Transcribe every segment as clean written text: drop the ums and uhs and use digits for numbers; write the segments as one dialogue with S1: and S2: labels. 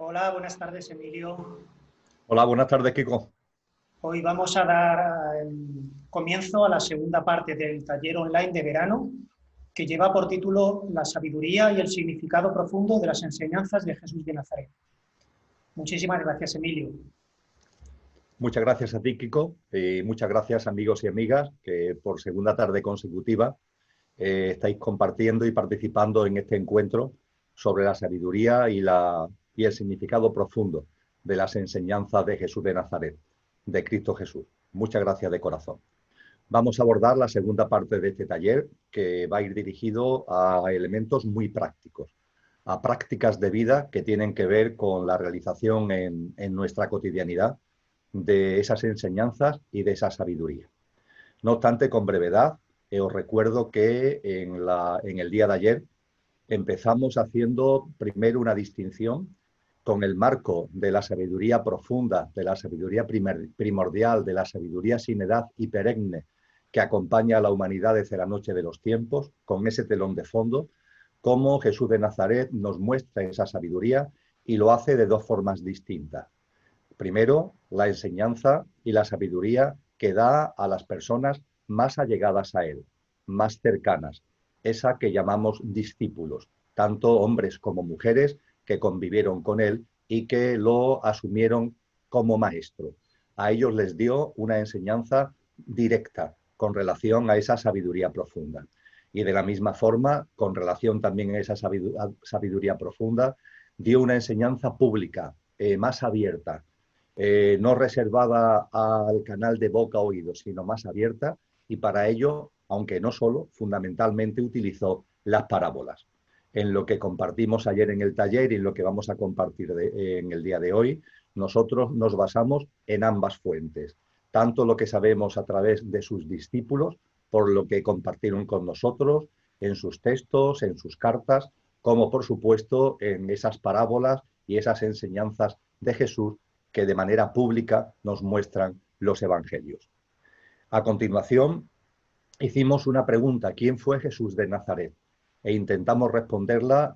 S1: Hola, buenas tardes, Emilio.
S2: Hola, buenas tardes, Kiko.
S1: Hoy vamos a dar comienzo a la segunda parte del taller online de verano que lleva por título La sabiduría y el significado profundo de las enseñanzas de Jesús de Nazaret. Muchísimas gracias, Emilio.
S2: Muchas gracias a ti, Kiko, y muchas gracias, amigos y amigas, que por segunda tarde consecutiva estáis compartiendo y participando en este encuentro sobre la sabiduría y el significado profundo de las enseñanzas de Jesús de Nazaret, de Cristo Jesús. Muchas gracias de corazón. Vamos a abordar la segunda parte de este taller, que va a ir dirigido a elementos muy prácticos, a prácticas de vida que tienen que ver con la realización en nuestra cotidianidad de esas enseñanzas y de esa sabiduría. No obstante, con brevedad, os recuerdo que en el día de ayer empezamos haciendo primero una distinción con el marco de la sabiduría profunda, de la sabiduría primordial, de la sabiduría sin edad y perenne que acompaña a la humanidad desde la noche de los tiempos, con ese telón de fondo, cómo Jesús de Nazaret nos muestra esa sabiduría y lo hace de dos formas distintas. Primero, la enseñanza y la sabiduría que da a las personas más allegadas a él, más cercanas, esa que llamamos discípulos, tanto hombres como mujeres que convivieron con él y que lo asumieron como maestro. A ellos les dio una enseñanza directa con relación a esa sabiduría profunda. Y de la misma forma, con relación también a esa sabiduría profunda, dio una enseñanza pública, más abierta, no reservada al canal de boca-oído, sino más abierta, y para ello, aunque no solo, fundamentalmente utilizó las parábolas. En lo que compartimos ayer en el taller y en lo que vamos a compartir en el día de hoy, nosotros nos basamos en ambas fuentes, tanto lo que sabemos a través de sus discípulos, por lo que compartieron con nosotros, en sus textos, en sus cartas, como por supuesto en esas parábolas y esas enseñanzas de Jesús que de manera pública nos muestran los evangelios. A continuación, hicimos una pregunta: ¿quién fue Jesús de Nazaret? E intentamos responderla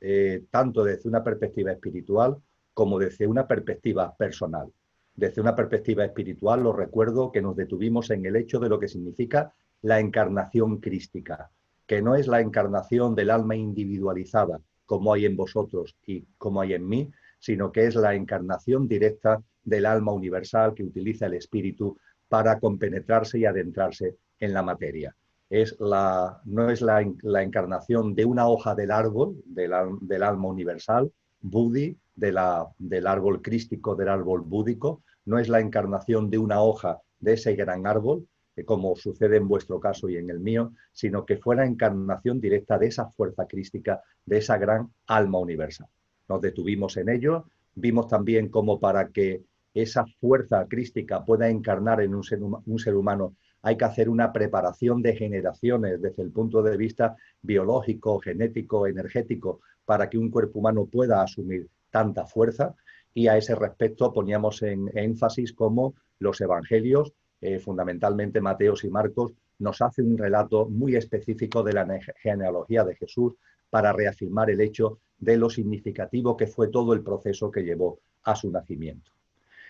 S2: tanto desde una perspectiva espiritual como desde una perspectiva personal. Desde una perspectiva espiritual, os recuerdo que nos detuvimos en el hecho de lo que significa la encarnación crística, que no es la encarnación del alma individualizada, como hay en vosotros y como hay en mí, sino que es la encarnación directa del alma universal que utiliza el espíritu para compenetrarse y adentrarse en la materia. No es la encarnación de una hoja del árbol, del alma universal, Budi, del árbol crístico, del árbol búdico, no es la encarnación de una hoja de ese gran árbol, como sucede en vuestro caso y en el mío, sino que fue la encarnación directa de esa fuerza crística, de esa gran alma universal. Nos detuvimos en ello, vimos también cómo para que esa fuerza crística pueda encarnar en un ser humano hay que hacer una preparación de generaciones desde el punto de vista biológico, genético, energético, para que un cuerpo humano pueda asumir tanta fuerza. Y a ese respecto poníamos en énfasis cómo los evangelios, fundamentalmente Mateo y Marcos, nos hacen un relato muy específico de la genealogía de Jesús para reafirmar el hecho de lo significativo que fue todo el proceso que llevó a su nacimiento.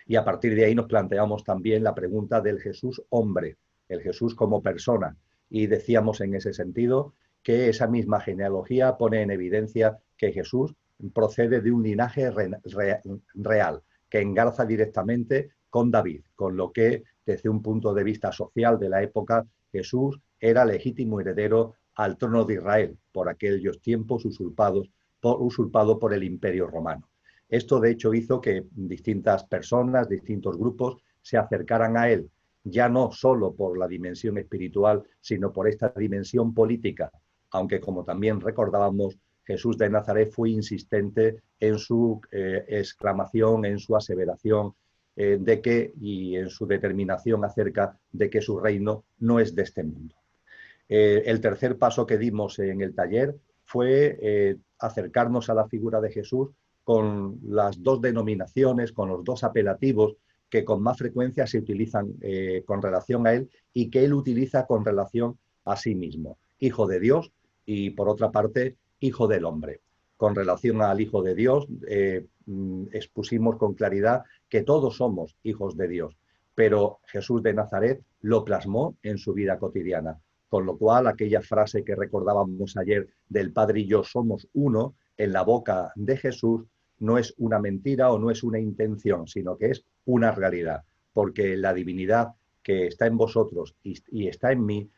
S2: Y a partir de ahí nos planteamos también la pregunta del Jesús hombre, el Jesús como persona. Y decíamos en ese sentido que esa misma genealogía pone en evidencia que Jesús procede de un linaje real, que engarza directamente con David, con lo que desde un punto de vista social de la época, Jesús era legítimo heredero al trono de Israel por aquellos tiempos usurpado por el Imperio Romano. Esto, de hecho, hizo que distintas personas, distintos grupos, se acercaran a él, ya no solo por la dimensión espiritual, sino por esta dimensión política, aunque, como también recordábamos, Jesús de Nazaret fue insistente en su exclamación, en su aseveración y en su determinación acerca de que su reino no es de este mundo. El tercer paso que dimos en el taller fue acercarnos a la figura de Jesús con las dos denominaciones, con los dos apelativos que con más frecuencia se utilizan con relación a él y que él utiliza con relación a sí mismo. Hijo de Dios y, por otra parte, Hijo del Hombre. Con relación al Hijo de Dios, expusimos con claridad que todos somos hijos de Dios, pero Jesús de Nazaret lo plasmó en su vida cotidiana, con lo cual aquella frase que recordábamos ayer del Padre y yo somos uno, en la boca de Jesús no es una mentira o no es una intención, sino que es una realidad, porque la divinidad que está en vosotros y está en mí,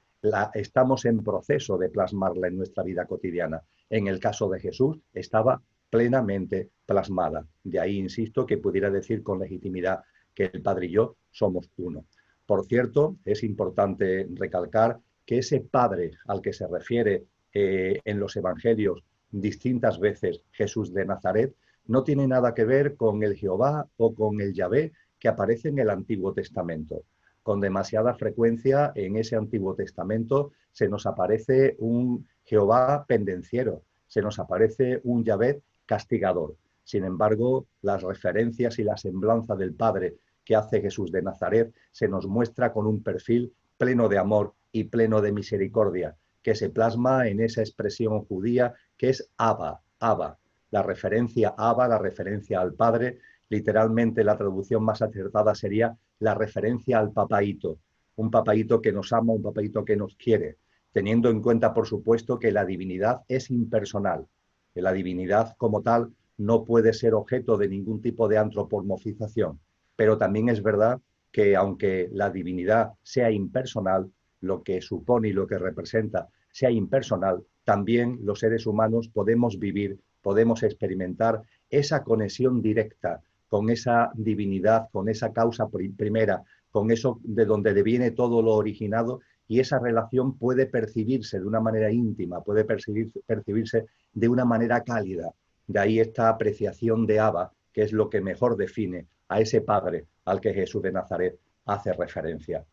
S2: estamos en proceso de plasmarla en nuestra vida cotidiana. En el caso de Jesús estaba plenamente plasmada. De ahí insisto que pudiera decir con legitimidad que el Padre y yo somos uno. Por cierto, es importante recalcar que ese Padre al que se refiere en los Evangelios distintas veces Jesús de Nazaret no tiene nada que ver con el Jehová o con el Yahvé que aparece en el Antiguo Testamento. Con demasiada frecuencia en ese Antiguo Testamento se nos aparece un Jehová pendenciero, se nos aparece un Yahvé castigador. Sin embargo, las referencias y la semblanza del Padre que hace Jesús de Nazaret se nos muestra con un perfil pleno de amor y pleno de misericordia, que se plasma en esa expresión judía que es Abba, Abba. La referencia a Abba, la referencia al Padre, literalmente la traducción más acertada sería la referencia al papaíto, un papaíto que nos ama, un papaíto que nos quiere, teniendo en cuenta, por supuesto, que la divinidad es impersonal, que la divinidad como tal no puede ser objeto de ningún tipo de antropomorfización, pero también es verdad que aunque la divinidad sea impersonal, lo que supone y lo que representa sea impersonal, también los seres humanos podemos vivir, podemos experimentar esa conexión directa con esa divinidad, con esa causa primera, con eso de donde deviene todo lo originado, y esa relación puede percibirse de una manera íntima, puede percibirse de una manera cálida. De ahí esta apreciación de Abba, que es lo que mejor define a ese Padre al que Jesús de Nazaret hace referencia.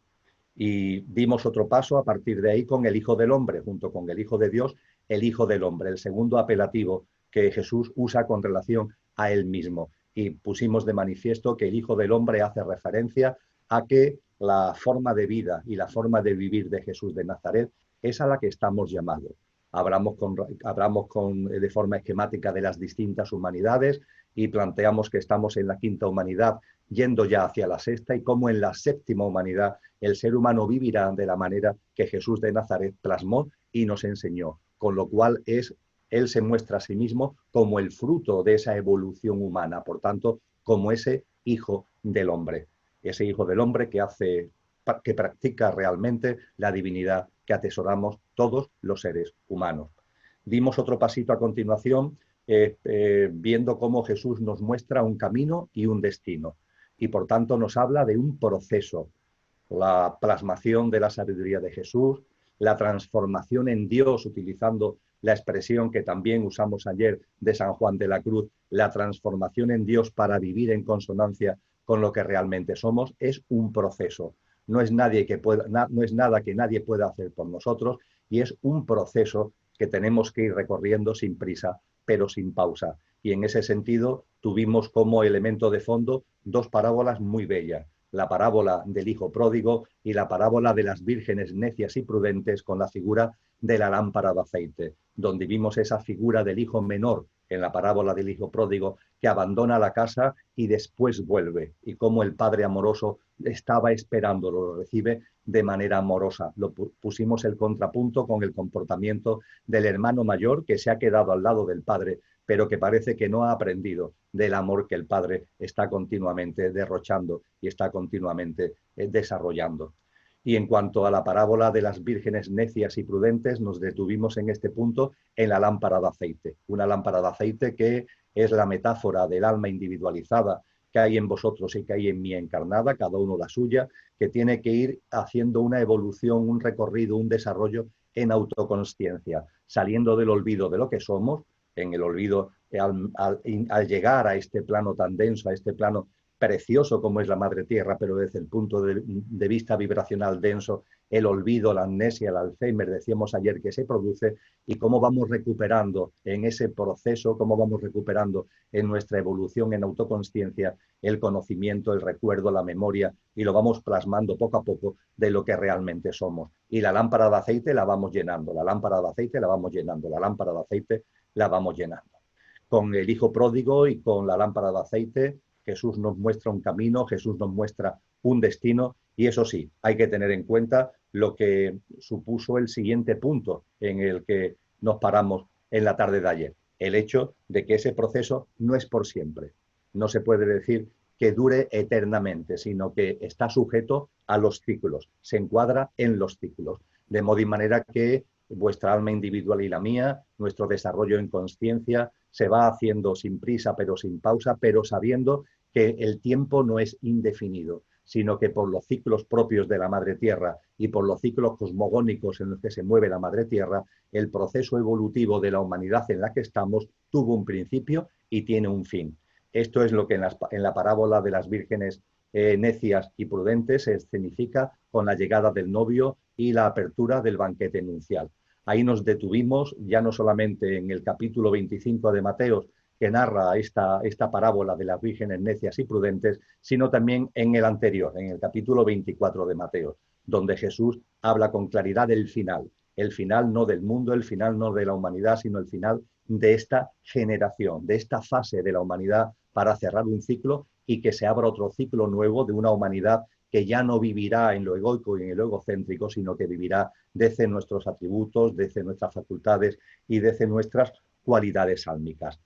S2: Y dimos otro paso a partir de ahí con el Hijo del Hombre, junto con el Hijo de Dios, el Hijo del Hombre, el segundo apelativo que Jesús usa con relación a él mismo. Y pusimos de manifiesto que el Hijo del Hombre hace referencia a que la forma de vida y la forma de vivir de Jesús de Nazaret es a la que estamos llamados. Hablamos de forma esquemática de las distintas humanidades y planteamos que estamos en la quinta humanidad yendo ya hacia la sexta y cómo en la séptima humanidad el ser humano vivirá de la manera que Jesús de Nazaret plasmó y nos enseñó, con lo cual él se muestra a sí mismo como el fruto de esa evolución humana, por tanto, como ese Hijo del Hombre, ese Hijo del Hombre que practica realmente la divinidad que atesoramos todos los seres humanos. Dimos otro pasito a continuación, viendo cómo Jesús nos muestra un camino y un destino, y por tanto nos habla de un proceso, la plasmación de la sabiduría de Jesús, la transformación en Dios, utilizando la expresión que también usamos ayer de San Juan de la Cruz, la transformación en Dios para vivir en consonancia con lo que realmente somos, es un proceso. No es nada que nadie pueda hacer por nosotros, y es un proceso que tenemos que ir recorriendo sin prisa, pero sin pausa. Y en ese sentido tuvimos como elemento de fondo dos parábolas muy bellas: la parábola del hijo pródigo y la parábola de las vírgenes necias y prudentes, con la figura de la lámpara de aceite, donde vimos esa figura del hijo menor en la parábola del hijo pródigo, que abandona la casa y después vuelve, y cómo el padre amoroso estaba esperando, lo recibe de manera amorosa. Pusimos el contrapunto con el comportamiento del hermano mayor, que se ha quedado al lado del padre, pero que parece que no ha aprendido del amor que el Padre está continuamente derrochando y está continuamente desarrollando. Y en cuanto a la parábola de las vírgenes necias y prudentes, nos detuvimos en este punto en la lámpara de aceite. Una lámpara de aceite que es la metáfora del alma individualizada que hay en vosotros y que hay en mí encarnada, cada uno la suya, que tiene que ir haciendo una evolución, un recorrido, un desarrollo en autoconsciencia, saliendo del olvido de lo que somos, en el olvido al llegar a este plano tan denso, a este plano precioso como es la Madre Tierra, pero desde el punto de vista vibracional denso, el olvido, la amnesia, el Alzheimer, decíamos ayer, que se produce, y cómo vamos recuperando en ese proceso, cómo vamos recuperando en nuestra evolución en autoconsciencia el conocimiento, el recuerdo, la memoria, y lo vamos plasmando poco a poco de lo que realmente somos. Y la lámpara de aceite la vamos llenando, la lámpara de aceite la vamos llenando, la lámpara de aceite la vamos llenando. Con el hijo pródigo y con la lámpara de aceite, Jesús nos muestra un camino, Jesús nos muestra un destino, y eso sí, hay que tener en cuenta lo que supuso el siguiente punto en el que nos paramos en la tarde de ayer, el hecho de que ese proceso no es por siempre. No se puede decir que dure eternamente, sino que está sujeto a los ciclos, se encuadra en los ciclos, de modo y manera que vuestra alma individual y la mía, nuestro desarrollo en consciencia, se va haciendo sin prisa, pero sin pausa, pero sabiendo que el tiempo no es indefinido, sino que por los ciclos propios de la Madre Tierra y por los ciclos cosmogónicos en los que se mueve la Madre Tierra, el proceso evolutivo de la humanidad en la que estamos tuvo un principio y tiene un fin. Esto es lo que en la parábola de las vírgenes necias y prudentes se escenifica con la llegada del novio y la apertura del banquete nupcial. Ahí nos detuvimos ya no solamente en el capítulo 25 de Mateo, que narra esta parábola de las vírgenes necias y prudentes, sino también en el anterior, en el capítulo 24 de Mateo, donde Jesús habla con claridad del final. El final no del mundo, el final no de la humanidad, sino el final de esta generación, de esta fase de la humanidad para cerrar un ciclo y que se abra otro ciclo nuevo de una humanidad que ya no vivirá en lo egoico y en lo egocéntrico, sino que vivirá desde nuestros atributos, desde nuestras facultades y desde nuestras cualidades álmicas.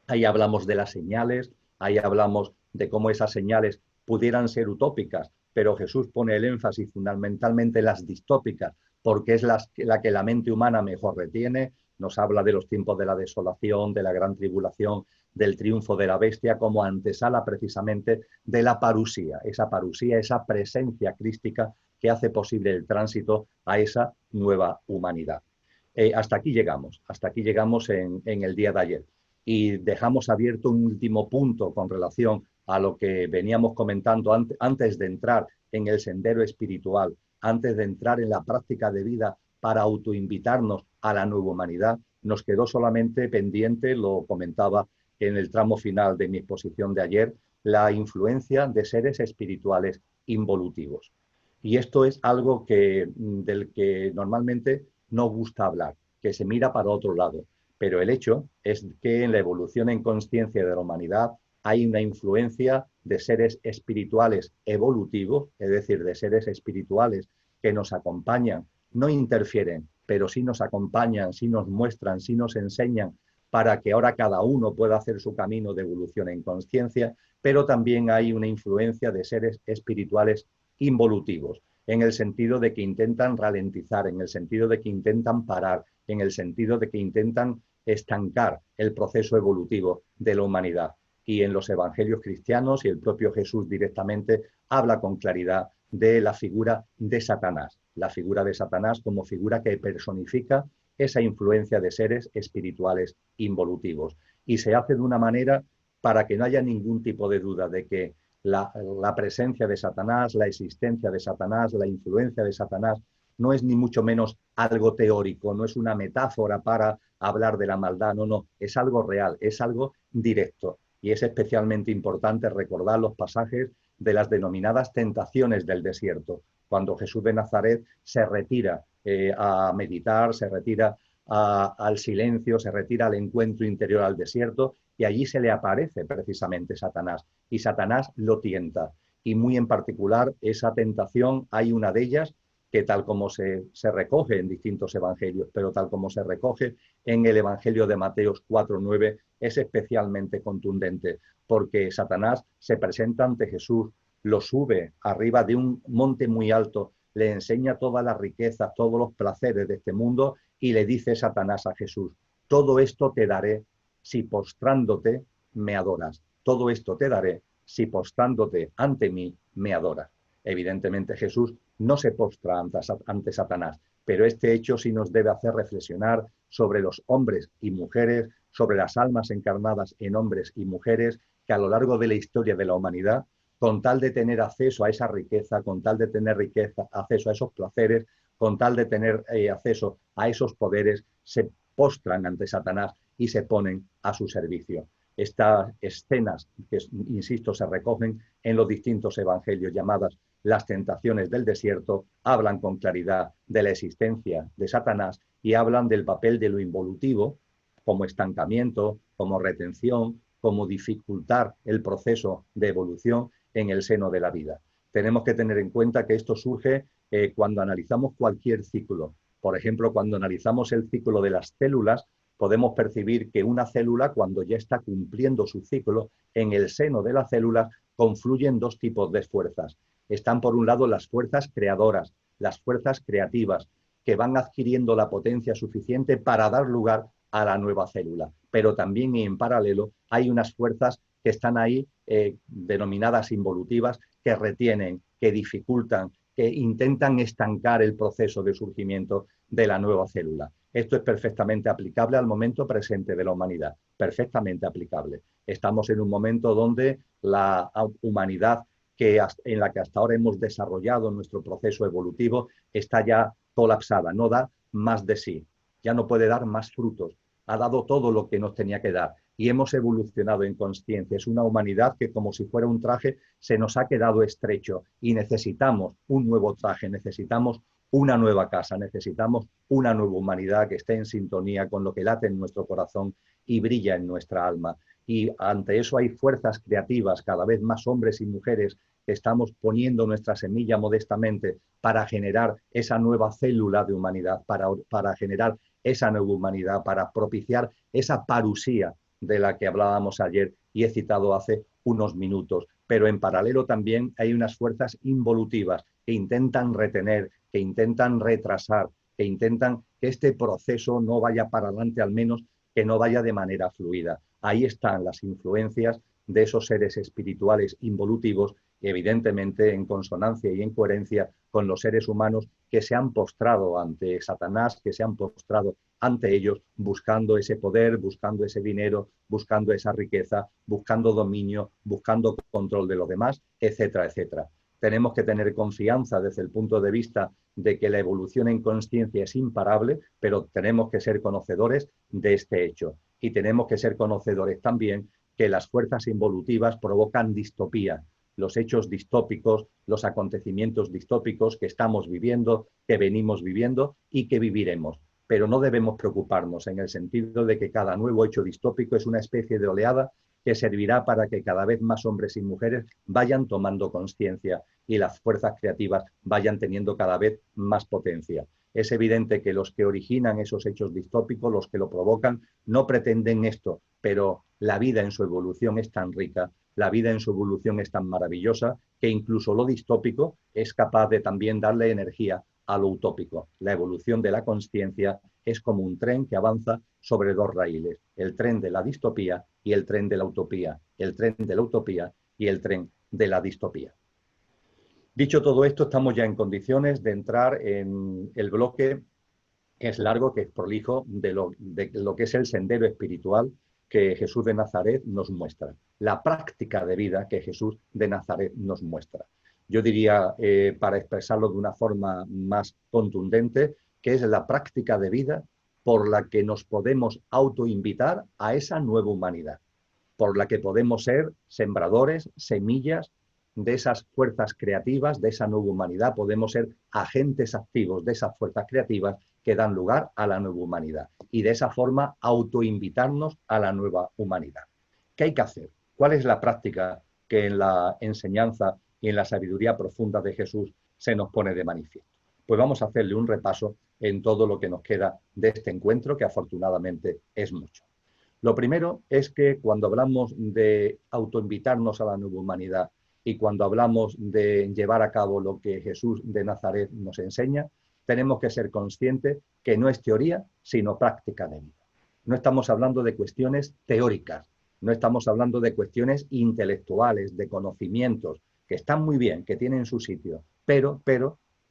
S2: Ahí hablamos de las señales, ahí hablamos de cómo esas señales pudieran ser utópicas, pero Jesús pone el énfasis fundamentalmente en las distópicas, porque es la que la mente humana mejor retiene. Nos habla de los tiempos de la desolación, de la gran tribulación, del triunfo de la bestia, como antesala precisamente de la parusía, esa presencia crística que hace posible el tránsito a esa nueva humanidad. Hasta aquí llegamos en el día de ayer. Y dejamos abierto un último punto con relación a lo que veníamos comentando antes de entrar en el sendero espiritual, antes de entrar en la práctica de vida para autoinvitarnos a la nueva humanidad. Nos quedó solamente pendiente, lo comentaba en el tramo final de mi exposición de ayer, la influencia de seres espirituales involutivos. Y esto es algo del que normalmente no gusta hablar, que se mira para otro lado. Pero el hecho es que en la evolución en conciencia de la humanidad hay una influencia de seres espirituales evolutivos, es decir, de seres espirituales que nos acompañan, no interfieren, pero sí nos acompañan, sí nos muestran, sí nos enseñan para que ahora cada uno pueda hacer su camino de evolución en conciencia, pero también hay una influencia de seres espirituales involutivos, en el sentido de que intentan ralentizar, en el sentido de que intentan parar, en el sentido de que intentan estancar el proceso evolutivo de la humanidad. Y en los evangelios cristianos y el propio Jesús directamente habla con claridad de la figura de Satanás como figura que personifica esa influencia de seres espirituales involutivos. Y se hace de una manera para que no haya ningún tipo de duda de que la presencia de Satanás, la existencia de Satanás, la influencia de Satanás, no es ni mucho menos algo teórico, no es una metáfora para hablar de la maldad, no, es algo real, es algo directo. Y es especialmente importante recordar los pasajes de las denominadas tentaciones del desierto, cuando Jesús de Nazaret se retira a meditar, se retira al silencio, se retira al encuentro interior al desierto, y allí se le aparece precisamente Satanás, y Satanás lo tienta. Y muy en particular, esa tentación, hay una de ellas que tal como se recoge en distintos evangelios, pero tal como se recoge en el Evangelio de Mateo 4:9, es especialmente contundente, porque Satanás se presenta ante Jesús, lo sube arriba de un monte muy alto, le enseña todas las riquezas, todos los placeres de este mundo, y le dice Satanás a Jesús: todo esto te daré si postrándote me adoras. Todo esto te daré si postrándote ante mí me adoras. Evidentemente Jesús no se postra ante Satanás, pero este hecho sí nos debe hacer reflexionar sobre los hombres y mujeres, sobre las almas encarnadas en hombres y mujeres que a lo largo de la historia de la humanidad, con tal de tener acceso a esa riqueza, con tal de tener acceso a esos placeres, con tal de tener acceso a esos poderes, se postran ante Satanás y se ponen a su servicio. Estas escenas que, insisto, se recogen en los distintos evangelios llamadas las tentaciones del desierto, hablan con claridad de la existencia de Satanás y hablan del papel de lo involutivo como estancamiento, como retención, como dificultar el proceso de evolución en el seno de la vida. Tenemos que tener en cuenta que esto surge cuando analizamos cualquier ciclo. Por ejemplo, cuando analizamos el ciclo de las células, podemos percibir que una célula, cuando ya está cumpliendo su ciclo, en el seno de la célula confluyen dos tipos de fuerzas. Están, por un lado, las fuerzas creadoras, las fuerzas creativas, que van adquiriendo la potencia suficiente para dar lugar a la nueva célula. Pero también, y en paralelo, hay unas fuerzas que están ahí, denominadas involutivas, que retienen, que dificultan, que intentan estancar el proceso de surgimiento de la nueva célula. Esto es perfectamente aplicable al momento presente de la humanidad, perfectamente aplicable. Estamos en un momento donde la humanidad en la que hasta ahora hemos desarrollado nuestro proceso evolutivo está ya colapsada, no da más de sí, ya no puede dar más frutos, ha dado todo lo que nos tenía que dar y hemos evolucionado en consciencia. Es una humanidad que, como si fuera un traje, se nos ha quedado estrecho y necesitamos un nuevo traje, necesitamos una nueva casa, necesitamos una nueva humanidad que esté en sintonía con lo que late en nuestro corazón y brilla en nuestra alma. Y ante eso hay fuerzas creativas, cada vez más hombres y mujeres que estamos poniendo nuestra semilla modestamente para generar esa nueva célula de humanidad, para generar esa nueva humanidad, para propiciar esa parusía de la que hablábamos ayer y he citado hace unos minutos. Pero en paralelo también hay unas fuerzas involutivas que intentan retener, que intentan retrasar, que intentan que este proceso no vaya para adelante, al menos que no vaya de manera fluida. Ahí están las influencias de esos seres espirituales involutivos, evidentemente en consonancia y en coherencia con los seres humanos que se han postrado ante Satanás, que se han postrado ante ellos buscando ese poder, buscando ese dinero, buscando esa riqueza, buscando dominio, buscando control de los demás, etcétera, etcétera. Tenemos que tener confianza desde el punto de vista de que la evolución en consciencia es imparable, pero tenemos que ser conocedores de este hecho. Y tenemos que ser conocedores también que las fuerzas involutivas provocan distopía, los hechos distópicos, los acontecimientos distópicos que estamos viviendo, que venimos viviendo y que viviremos. Pero no debemos preocuparnos en el sentido de que cada nuevo hecho distópico es una especie de oleada que servirá para que cada vez más hombres y mujeres vayan tomando conciencia y las fuerzas creativas vayan teniendo cada vez más potencia. Es evidente que los que originan esos hechos distópicos, los que lo provocan, no pretenden esto, pero la vida en su evolución es tan rica, la vida en su evolución es tan maravillosa, que incluso lo distópico es capaz de también darle energía a lo utópico. La evolución de la consciencia es como un tren que avanza sobre dos raíles, el tren de la distopía y el tren de la utopía, el tren de la utopía y el tren de la distopía. Dicho todo esto, estamos ya en condiciones de entrar en el bloque que es largo, que es prolijo, de lo que es el sendero espiritual que Jesús de Nazaret nos muestra, la práctica de vida que Jesús de Nazaret nos muestra. Yo diría, para expresarlo de una forma más contundente, que es la práctica de vida por la que nos podemos autoinvitar a esa nueva humanidad, por la que podemos ser sembradores, semillas de esas fuerzas creativas, de esa nueva humanidad, podemos ser agentes activos de esas fuerzas creativas que dan lugar a la nueva humanidad y de esa forma autoinvitarnos a la nueva humanidad. ¿Qué hay que hacer? ¿Cuál es la práctica que en la enseñanza y en la sabiduría profunda de Jesús se nos pone de manifiesto? Pues vamos a hacerle un repaso en todo lo que nos queda de este encuentro, que afortunadamente es mucho. Lo primero es que cuando hablamos de autoinvitarnos a la nueva humanidad y cuando hablamos de llevar a cabo lo que Jesús de Nazaret nos enseña, tenemos que ser conscientes que no es teoría, sino práctica de vida. No estamos hablando de cuestiones teóricas, no estamos hablando de cuestiones intelectuales, de conocimientos, que están muy bien, que tienen su sitio, pero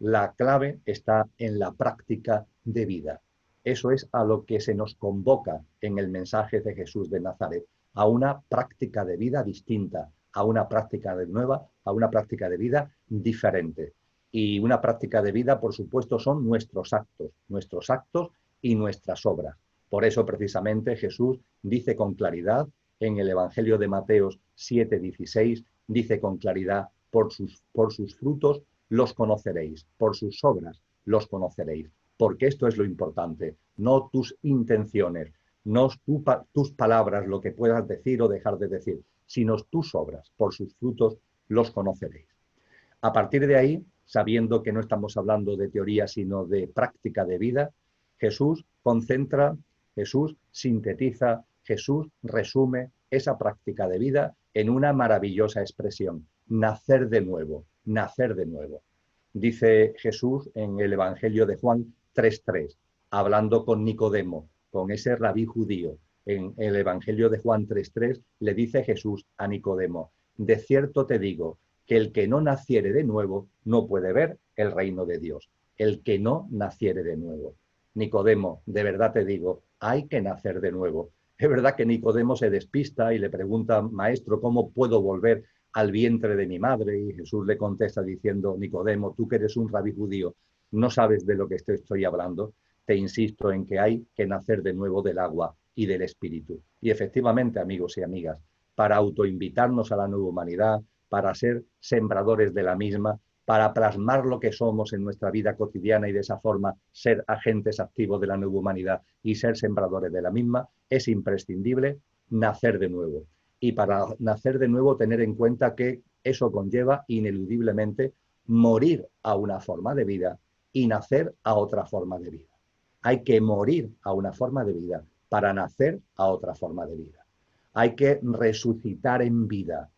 S2: la clave está en la práctica de vida. Eso es a lo que se nos convoca en el mensaje de Jesús de Nazaret, a una práctica de vida distinta, a una práctica de nueva, a una práctica de vida diferente. Y una práctica de vida, por supuesto, son nuestros actos y nuestras obras. Por eso, precisamente, Jesús dice con claridad en el Evangelio de Mateo 7:16, dice con claridad, por sus frutos los conoceréis, por sus obras los conoceréis. Porque esto es lo importante, no tus intenciones, no tus palabras lo que puedas decir o dejar de decir, sino tus obras, por sus frutos los conoceréis. A partir de ahí, sabiendo que no estamos hablando de teoría, sino de práctica de vida, Jesús concentra, Jesús sintetiza, Jesús resume esa práctica de vida en una maravillosa expresión: nacer de nuevo, nacer de nuevo. Dice Jesús en el Evangelio de Juan 3:3, hablando con Nicodemo, con ese rabí judío. En el Evangelio de Juan 3:3 le dice Jesús a Nicodemo: de cierto te digo, que el que no naciere de nuevo no puede ver el reino de Dios. El que no naciere de nuevo. Nicodemo, de verdad te digo, hay que nacer de nuevo. Es verdad que Nicodemo se despista y le pregunta: maestro, ¿cómo puedo volver al vientre de mi madre? Y Jesús le contesta diciendo: Nicodemo, tú que eres un rabí judío, no sabes de lo que estoy hablando. Te insisto en que hay que nacer de nuevo del agua y del espíritu. Y efectivamente, amigos y amigas, para autoinvitarnos a la nueva humanidad, para ser sembradores de la misma, para plasmar lo que somos en nuestra vida cotidiana y de esa forma ser agentes activos de la nueva humanidad y ser sembradores de la misma, es imprescindible nacer de nuevo. Y para nacer de nuevo, tener en cuenta que eso conlleva ineludiblemente morir a una forma de vida y nacer a otra forma de vida. Hay que morir a una forma de vida para nacer a otra forma de vida. Hay que resucitar en vida.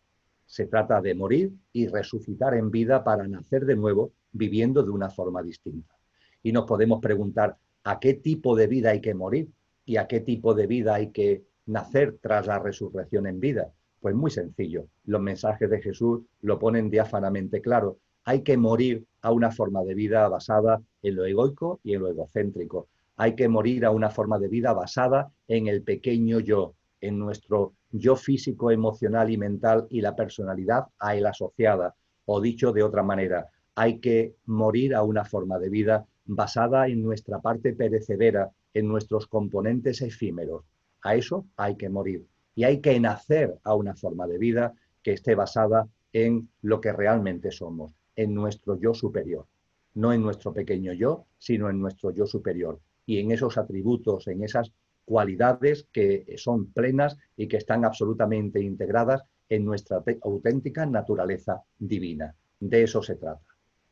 S2: Se trata de morir y resucitar en vida para nacer de nuevo, viviendo de una forma distinta. Y nos podemos preguntar: ¿a qué tipo de vida hay que morir? ¿Y a qué tipo de vida hay que nacer tras la resurrección en vida? Pues muy sencillo. Los mensajes de Jesús lo ponen diáfanamente claro. Hay que morir a una forma de vida basada en lo egoico y en lo egocéntrico. Hay que morir a una forma de vida basada en el pequeño yo, en nuestro yo físico, emocional y mental y la personalidad a él asociada. O dicho de otra manera, hay que morir a una forma de vida basada en nuestra parte perecedera, en nuestros componentes efímeros. A eso hay que morir. Y hay que nacer a una forma de vida que esté basada en lo que realmente somos, en nuestro yo superior. No en nuestro pequeño yo, sino en nuestro yo superior. Y en esos atributos, en esas cualidades que son plenas y que están absolutamente integradas en nuestra auténtica naturaleza divina. De eso se trata.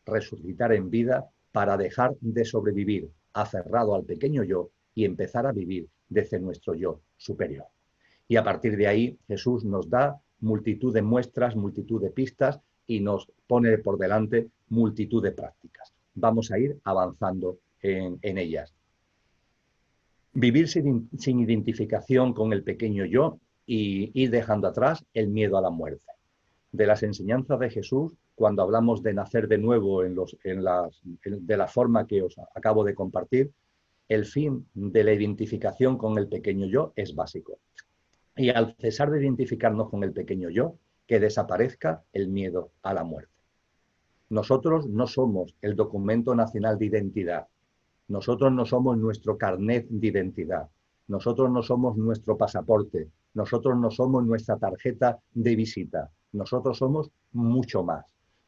S2: Resucitar en vida para dejar de sobrevivir aferrado al pequeño yo y empezar a vivir desde nuestro yo superior. Y a partir de ahí Jesús nos da multitud de muestras, multitud de pistas y nos pone por delante multitud de prácticas. Vamos a ir avanzando en ellas. Vivir sin identificación con el pequeño yo y ir dejando atrás el miedo a la muerte. De las enseñanzas de Jesús, cuando hablamos de nacer de nuevo de la forma que os acabo de compartir, el fin de la identificación con el pequeño yo es básico. Y al cesar de identificarnos con el pequeño yo, que desaparezca el miedo a la muerte. Nosotros no somos el documento nacional de identidad. Nosotros no somos nuestro carnet de identidad. Nosotros no somos nuestro pasaporte. Nosotros no somos nuestra tarjeta de visita. Nosotros somos mucho más.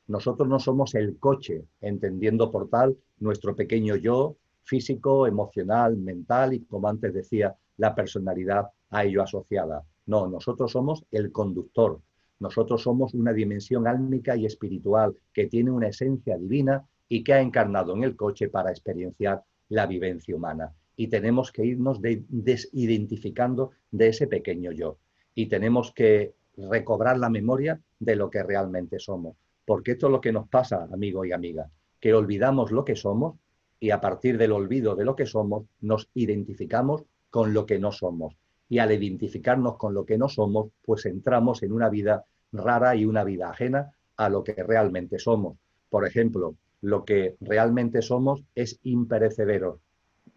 S2: Nosotros no somos el coche, entendiendo por tal nuestro pequeño yo físico, emocional, mental y, como antes decía, la personalidad a ello asociada. No, nosotros somos el conductor. Nosotros somos una dimensión álmica y espiritual que tiene una esencia divina y que ha encarnado en el coche para experienciar la vivencia humana. Y tenemos que irnos desidentificando de ese pequeño yo. Y tenemos que recobrar la memoria de lo que realmente somos. Porque esto es lo que nos pasa, amigo y amiga, que olvidamos lo que somos y a partir del olvido de lo que somos nos identificamos con lo que no somos. Y al identificarnos con lo que no somos, pues entramos en una vida rara y una vida ajena a lo que realmente somos. Por ejemplo, lo que realmente somos es imperecedero,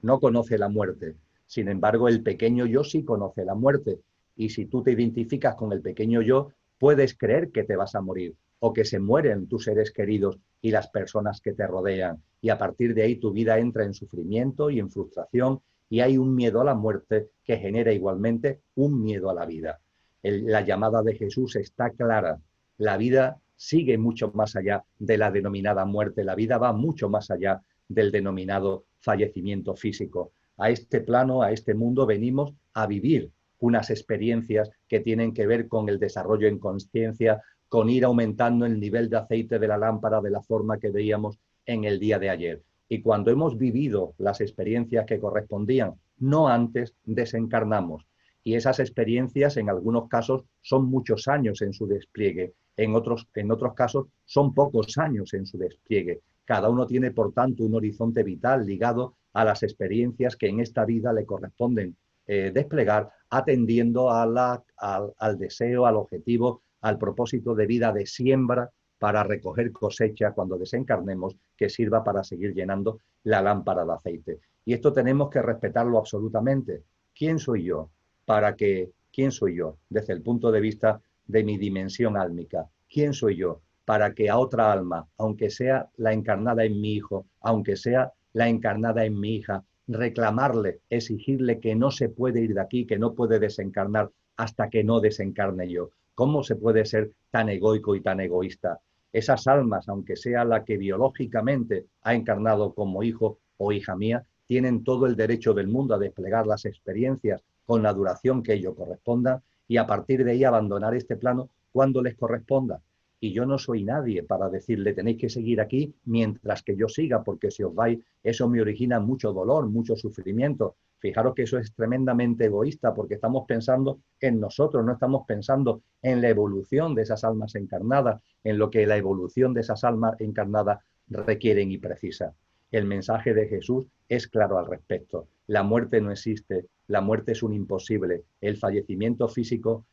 S2: no conoce la muerte. Sin embargo, el pequeño yo sí conoce la muerte. Y si tú te identificas con el pequeño yo, puedes creer que te vas a morir o que se mueren tus seres queridos y las personas que te rodean. Y a partir de ahí tu vida entra en sufrimiento y en frustración y hay un miedo a la muerte que genera igualmente un miedo a la vida. La llamada de Jesús está clara. La vida sigue mucho más allá de la denominada muerte. La vida va mucho más allá del denominado fallecimiento físico. A este plano, a este mundo, venimos a vivir unas experiencias que tienen que ver con el desarrollo en conciencia, con ir aumentando el nivel de aceite de la lámpara de la forma que veíamos en el día de ayer. Y cuando hemos vivido las experiencias que correspondían, no antes, desencarnamos. Y esas experiencias en algunos casos son muchos años en su despliegue, en otros casos son pocos años en su despliegue. Cada uno tiene, por tanto, un horizonte vital ligado a las experiencias que en esta vida le corresponden desplegar, atendiendo al deseo, al objetivo, al propósito de vida de siembra para recoger cosecha cuando desencarnemos, que sirva para seguir llenando la lámpara de aceite. Y esto tenemos que respetarlo absolutamente. ¿Quién soy yo? ¿Quién soy yo? Desde el punto de vista de mi dimensión álmica. ¿Quién soy yo? Para que a otra alma, aunque sea la encarnada en mi hijo, aunque sea la encarnada en mi hija, reclamarle, exigirle que no se puede ir de aquí, que no puede desencarnar hasta que no desencarne yo. ¿Cómo se puede ser tan egoico y tan egoísta? Esas almas, aunque sea la que biológicamente ha encarnado como hijo o hija mía, tienen todo el derecho del mundo a desplegar las experiencias con la duración que ello corresponda y a partir de ahí abandonar este plano cuando les corresponda. Y yo no soy nadie para decirle tenéis que seguir aquí mientras que yo siga, porque si os vais, eso me origina mucho dolor, mucho sufrimiento. Fijaros que eso es tremendamente egoísta porque estamos pensando en nosotros, no estamos pensando en la evolución de esas almas encarnadas, en lo que la evolución de esas almas encarnadas requieren y precisa. El mensaje de Jesús es claro al respecto. La muerte no existe, la muerte es un imposible. El fallecimiento físico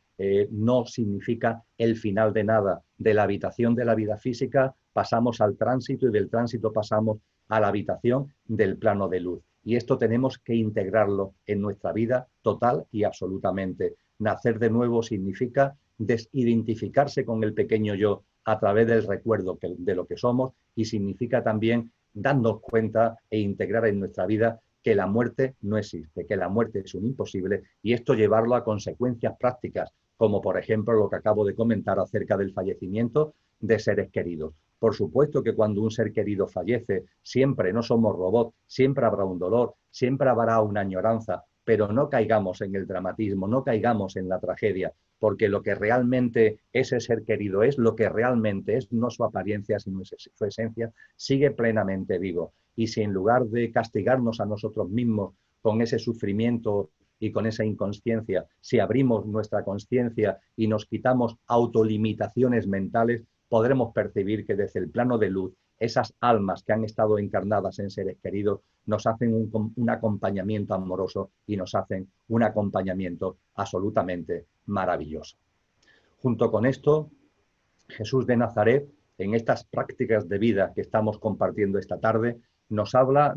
S2: no significa el final de nada. De la habitación de la vida física pasamos al tránsito y del tránsito pasamos a la habitación del plano de luz. Y esto tenemos que integrarlo en nuestra vida total y absolutamente. Nacer de nuevo significa desidentificarse con el pequeño yo a través del recuerdo de lo que somos y significa también darnos cuenta e integrar en nuestra vida que la muerte no existe, que la muerte es un imposible y esto llevarlo a consecuencias prácticas, como por ejemplo lo que acabo de comentar acerca del fallecimiento de seres queridos. Por supuesto que cuando un ser querido fallece, siempre, no somos robots, siempre habrá un dolor, siempre habrá una añoranza, pero no caigamos en el dramatismo, no caigamos en la tragedia, porque lo que realmente ese ser querido es, lo que realmente es, no su apariencia, sino su esencia, sigue plenamente vivo. Y si en lugar de castigarnos a nosotros mismos con ese sufrimiento y con esa inconsciencia, si abrimos nuestra consciencia y nos quitamos autolimitaciones mentales, podremos percibir que desde el plano de luz, esas almas que han estado encarnadas en seres queridos nos hacen un acompañamiento amoroso y nos hacen un acompañamiento absolutamente maravilloso. Junto con esto, Jesús de Nazaret, en estas prácticas de vida que estamos compartiendo esta tarde, nos habla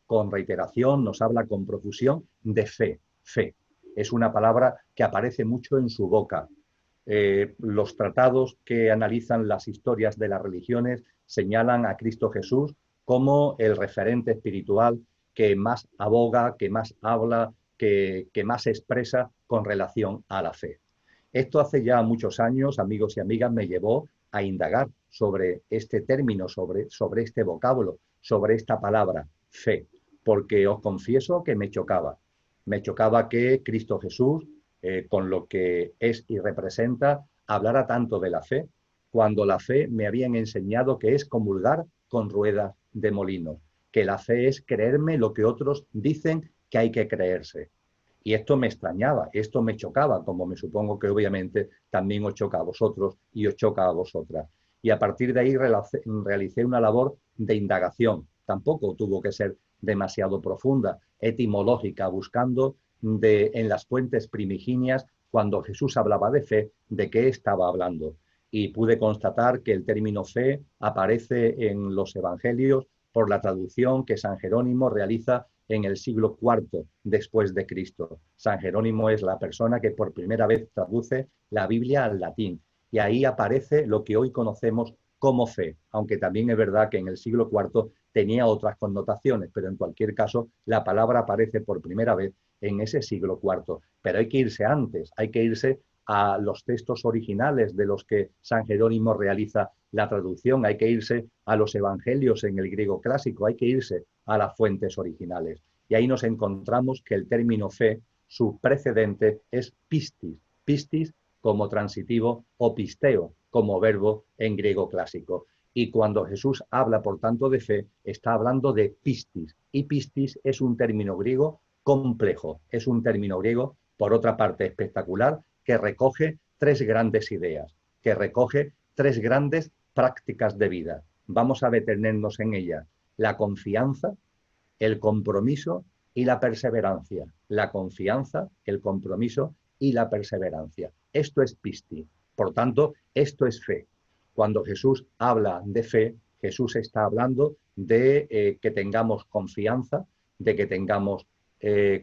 S2: con reiteración, nos habla con profusión de fe. Fe es una palabra que aparece mucho en su boca. Los tratados que analizan las historias de las religiones señalan a Cristo Jesús como el referente espiritual que más aboga, que más habla, que más expresa con relación a la fe. Esto hace ya muchos años, amigos y amigas, me llevó a indagar sobre este término, sobre este vocablo, sobre esta palabra, fe, porque os confieso que me chocaba. Me chocaba que Cristo Jesús, con lo que es y representa, hablara tanto de la fe, cuando la fe me habían enseñado que es comulgar con ruedas de molino, que la fe es creerme lo que otros dicen que hay que creerse. Y esto me extrañaba, esto me chocaba, como me supongo que obviamente también os choca a vosotros y os choca a vosotras. Y a partir de ahí realicé una labor de indagación. Tampoco tuvo que ser demasiado profunda, etimológica, buscando en las fuentes primigenias, cuando Jesús hablaba de fe, de qué estaba hablando. Y pude constatar que el término fe aparece en los evangelios por la traducción que San Jerónimo realiza en el siglo IV después de Cristo. San Jerónimo es la persona que por primera vez traduce la Biblia al latín y ahí aparece lo que hoy conocemos como fe, aunque también es verdad que en el siglo IV tenía otras connotaciones, pero en cualquier caso la palabra aparece por primera vez en ese siglo IV. Pero hay que irse antes, hay que irse a los textos originales de los que San Jerónimo realiza la traducción, hay que irse a los evangelios en el griego clásico, hay que irse a las fuentes originales. Y ahí nos encontramos que el término fe, su precedente es pistis. Pistis como transitivo o pisteo como verbo en griego clásico. Y cuando Jesús habla, por tanto, de fe, está hablando de pistis. Y pistis es un término griego complejo. Es un término griego, por otra parte, espectacular, que recoge tres grandes ideas, que recoge tres grandes prácticas de vida. Vamos a detenernos en ellas. La confianza, el compromiso y la perseverancia. La confianza, el compromiso y la perseverancia. Esto es pisti. Por tanto, esto es fe. Cuando Jesús habla de fe, Jesús está hablando de que tengamos confianza, de que tengamos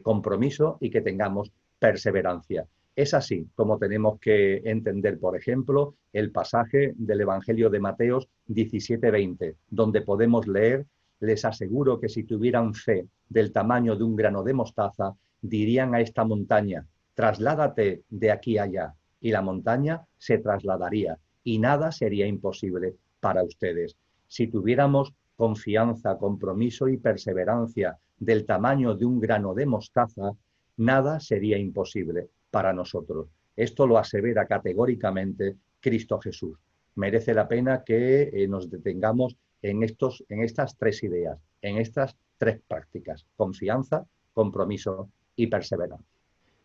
S2: compromiso y que tengamos perseverancia. Es así como tenemos que entender, por ejemplo, el pasaje del Evangelio de Mateo 17:20, donde podemos leer: les aseguro que si tuvieran fe del tamaño de un grano de mostaza, dirían a esta montaña, trasládate de aquí a allá, y la montaña se trasladaría, y nada sería imposible para ustedes. Si tuviéramos confianza, compromiso y perseverancia del tamaño de un grano de mostaza, nada sería imposible para nosotros. Esto lo asevera categóricamente Cristo Jesús. Merece la pena que nos detengamos en estas tres ideas, en estas tres prácticas: confianza, compromiso y perseverancia.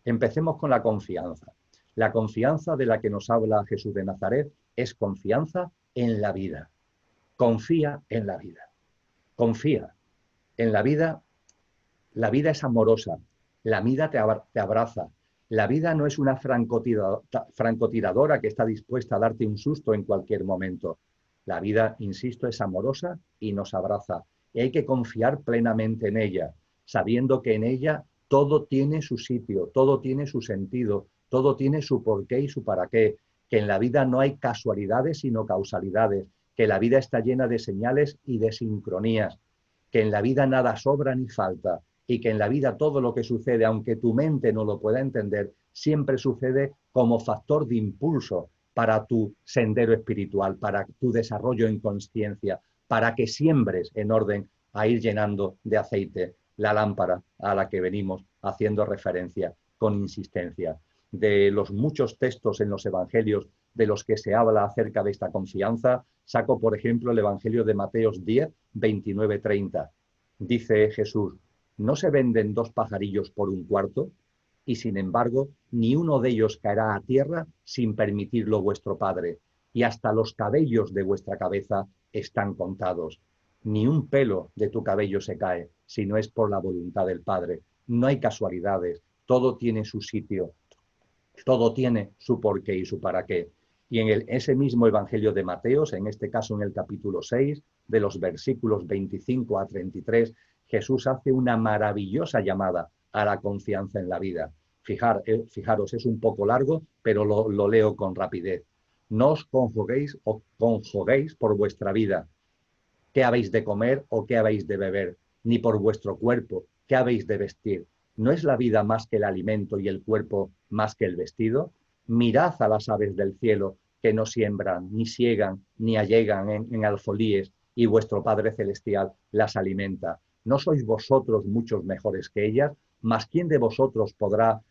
S2: Empecemos con la confianza. La confianza de la que nos habla Jesús de Nazaret es confianza en la vida. Confía en la vida. Confía en la vida. La vida es amorosa. La vida te abraza. La vida no es una francotiradora que está dispuesta a darte un susto en cualquier momento. La vida, insisto, es amorosa y nos abraza. Y hay que confiar plenamente en ella, sabiendo que en ella todo tiene su sitio, todo tiene su sentido, todo tiene su porqué y su para qué, que en la vida no hay casualidades sino causalidades, que la vida está llena de señales y de sincronías, que en la vida nada sobra ni falta, y que en la vida todo lo que sucede, aunque tu mente no lo pueda entender, siempre sucede como factor de impulso para tu sendero espiritual, para tu desarrollo en consciencia, para que siembres en orden a ir llenando de aceite la lámpara a la que venimos haciendo referencia con insistencia. De los muchos textos en los evangelios de los que se habla acerca de esta confianza, saco por ejemplo el Evangelio de Mateo 10, 29-30. Dice Jesús: ¿no se venden 2 pajarillos por un cuarto? Y sin embargo, ni uno de ellos caerá a tierra sin permitirlo vuestro Padre, y hasta los cabellos de vuestra cabeza están contados. Ni un pelo de tu cabello se cae, si no es por la voluntad del Padre. No hay casualidades, todo tiene su sitio, todo tiene su porqué y su para qué. Y en ese mismo Evangelio de Mateo, en este caso en el capítulo 6, de los versículos 25 a 33, Jesús hace una maravillosa llamada a la confianza en la vida. Fijaros, es un poco largo, pero lo leo con rapidez. No os conjuguéis por vuestra vida, qué habéis de comer o qué habéis de beber, ni por vuestro cuerpo, qué habéis de vestir. ¿No es la vida más que el alimento y el cuerpo más que el vestido? Mirad a las aves del cielo, que no siembran, ni siegan, ni allegan en alfolíes, y vuestro Padre Celestial las alimenta. ¿No sois vosotros muchos mejores que ellas? Mas ¿quién de vosotros podrá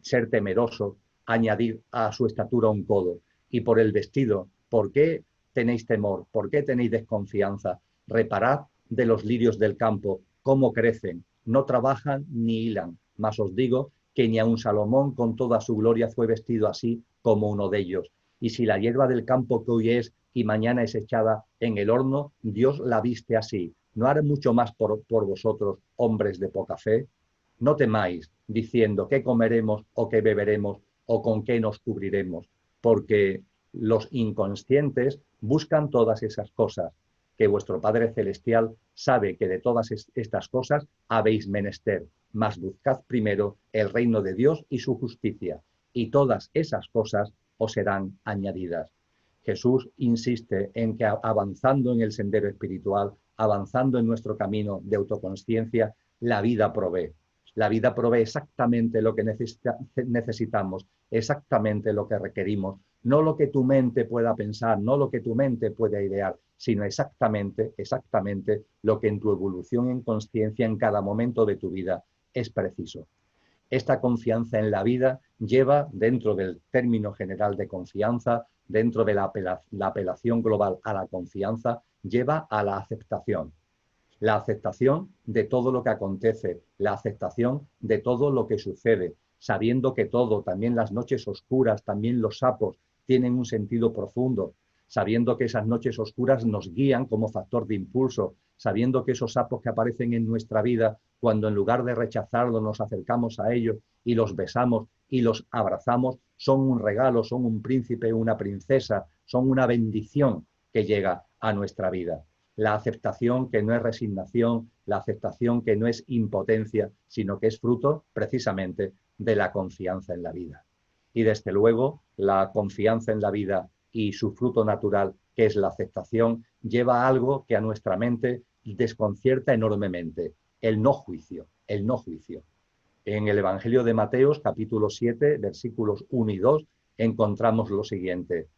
S2: ser temeroso, añadir a su estatura un codo? Y por el vestido, ¿por qué tenéis temor? ¿Por qué tenéis desconfianza? Reparad de los lirios del campo, cómo crecen, no trabajan ni hilan, mas os digo que ni aun Salomón con toda su gloria fue vestido así como uno de ellos. Y si la hierba del campo que hoy es y mañana es echada en el horno, Dios la viste así. ¿No hará mucho más por vosotros, hombres de poca fe? No temáis, diciendo qué comeremos o qué beberemos o con qué nos cubriremos, porque los inconscientes buscan todas esas cosas, que vuestro Padre Celestial sabe que de todas estas cosas habéis menester, mas buscad primero el reino de Dios y su justicia, y todas esas cosas os serán añadidas. Jesús insiste en que avanzando en el sendero espiritual, avanzando en nuestro camino de autoconsciencia, la vida provee. La vida provee exactamente lo que necesitamos, exactamente lo que requerimos. no lo que tu mente pueda pensar, no lo que tu mente pueda idear, sino exactamente lo que en tu evolución en consciencia en cada momento de tu vida es preciso. Esta confianza en la vida lleva, dentro del término general de confianza, dentro de la apelación global a la confianza, lleva a la aceptación. La aceptación de todo lo que acontece, la aceptación de todo lo que sucede, sabiendo que todo, también las noches oscuras, también los sapos, tienen un sentido profundo, sabiendo que esas noches oscuras nos guían como factor de impulso, sabiendo que esos sapos que aparecen en nuestra vida, cuando en lugar de rechazarlos nos acercamos a ellos y los besamos y los abrazamos, son un regalo, son un príncipe, una princesa, son una bendición que llega a nuestra vida. La aceptación que no es resignación, la aceptación que no es impotencia, sino que es fruto precisamente de la confianza en la vida. Y desde luego, la confianza en la vida y su fruto natural, que es la aceptación, lleva a algo que a nuestra mente desconcierta enormemente: el no juicio, el no juicio. En el Evangelio de Mateo, capítulo 7, versículos 1 y 2, encontramos lo siguiente: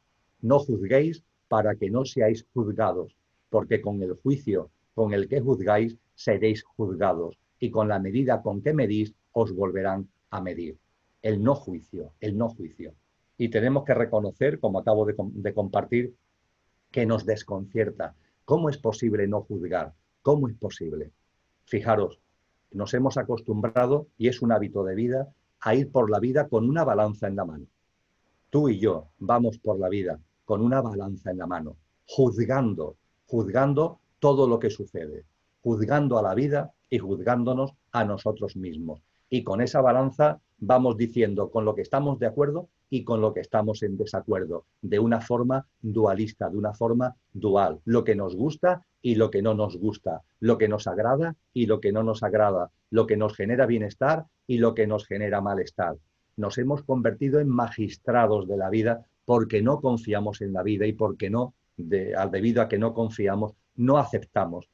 S2: no juzguéis para que no seáis juzgados, porque con el juicio con el que juzgáis seréis juzgados, y con la medida con que medís os volverán a medir. El no juicio, el no juicio. Y tenemos que reconocer, como acabo de compartir, que nos desconcierta. ¿Cómo es posible no juzgar? ¿Cómo es posible? Fijaros, nos hemos acostumbrado, y es un hábito de vida, a ir por la vida con una balanza en la mano. Tú y yo vamos por la vida con una balanza en la mano, juzgando todo lo que sucede, juzgando a la vida y juzgándonos a nosotros mismos. Y con esa balanza vamos diciendo con lo que estamos de acuerdo y con lo que estamos en desacuerdo, de una forma dualista, de una forma dual, lo que nos gusta y lo que no nos gusta, lo que nos agrada y lo que no nos agrada, lo que nos genera bienestar y lo que nos genera malestar. Nos hemos convertido en magistrados de la vida porque no confiamos en la vida y porque no, debido a que no confiamos, no aceptamos,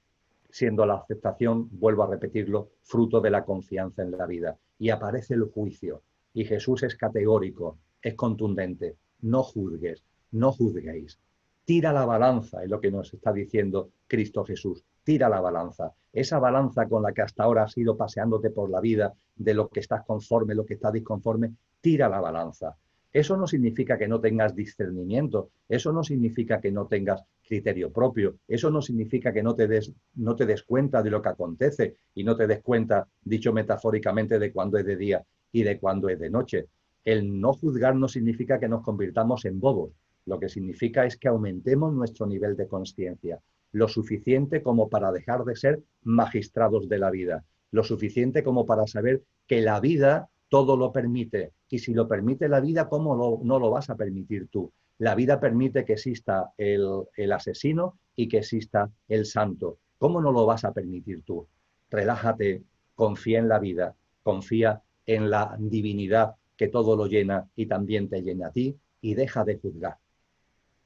S2: siendo la aceptación, vuelvo a repetirlo, fruto de la confianza en la vida. Y aparece el juicio. Y Jesús es categórico, es contundente: no juzgues, no juzguéis. Tira la balanza, es lo que nos está diciendo Cristo Jesús. Tira la balanza. Esa balanza con la que hasta ahora has ido paseándote por la vida, de lo que estás conforme, lo que estás disconforme, tira la balanza. Eso no significa que no tengas discernimiento, eso no significa que no tengas criterio propio, eso no significa que no te des cuenta de lo que acontece y no te des cuenta, dicho metafóricamente, de cuándo es de día y de cuándo es de noche. El no juzgar no significa que nos convirtamos en bobos, lo que significa es que aumentemos nuestro nivel de consciencia, lo suficiente como para dejar de ser magistrados de la vida, lo suficiente como para saber que la vida todo lo permite, y si lo permite la vida, ¿cómo no lo vas a permitir tú? La vida permite que exista el asesino y que exista el santo. ¿Cómo no lo vas a permitir tú? Relájate, confía en la vida, confía en la divinidad que todo lo llena y también te llena a ti, y deja de juzgar.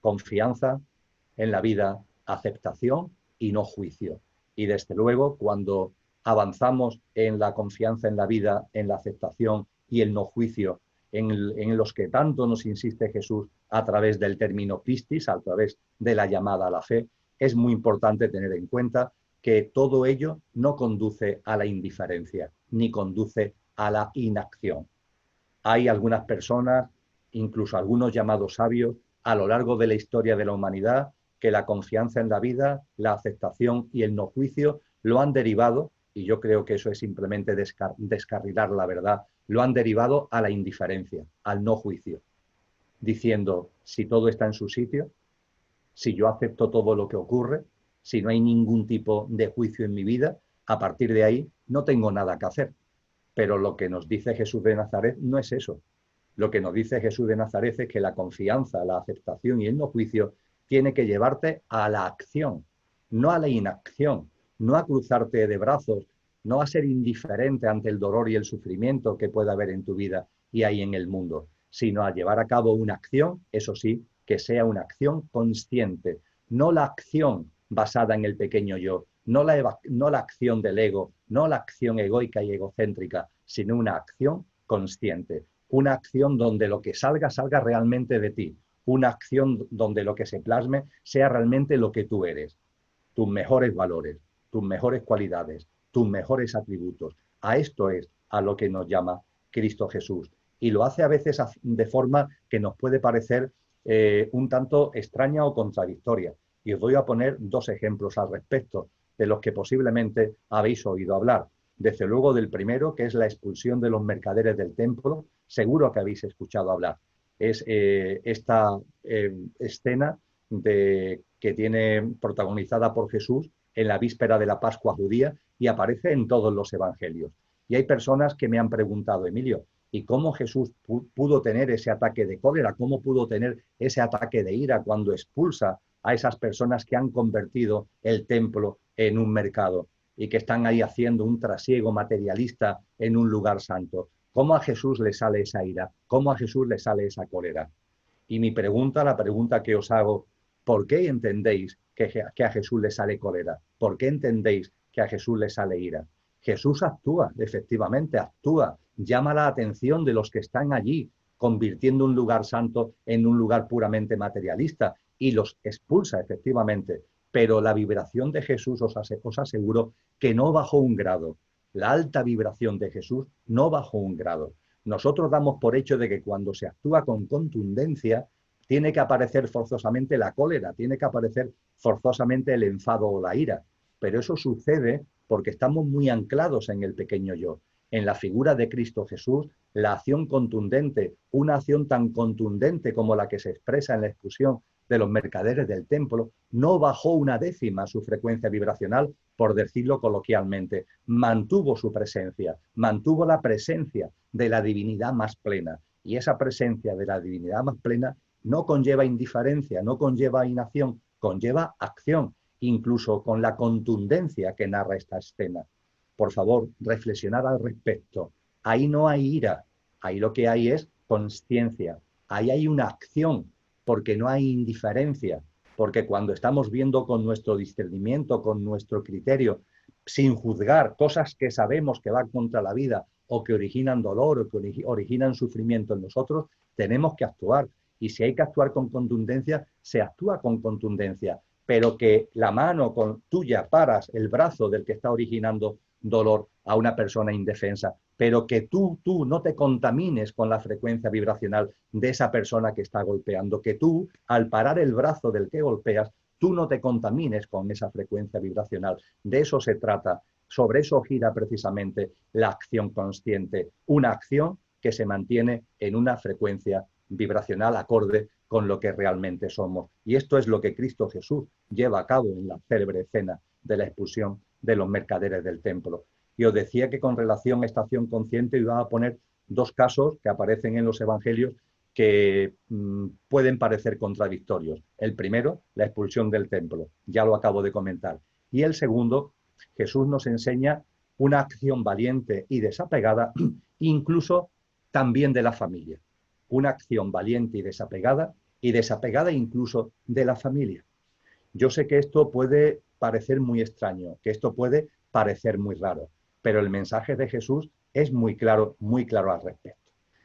S2: Confianza en la vida, aceptación y no juicio. Y desde luego, cuando avanzamos en la confianza en la vida, en la aceptación y el no juicio, en los que tanto nos insiste Jesús a través del término pistis, a través de la llamada a la fe, es muy importante tener en cuenta que todo ello no conduce a la indiferencia, ni conduce a la inacción. Hay algunas personas, incluso algunos llamados sabios, a lo largo de la historia de la humanidad, que la confianza en la vida, la aceptación y el no juicio lo han derivado, y yo creo que eso es simplemente descarrilar la verdad, lo han derivado a la indiferencia, al no juicio, diciendo: si todo está en su sitio, si yo acepto todo lo que ocurre, si no hay ningún tipo de juicio en mi vida, a partir de ahí no tengo nada que hacer. Pero lo que nos dice Jesús de Nazaret no es eso. Lo que nos dice Jesús de Nazaret es que la confianza, la aceptación y el no juicio tiene que llevarte a la acción, no a la inacción, no a cruzarte de brazos, no a ser indiferente ante el dolor y el sufrimiento que pueda haber en tu vida y hay en el mundo, sino a llevar a cabo una acción, eso sí, que sea una acción consciente, no la acción basada en el pequeño yo, no la acción del ego, no la acción egoica y egocéntrica, sino una acción consciente, una acción donde lo que salga, salga realmente de ti, una acción donde lo que se plasme sea realmente lo que tú eres, tus mejores valores, tus mejores cualidades, tus mejores atributos. A esto es a lo que nos llama Cristo Jesús. Y lo hace a veces de forma que nos puede parecer un tanto extraña o contradictoria. Y os voy a poner dos ejemplos al respecto, de los que posiblemente habéis oído hablar. Desde luego del primero, que es la expulsión de los mercaderes del templo, seguro que habéis escuchado hablar. Es esta escena que tiene protagonizada por Jesús en la víspera de la Pascua judía y aparece en todos los evangelios. Y hay personas que me han preguntado, Emilio, ¿y cómo Jesús pudo tener ese ataque de cólera? ¿Cómo pudo tener ese ataque de ira cuando expulsa a esas personas que han convertido el templo en un mercado y que están ahí haciendo un trasiego materialista en un lugar santo? ¿Cómo a Jesús le sale esa ira? ¿Cómo a Jesús le sale esa cólera? Y mi pregunta, la pregunta que os hago, ¿por qué entendéis que a Jesús le sale cólera? ¿Por qué entendéis que a Jesús le sale ira? Jesús actúa, efectivamente, actúa, llama la atención de los que están allí, convirtiendo un lugar santo en un lugar puramente materialista, y los expulsa, efectivamente. Pero la vibración de Jesús, os aseguro, que no bajó un grado. La alta vibración de Jesús no bajó un grado. Nosotros damos por hecho de que cuando se actúa con contundencia, tiene que aparecer forzosamente la cólera, tiene que aparecer forzosamente el enfado o la ira. Pero eso sucede porque estamos muy anclados en el pequeño yo. En la figura de Cristo Jesús, la acción contundente, una acción tan contundente como la que se expresa en la expulsión de los mercaderes del templo, no bajó una décima su frecuencia vibracional, por decirlo coloquialmente. Mantuvo su presencia, mantuvo la presencia de la divinidad más plena. Y esa presencia de la divinidad más plena no conlleva indiferencia, no conlleva inacción, conlleva acción, incluso con la contundencia que narra esta escena. Por favor, reflexionad al respecto. Ahí no hay ira, ahí lo que hay es consciencia, ahí hay una acción, porque no hay indiferencia, porque cuando estamos viendo con nuestro discernimiento, con nuestro criterio, sin juzgar cosas que sabemos que van contra la vida o que originan dolor o que originan sufrimiento en nosotros, tenemos que actuar. Y si hay que actuar con contundencia, se actúa con contundencia, pero que la mano tuya paras el brazo del que está originando dolor a una persona indefensa, pero que tú no te contamines con la frecuencia vibracional de esa persona que está golpeando, que tú, al parar el brazo del que golpeas, tú no te contamines con esa frecuencia vibracional. De eso se trata. Sobre eso gira precisamente la acción consciente, una acción que se mantiene en una frecuencia vibracional acorde con lo que realmente somos. Y esto es lo que Cristo Jesús lleva a cabo en la célebre escena de la expulsión de los mercaderes del templo. Y os decía que con relación a esta acción consciente iba a poner dos casos que aparecen en los evangelios que pueden parecer contradictorios. El primero, la expulsión del templo, ya lo acabo de comentar. Y el segundo, Jesús nos enseña una acción valiente y desapegada, incluso también de la familia. Una acción valiente y desapegada incluso de la familia. Yo sé que esto puede parecer muy extraño, que esto puede parecer muy raro, pero el mensaje de Jesús es muy claro al respecto.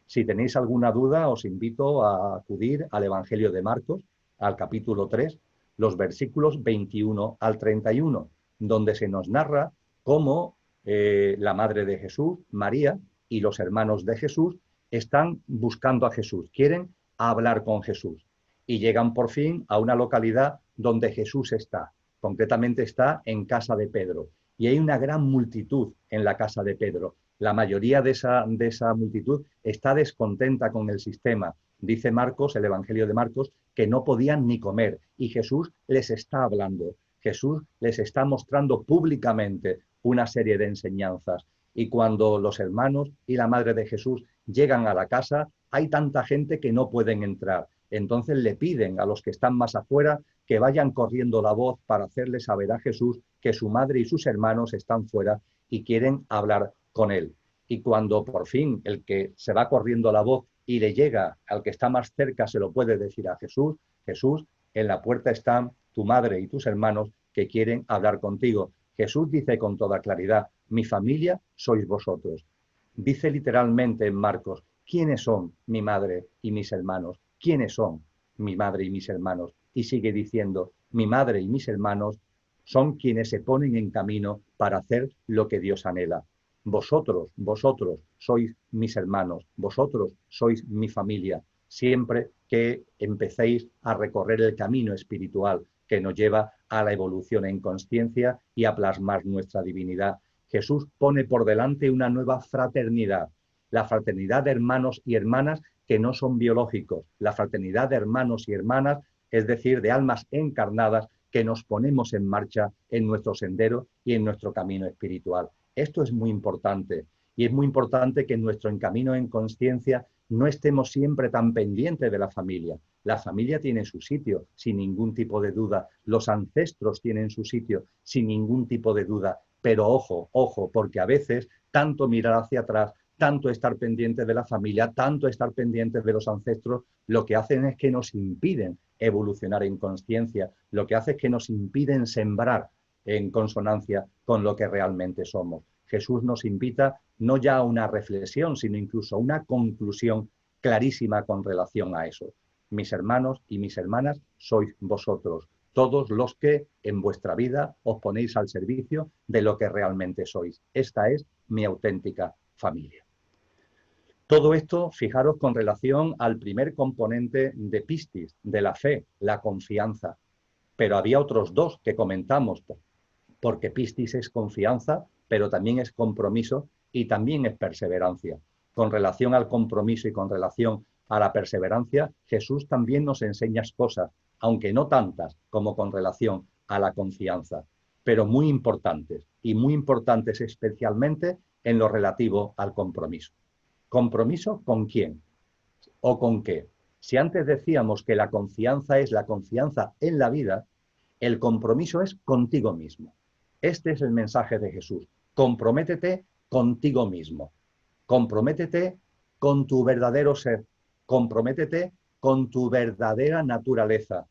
S2: Si tenéis alguna duda, os invito a acudir al Evangelio de Marcos, al capítulo 3, los versículos 21 al 31, donde se nos narra cómo la madre de Jesús, María, y los hermanos de Jesús están buscando a Jesús, quieren hablar con Jesús y llegan por fin a una localidad donde Jesús está. Concretamente está en casa de Pedro y hay una gran multitud en la casa de Pedro. La mayoría de esa multitud está descontenta con el sistema. Dice Marcos, el Evangelio de Marcos, que no podían ni comer y Jesús les está hablando. Jesús les está mostrando públicamente una serie de enseñanzas. Y cuando los hermanos y la madre de Jesús llegan a la casa, hay tanta gente que no pueden entrar. Entonces le piden a los que están más afuera que vayan corriendo la voz para hacerle saber a Jesús que su madre y sus hermanos están fuera y quieren hablar con él. Y cuando por fin el que se va corriendo la voz y le llega al que está más cerca, se lo puede decir a Jesús: Jesús, en la puerta están tu madre y tus hermanos que quieren hablar contigo. Jesús dice con toda claridad: mi familia sois vosotros. Dice literalmente en Marcos: ¿quiénes son mi madre y mis hermanos? ¿Quiénes son? mi madre y mis hermanos. Y sigue diciendo, mi madre y mis hermanos son quienes se ponen en camino para hacer lo que Dios anhela. Vosotros sois mis hermanos, vosotros sois mi familia, siempre que empecéis a recorrer el camino espiritual que nos lleva a la evolución en consciencia y a plasmar nuestra divinidad. Jesús pone por delante una nueva fraternidad, la fraternidad de hermanos y hermanas que no son biológicos, la fraternidad de hermanos y hermanas, es decir, de almas encarnadas que nos ponemos en marcha en nuestro sendero y en nuestro camino espiritual. Esto es muy importante y es muy importante que en nuestro camino en consciencia no estemos siempre tan pendientes de la familia. La familia tiene su sitio, sin ningún tipo de duda. Los ancestros tienen su sitio, sin ningún tipo de duda. Pero ojo, ojo, porque a veces tanto mirar hacia atrás, tanto estar pendiente de la familia, tanto estar pendientes de los ancestros, lo que hacen es que nos impiden evolucionar en consciencia, lo que hace es que nos impiden sembrar en consonancia con lo que realmente somos. Jesús nos invita no ya a una reflexión, sino incluso a una conclusión clarísima con relación a eso. Mis hermanos y mis hermanas sois vosotros, todos los que en vuestra vida os ponéis al servicio de lo que realmente sois. Esta es mi auténtica familia. Todo esto, fijaros, con relación al primer componente de Pistis, de la fe, la confianza. Pero había otros dos que comentamos, porque Pistis es confianza, pero también es compromiso y también es perseverancia. Con relación al compromiso y con relación a la perseverancia, Jesús también nos enseña cosas, aunque no tantas como con relación a la confianza, pero muy importantes, y muy importantes especialmente en lo relativo al compromiso. ¿Compromiso con quién o con qué? Si antes decíamos que la confianza es la confianza en la vida, el compromiso es contigo mismo. Este es el mensaje de Jesús. Comprométete contigo mismo. Comprométete con tu verdadero ser. Comprométete con tu verdadera naturaleza.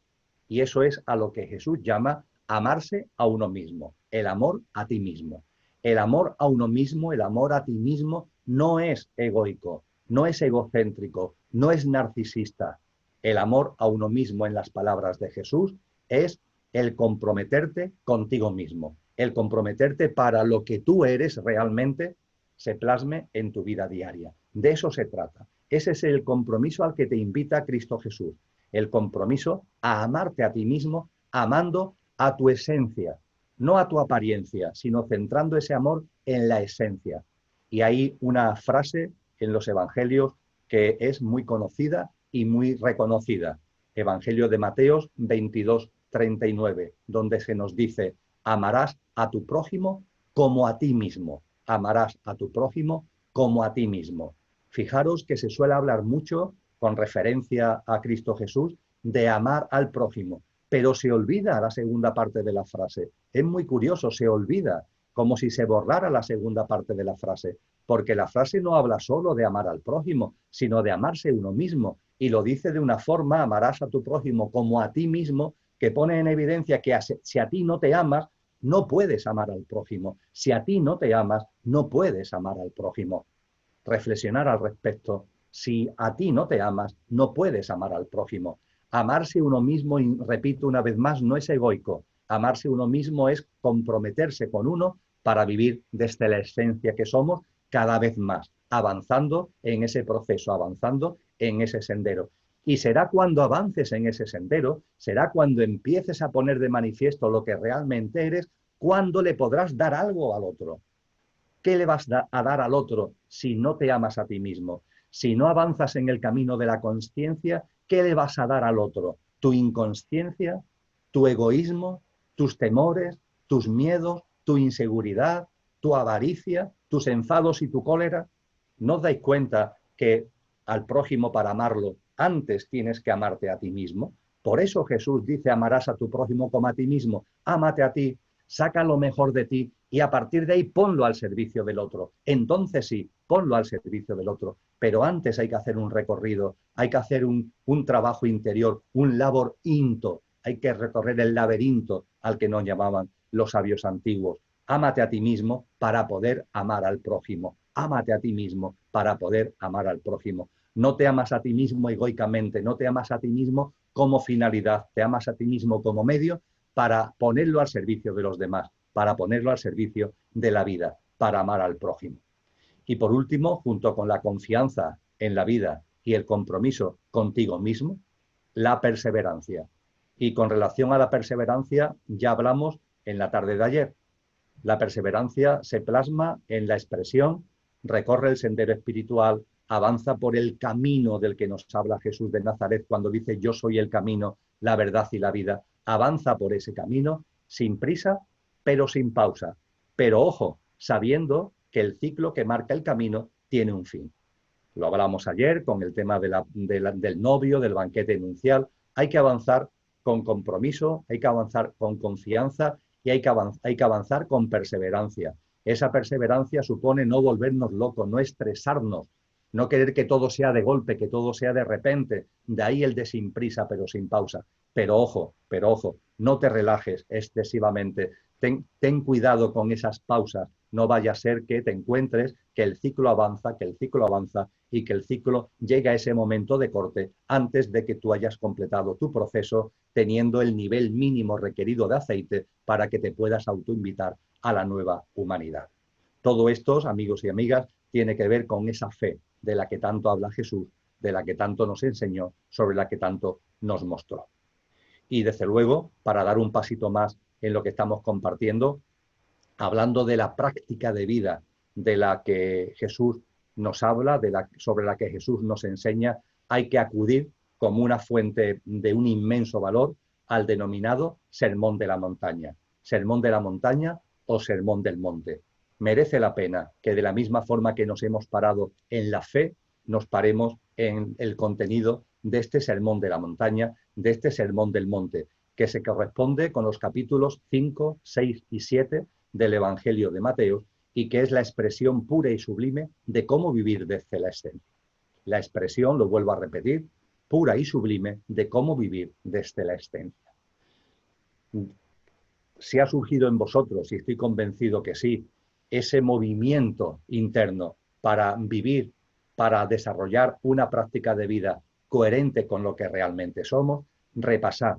S2: Y eso es a lo que Jesús llama amarse a uno mismo. El amor a ti mismo. El amor a uno mismo, el amor a ti mismo, no es egoico, no es egocéntrico, no es narcisista. El amor a uno mismo, en las palabras de Jesús, es el comprometerte contigo mismo, el comprometerte para lo que tú eres realmente se plasme en tu vida diaria. De eso se trata. Ese es el compromiso al que te invita Cristo Jesús, el compromiso a amarte a ti mismo, amando a tu esencia, no a tu apariencia, sino centrando ese amor en la esencia. Y hay una frase en los evangelios que es muy conocida y muy reconocida. Evangelio de Mateo 22:39, donde se nos dice, amarás a tu prójimo como a ti mismo. Amarás a tu prójimo como a ti mismo. Fijaros que se suele hablar mucho, con referencia a Cristo Jesús, de amar al prójimo, pero se olvida la segunda parte de la frase. Es muy curioso, se olvida, como si se borrara la segunda parte de la frase, porque la frase no habla solo de amar al prójimo, sino de amarse uno mismo, y lo dice de una forma, amarás a tu prójimo como a ti mismo, que pone en evidencia que si a ti no te amas, no puedes amar al prójimo. Si a ti no te amas, no puedes amar al prójimo. Reflexionar al respecto. Si a ti no te amas, no puedes amar al prójimo. Amarse uno mismo, y repito una vez más, no es egoico. Amarse uno mismo es comprometerse con uno para vivir desde la esencia que somos cada vez más, avanzando en ese proceso, avanzando en ese sendero. Y será cuando avances en ese sendero, será cuando empieces a poner de manifiesto lo que realmente eres, cuando le podrás dar algo al otro. ¿Qué le vas a dar al otro si no te amas a ti mismo? Si no avanzas en el camino de la consciencia, ¿qué le vas a dar al otro? ¿Tu inconsciencia? ¿Tu egoísmo? ¿Tus temores? ¿Tus miedos? ¿Tu inseguridad? ¿Tu avaricia? ¿Tus enfados y tu cólera? ¿No os dais cuenta que al prójimo, para amarlo, antes tienes que amarte a ti mismo? Por eso Jesús dice, amarás a tu prójimo como a ti mismo. Ámate a ti, saca lo mejor de ti y a partir de ahí ponlo al servicio del otro. Entonces sí, ponlo al servicio del otro. Pero antes hay que hacer un recorrido, hay que hacer un trabajo interior, un laberinto. Hay que recorrer el laberinto al que nos llamaban los sabios antiguos. Ámate a ti mismo para poder amar al prójimo. Ámate a ti mismo para poder amar al prójimo. No te amas a ti mismo egoicamente, no te amas a ti mismo como finalidad, te amas a ti mismo como medio para ponerlo al servicio de los demás, para ponerlo al servicio de la vida, para amar al prójimo. Y por último, junto con la confianza en la vida y el compromiso contigo mismo, la perseverancia. Y con relación a la perseverancia, ya hablamos en la tarde de ayer. La perseverancia se plasma en la expresión, recorre el sendero espiritual, avanza por el camino del que nos habla Jesús de Nazaret cuando dice yo soy el camino, la verdad y la vida. Avanza por ese camino sin prisa, pero sin pausa. Pero ojo, sabiendo que el ciclo que marca el camino tiene un fin. Lo hablamos ayer con el tema del novio, del banquete nupcial. Hay que avanzar con compromiso, hay que avanzar con confianza y hay que avanzar con perseverancia. Esa perseverancia supone no volvernos locos, no estresarnos, no querer que todo sea de golpe, que todo sea de repente. De ahí el de sin prisa, pero sin pausa. Pero ojo, no te relajes excesivamente. Ten cuidado con esas pausas. No vaya a ser que te encuentres que el ciclo avanza y que el ciclo llegue a ese momento de corte antes de que tú hayas completado tu proceso teniendo el nivel mínimo requerido de aceite para que te puedas autoinvitar a la nueva humanidad. Todo esto, amigos y amigas, tiene que ver con esa fe de la que tanto habla Jesús, de la que tanto nos enseñó, sobre la que tanto nos mostró. Y desde luego, para dar un pasito más en lo que estamos compartiendo, hablando de la práctica de vida de la que Jesús nos habla, sobre la que Jesús nos enseña, hay que acudir como una fuente de un inmenso valor al denominado Sermón de la Montaña. Sermón de la Montaña o Sermón del Monte. Merece la pena que de la misma forma que nos hemos parado en la fe, nos paremos en el contenido de este Sermón de la Montaña, de este Sermón del Monte, que se corresponde con los capítulos 5, 6 y 7 del Evangelio de Mateo y que es la expresión pura y sublime de cómo vivir desde la esencia. La expresión, lo vuelvo a repetir, pura y sublime de cómo vivir desde la esencia. Si ha surgido en vosotros, y estoy convencido que sí, ese movimiento interno para vivir, para desarrollar una práctica de vida coherente con lo que realmente somos, repasar,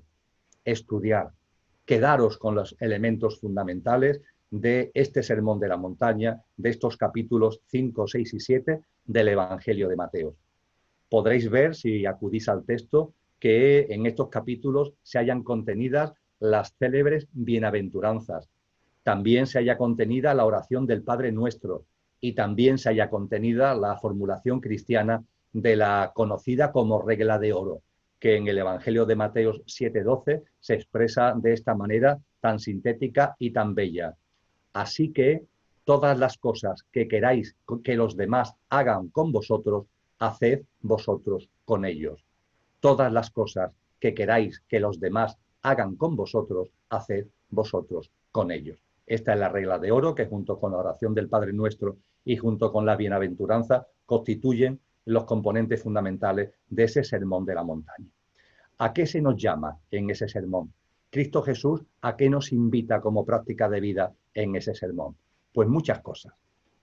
S2: estudiar, quedaros con los elementos fundamentales de este Sermón de la Montaña, de estos capítulos 5, 6 y 7 del Evangelio de Mateo. Podréis ver, si acudís al texto, que en estos capítulos se hayan contenidas las célebres bienaventuranzas. También se haya contenida la oración del Padre Nuestro y también se haya contenida la formulación cristiana de la conocida como regla de oro, que en el Evangelio de Mateo 7:12 se expresa de esta manera tan sintética y tan bella. Así que todas las cosas que queráis que los demás hagan con vosotros, haced vosotros con ellos. Todas las cosas que queráis que los demás hagan con vosotros, haced vosotros con ellos. Esta es la regla de oro que junto con la oración del Padre Nuestro y junto con la bienaventuranza constituyen los componentes fundamentales de ese Sermón de la Montaña. ¿A qué se nos llama en ese sermón? Cristo Jesús, ¿a qué nos invita como práctica de vida en ese sermón? Pues muchas cosas.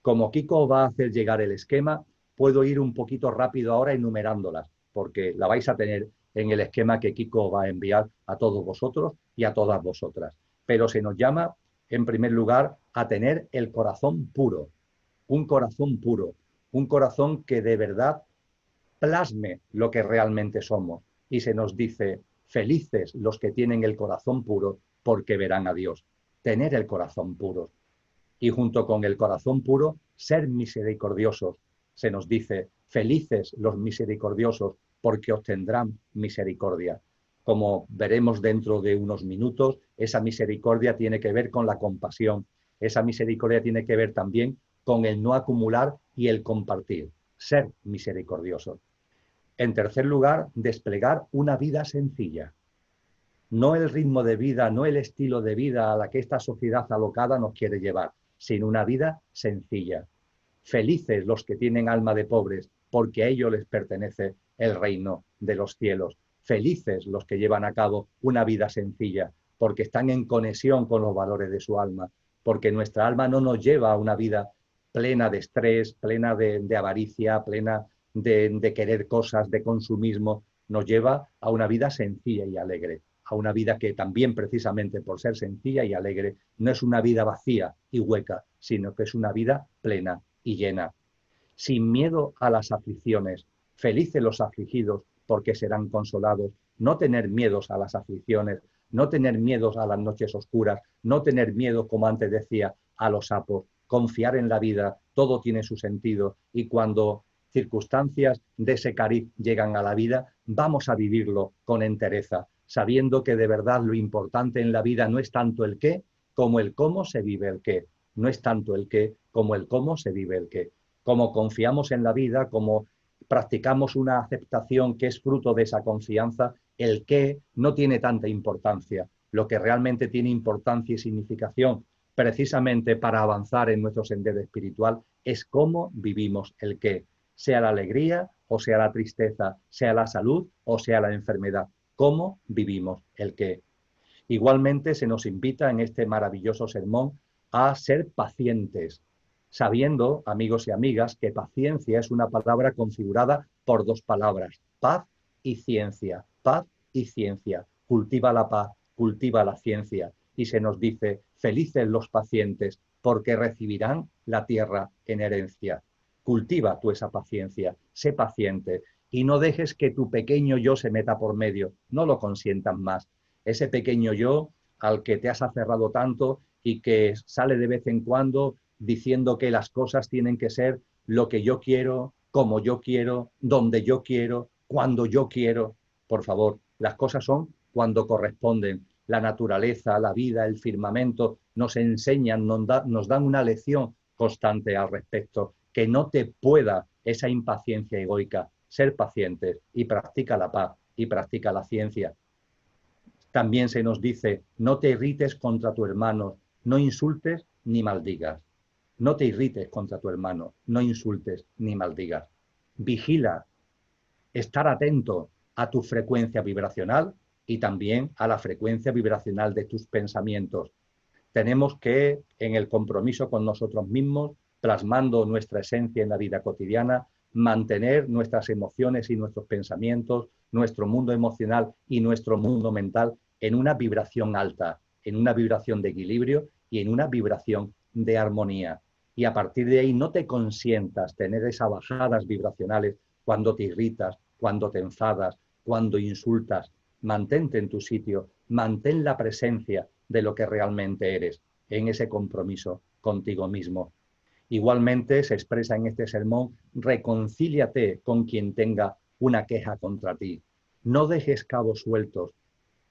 S2: Como Kiko va a hacer llegar el esquema, puedo ir un poquito rápido ahora enumerándolas, porque la vais a tener en el esquema que Kiko va a enviar a todos vosotros y a todas vosotras. Pero se nos llama, en primer lugar, a tener el corazón puro, un corazón que de verdad plasme lo que realmente somos. Y se nos dice, felices los que tienen el corazón puro, porque verán a Dios. Tener el corazón puro. Y junto con el corazón puro, ser misericordiosos. Se nos dice, felices los misericordiosos, porque obtendrán misericordia. Como veremos dentro de unos minutos, esa misericordia tiene que ver con la compasión. Esa misericordia tiene que ver también con el no acumular y el compartir. Ser misericordiosos. En tercer lugar, desplegar una vida sencilla. No el ritmo de vida, no el estilo de vida a la que esta sociedad alocada nos quiere llevar, sino una vida sencilla. Felices los que tienen alma de pobres, porque a ellos les pertenece el reino de los cielos. Felices los que llevan a cabo una vida sencilla, porque están en conexión con los valores de su alma, porque nuestra alma no nos lleva a una vida plena de estrés, plena de avaricia, plena de querer cosas, de consumismo. nos lleva a una vida sencilla y alegre, a una vida que también precisamente por ser sencilla y alegre no es una vida vacía y hueca, sino que es una vida plena y llena. Sin miedo a las aflicciones, felices los afligidos porque serán consolados, no tener miedos a las aflicciones, no tener miedos a las noches oscuras, no tener miedo, como antes decía, a los sapos, confiar en la vida, todo tiene su sentido y cuando circunstancias de ese cariz llegan a la vida, vamos a vivirlo con entereza, sabiendo que de verdad lo importante en la vida no es tanto el qué como el cómo se vive el qué, no es tanto el qué como el cómo se vive el qué. Como confiamos en la vida, como practicamos una aceptación que es fruto de esa confianza, el qué no tiene tanta importancia. Lo que realmente tiene importancia y significación precisamente para avanzar en nuestro sendero espiritual es cómo vivimos el qué, sea la alegría o sea la tristeza, sea la salud o sea la enfermedad, cómo vivimos el qué. Igualmente se nos invita en este maravilloso sermón a ser pacientes, sabiendo, amigos y amigas, que paciencia es una palabra configurada por dos palabras, paz y ciencia. Paz y ciencia. Cultiva la paz, cultiva la ciencia. Y se nos dice, felices los pacientes, porque recibirán la tierra en herencia. Cultiva tú esa paciencia, sé paciente y no dejes que tu pequeño yo se meta por medio, no lo consientas más. Ese pequeño yo al que te has aferrado tanto y que sale de vez en cuando diciendo que las cosas tienen que ser lo que yo quiero, como yo quiero, donde yo quiero, cuando yo quiero. Por favor, las cosas son cuando corresponden. La naturaleza, la vida, el firmamento nos enseñan, nos dan una lección constante al respecto. Que no te pueda esa impaciencia egoica. Ser pacientes y practica la paz y practica la ciencia. También se nos dice, no te irrites contra tu hermano, no insultes ni maldigas. No te irrites contra tu hermano, no insultes ni maldigas. Vigila, estar atento a tu frecuencia vibracional y también a la frecuencia vibracional de tus pensamientos. Tenemos que, en el compromiso con nosotros mismos, plasmando nuestra esencia en la vida cotidiana, mantener nuestras emociones y nuestros pensamientos, nuestro mundo emocional y nuestro mundo mental en una vibración alta, en una vibración de equilibrio y en una vibración de armonía. Y a partir de ahí no te consientas tener esas bajadas vibracionales cuando te irritas, cuando te enfadas, cuando insultas. Mantente en tu sitio, mantén la presencia de lo que realmente eres, en ese compromiso contigo mismo. Igualmente se expresa en este sermón, reconcíliate con quien tenga una queja contra ti. No dejes cabos sueltos,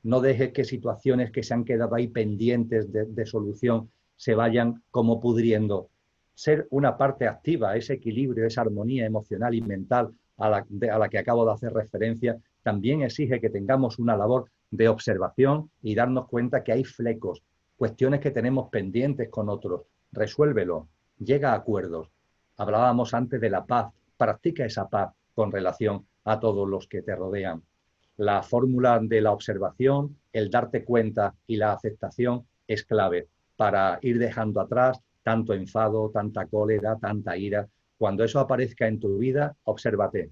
S2: no dejes que situaciones que se han quedado ahí pendientes de solución se vayan como pudriendo. Ser una parte activa, ese equilibrio, esa armonía emocional y mental a la que acabo de hacer referencia, también exige que tengamos una labor de observación y darnos cuenta que hay flecos, cuestiones que tenemos pendientes con otros. Resuélvelo, llega a acuerdos. Hablábamos antes de la paz, practica esa paz con relación a todos los que te rodean. La fórmula de la observación, el darte cuenta y la aceptación es clave para ir dejando atrás tanto enfado, tanta cólera, tanta ira. Cuando eso aparezca en tu vida, obsérvate,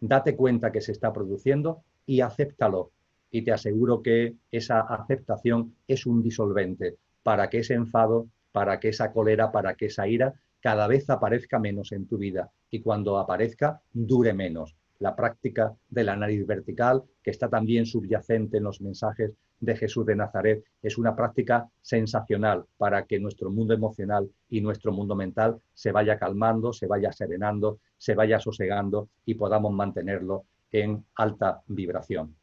S2: date cuenta que se está produciendo y acéptalo. Y te aseguro que esa aceptación es un disolvente para que ese enfado, para que esa cólera, para que esa ira cada vez aparezca menos en tu vida y cuando aparezca dure menos. La práctica del análisis vertical, que está también subyacente en los mensajes de Jesús de Nazaret, es una práctica sensacional para que nuestro mundo emocional y nuestro mundo mental se vaya calmando, se vaya serenando, se vaya sosegando y podamos mantenerlo en alta vibración.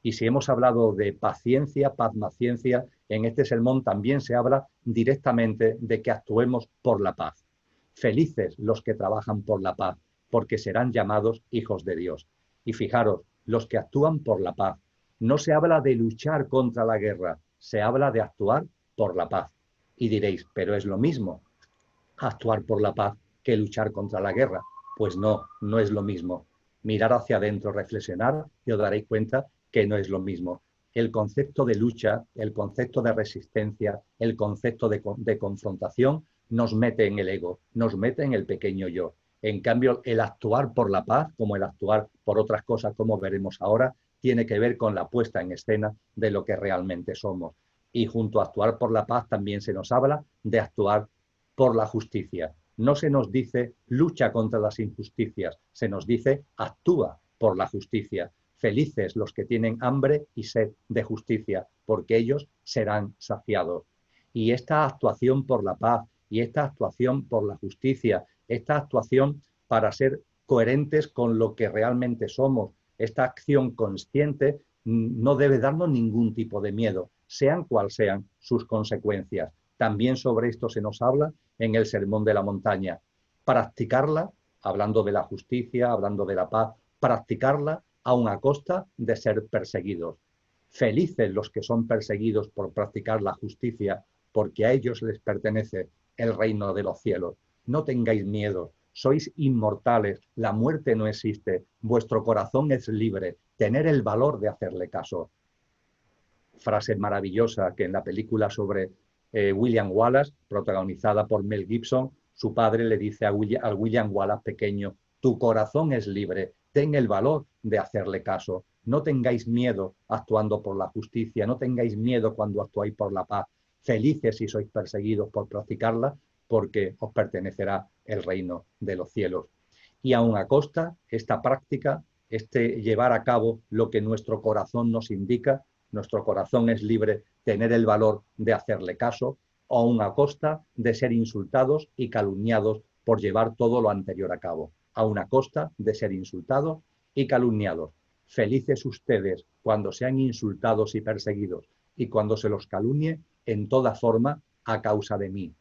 S2: Y si hemos hablado de paciencia, paz-maciencia, en este sermón también se habla directamente de que actuemos por la paz. Felices los que trabajan por la paz, porque serán llamados hijos de Dios. Y fijaros, los que actúan por la paz. No se habla de luchar contra la guerra, se habla de actuar por la paz. Y diréis, pero es lo mismo actuar por la paz que luchar contra la guerra. Pues no, no es lo mismo. Mirar hacia adentro, reflexionar y os daréis cuenta que no es lo mismo. El concepto de lucha, el concepto de resistencia, el concepto de confrontación nos mete en el ego, nos mete en el pequeño yo. En cambio, el actuar por la paz, como el actuar por otras cosas, como veremos ahora, tiene que ver con la puesta en escena de lo que realmente somos. Y junto a actuar por la paz también se nos habla de actuar por la justicia. No se nos dice lucha contra las injusticias, se nos dice actúa por la justicia. Felices los que tienen hambre y sed de justicia, porque ellos serán saciados. Y esta actuación por la paz y esta actuación por la justicia, esta actuación para ser coherentes con lo que realmente somos, esta acción consciente no debe darnos ningún tipo de miedo, sean cuales sean sus consecuencias. También sobre esto se nos habla en el Sermón de la Montaña. Practicarla, hablando de la justicia, hablando de la paz, practicarla aun a costa de ser perseguidos. Felices los que son perseguidos por practicar la justicia, porque a ellos les pertenece el reino de los cielos. No tengáis miedo, sois inmortales, la muerte no existe, vuestro corazón es libre, tener el valor de hacerle caso. Frase maravillosa que en la película sobre William Wallace, protagonizada por Mel Gibson, su padre le dice al William Wallace pequeño: tu corazón es libre, ten el valor de hacerle caso, no tengáis miedo actuando por la justicia, no tengáis miedo cuando actuáis por la paz, felices si sois perseguidos por practicarla, porque os pertenecerá el reino de los cielos. Y aun a costa, esta práctica, llevar a cabo lo que nuestro corazón nos indica, nuestro corazón es libre, tener el valor de hacerle caso, aun a costa de ser insultados y calumniados por llevar todo lo anterior a cabo, aun a costa de ser insultados y calumniados. Felices ustedes cuando sean insultados y perseguidos y cuando se los calumnie en toda forma a causa de mí.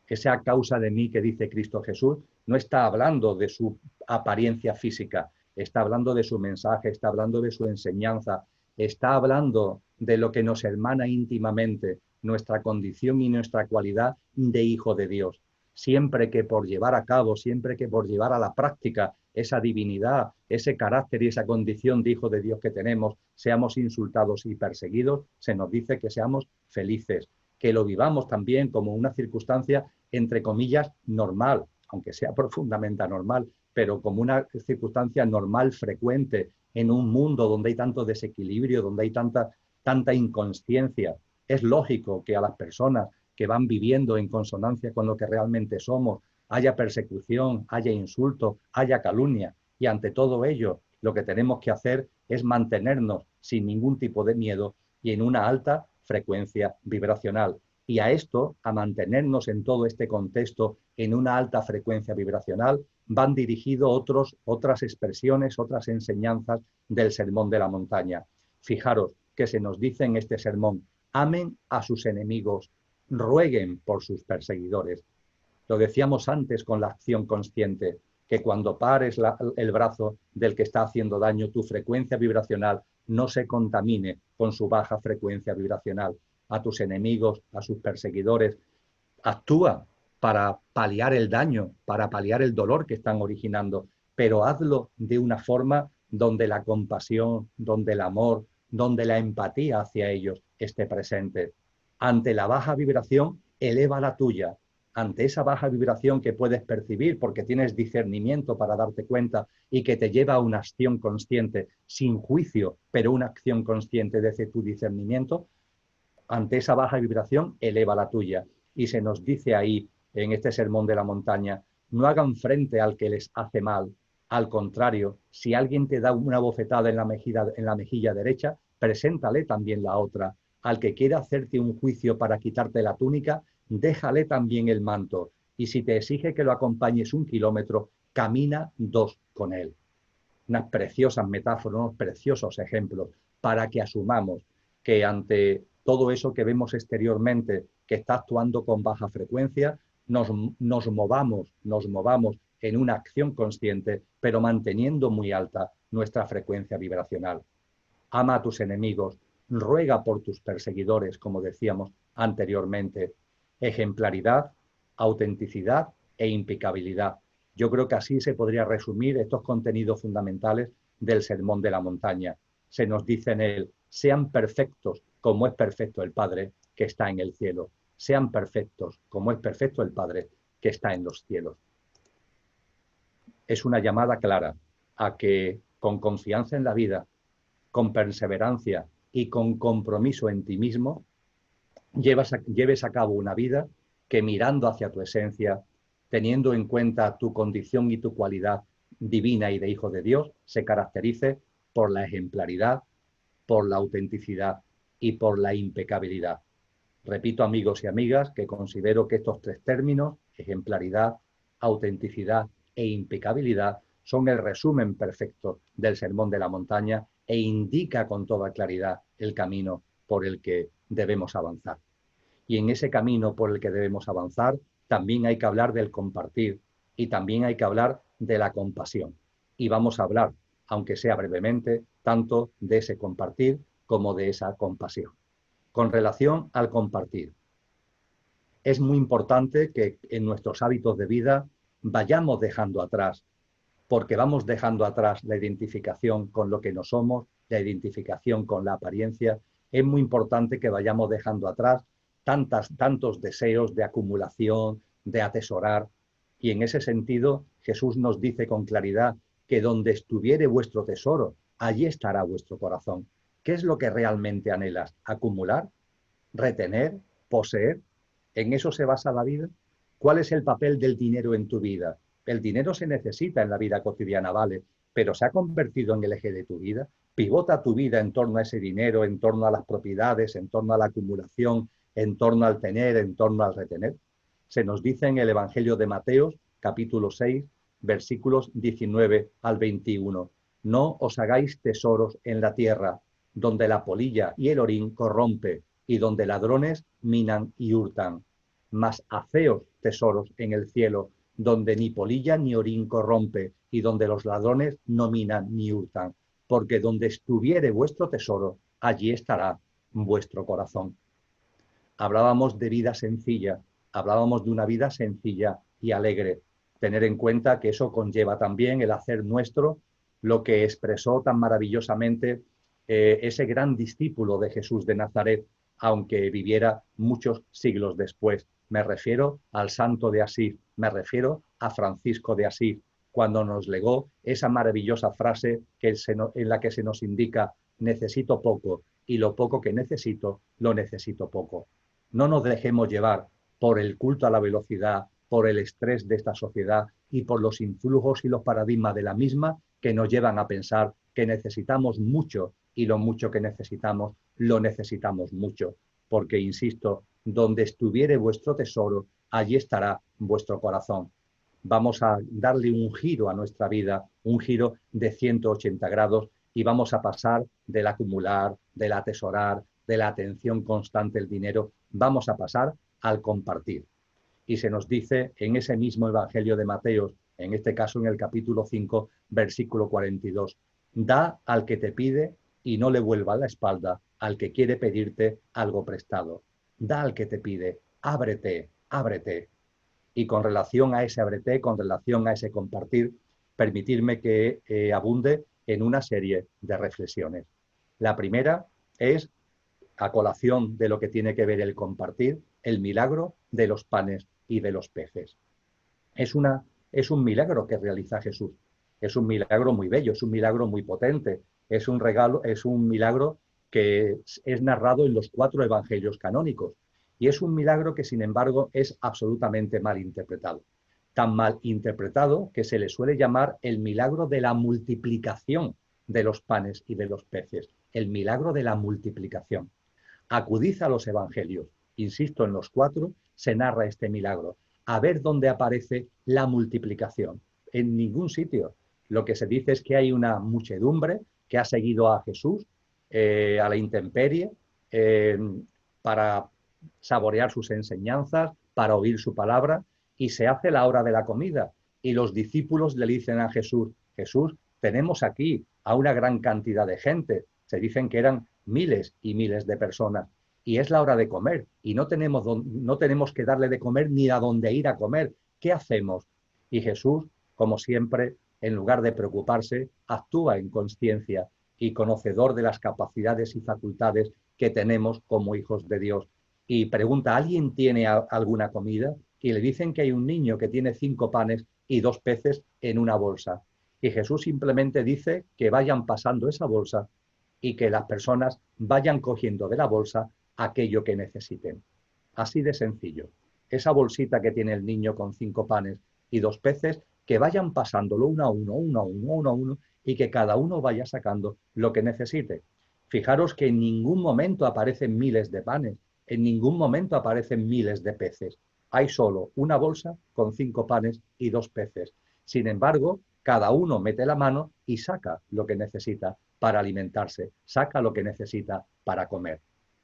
S2: Esa causa de mí que dice Cristo Jesús no está hablando de su apariencia física, está hablando de su mensaje, está hablando de su enseñanza, está hablando de lo que nos hermana íntimamente, nuestra condición y nuestra cualidad de hijo de Dios. Siempre que por llevar a cabo, siempre que por llevar a la práctica esa divinidad, ese carácter y esa condición de hijo de Dios que tenemos, seamos insultados y perseguidos, se nos dice que seamos felices, que lo vivamos también como una circunstancia, entre comillas, normal, aunque sea profundamente anormal, pero como una circunstancia normal, frecuente, en un mundo donde hay tanto desequilibrio, donde hay tanta inconsciencia. Es lógico que a las personas que van viviendo en consonancia con lo que realmente somos, haya persecución, haya insulto, haya calumnia, y ante todo ello lo que tenemos que hacer es mantenernos sin ningún tipo de miedo y en una alta frecuencia vibracional. Y a esto, a mantenernos en todo este contexto en una alta frecuencia vibracional, van dirigidos otras expresiones, otras enseñanzas del Sermón de la Montaña. Fijaros que se nos dice en este sermón: amen a sus enemigos, rueguen por sus perseguidores. Lo decíamos antes con la acción consciente, que cuando pares el brazo del que está haciendo daño, tu frecuencia vibracional no se contamine con su baja frecuencia vibracional. A tus enemigos, a sus perseguidores, actúa para paliar el daño, para paliar el dolor que están originando, pero hazlo de una forma donde la compasión, donde el amor, donde la empatía hacia ellos esté presente. Ante la baja vibración, eleva la tuya. Ante esa baja vibración que puedes percibir porque tienes discernimiento para darte cuenta y que te lleva a una acción consciente, sin juicio, pero una acción consciente desde tu discernimiento, ante esa baja vibración, eleva la tuya. Y se nos dice ahí, en este Sermón de la Montaña, no hagan frente al que les hace mal. Al contrario, si alguien te da una bofetada en la mejilla derecha, preséntale también la otra. Al que quiera hacerte un juicio para quitarte la túnica, déjale también el manto. Y si te exige que lo acompañes 1 kilómetro, camina 2 con él. Unas preciosas metáforas, unos preciosos ejemplos para que asumamos que ante todo eso que vemos exteriormente que está actuando con baja frecuencia, nos movamos en una acción consciente, pero manteniendo muy alta nuestra frecuencia vibracional. Ama a tus enemigos, ruega por tus perseguidores, como decíamos anteriormente. Ejemplaridad, autenticidad e impecabilidad. Yo creo que así se podría resumir estos contenidos fundamentales del Sermón de la Montaña. Se nos dice en él: sean perfectos como es perfecto el Padre que está en el cielo. Sean perfectos como es perfecto el Padre que está en los cielos. es una llamada clara a que con confianza en la vida, con perseverancia y con compromiso en ti mismo, lleves a cabo una vida que, mirando hacia tu esencia, teniendo en cuenta tu condición y tu cualidad divina y de hijo de Dios, se caracterice por la ejemplaridad, por la autenticidad y por la impecabilidad. Repito, amigos y amigas, que considero que estos tres términos, ejemplaridad, autenticidad e impecabilidad, son el resumen perfecto del Sermón de la Montaña e indica con toda claridad el camino por el que debemos avanzar. Y en ese camino por el que debemos avanzar también hay que hablar del compartir y también hay que hablar de la compasión. Y vamos a hablar, aunque sea brevemente, tanto de ese compartir como de esa compasión. Con relación al compartir, es muy importante que en nuestros hábitos de vida vayamos dejando atrás, porque vamos dejando atrás la identificación con lo que no somos, la identificación con la apariencia. Es muy importante que vayamos dejando atrás tantos deseos de acumulación, de atesorar. Y en ese sentido, Jesús nos dice con claridad que donde estuviere vuestro tesoro, allí estará vuestro corazón. ¿Qué es lo que realmente anhelas? ¿Acumular? ¿Retener? ¿Poseer? ¿En eso se basa la vida? ¿Cuál es el papel del dinero en tu vida? El dinero se necesita en la vida cotidiana, vale, pero ¿se ha convertido en el eje de tu vida? ¿Pivota tu vida en torno a ese dinero, en torno a las propiedades, en torno a la acumulación, en torno al tener, en torno al retener? Se nos dice en el Evangelio de Mateo, capítulo 6, versículos 19 al 21. No os hagáis tesoros en la tierra, donde la polilla y el orín corrompe, y donde ladrones minan y hurtan. Mas haceos tesoros en el cielo, donde ni polilla ni orín corrompe, y donde los ladrones no minan ni hurtan. Porque donde estuviere vuestro tesoro, allí estará vuestro corazón. Hablábamos de vida sencilla, hablábamos de una vida sencilla y alegre. Tener en cuenta que eso conlleva también el hacer nuestro lo que expresó tan maravillosamente ese gran discípulo de Jesús de Nazaret, aunque viviera muchos siglos después. Me refiero al santo de Asís, me refiero a Francisco de Asís, cuando nos legó esa maravillosa frase en la que se nos indica: necesito poco, y lo poco que necesito, lo necesito poco. No nos dejemos llevar por el culto a la velocidad, por el estrés de esta sociedad y por los influjos y los paradigmas de la misma que nos llevan a pensar que necesitamos mucho, y lo mucho que necesitamos, lo necesitamos mucho. Porque, insisto, donde estuviere vuestro tesoro, allí estará vuestro corazón. Vamos a darle un giro a nuestra vida, un giro de 180 grados, y vamos a pasar del acumular, del atesorar, de la atención constante al dinero, vamos a pasar al compartir. Y se nos dice en ese mismo Evangelio de Mateo, en este caso en el capítulo 5, versículo 42, da al que te pide y no le vuelva la espalda al que quiere pedirte algo prestado. Da al que te pide, ábrete, ábrete. Y con relación a ese ábrete, con relación a ese compartir, permitirme que abunde en una serie de reflexiones. La primera es, a colación de lo que tiene que ver el compartir, el milagro de los panes y de los peces. Es un milagro que realiza Jesús. Es un milagro muy bello, es un milagro muy potente, es un regalo, es un milagro que es narrado en los 4 evangelios canónicos. Y es un milagro que, sin embargo, es absolutamente mal interpretado. Tan mal interpretado que se le suele llamar el milagro de la multiplicación de los panes y de los peces. El milagro de la multiplicación. Acudid a los evangelios, insisto, en los 4 se narra este milagro. A ver dónde aparece la multiplicación. En ningún sitio. Lo que se dice es que hay una muchedumbre que ha seguido a Jesús a la intemperie para saborear sus enseñanzas, para oír su palabra, y se hace la hora de la comida. Y los discípulos le dicen a Jesús: Jesús, tenemos aquí a una gran cantidad de gente. Se dicen que eran miles y miles de personas. Y es la hora de comer y no tenemos que darle de comer ni a dónde ir a comer. ¿Qué hacemos? Y Jesús, como siempre, en lugar de preocuparse, actúa en consciencia y conocedor de las capacidades y facultades que tenemos como hijos de Dios. Y pregunta: ¿alguien tiene alguna comida? Y le dicen que hay un niño que tiene 5 panes y 2 peces en una bolsa. Y Jesús simplemente dice que vayan pasando esa bolsa y que las personas vayan cogiendo de la bolsa aquello que necesiten. Así de sencillo. Esa bolsita que tiene el niño con 5 panes y 2 peces, que vayan pasándolo uno a uno, uno a uno, uno a uno, y que cada uno vaya sacando lo que necesite. Fijaros que en ningún momento aparecen miles de panes, en ningún momento aparecen miles de peces. Hay solo una bolsa con 5 panes y 2 peces. Sin embargo, cada uno mete la mano y saca lo que necesita para alimentarse, saca lo que necesita para comer.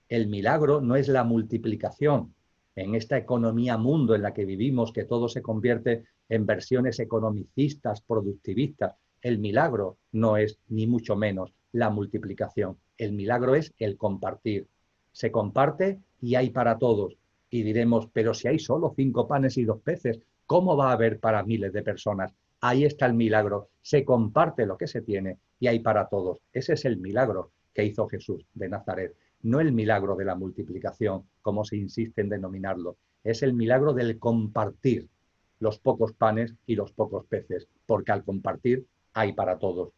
S2: El milagro no es la multiplicación. En esta economía mundo en la que vivimos, que todo se convierte en versiones economicistas, productivistas, el milagro no es ni mucho menos la multiplicación. El milagro es el compartir. Se comparte y hay para todos. Y diremos, pero si hay solo 5 panes y 2 peces, ¿cómo va a haber para miles de personas? Ahí está el milagro. Se comparte lo que se tiene y hay para todos. Ese es el milagro que hizo Jesús de Nazaret. No el milagro de la multiplicación, como se insiste en denominarlo. Es el milagro del compartir los pocos panes y los pocos peces, porque al compartir hay para todos.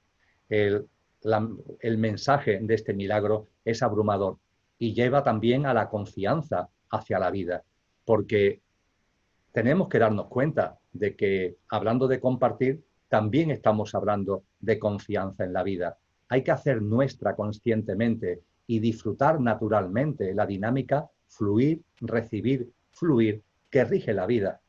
S2: El mensaje de este milagro es abrumador y lleva también a la confianza hacia la vida, porque tenemos que darnos cuenta de que, hablando de compartir, también estamos hablando de confianza en la vida. Hay que hacer nuestra conscientemente y disfrutar naturalmente la dinámica fluir, recibir, fluir que rige la vida.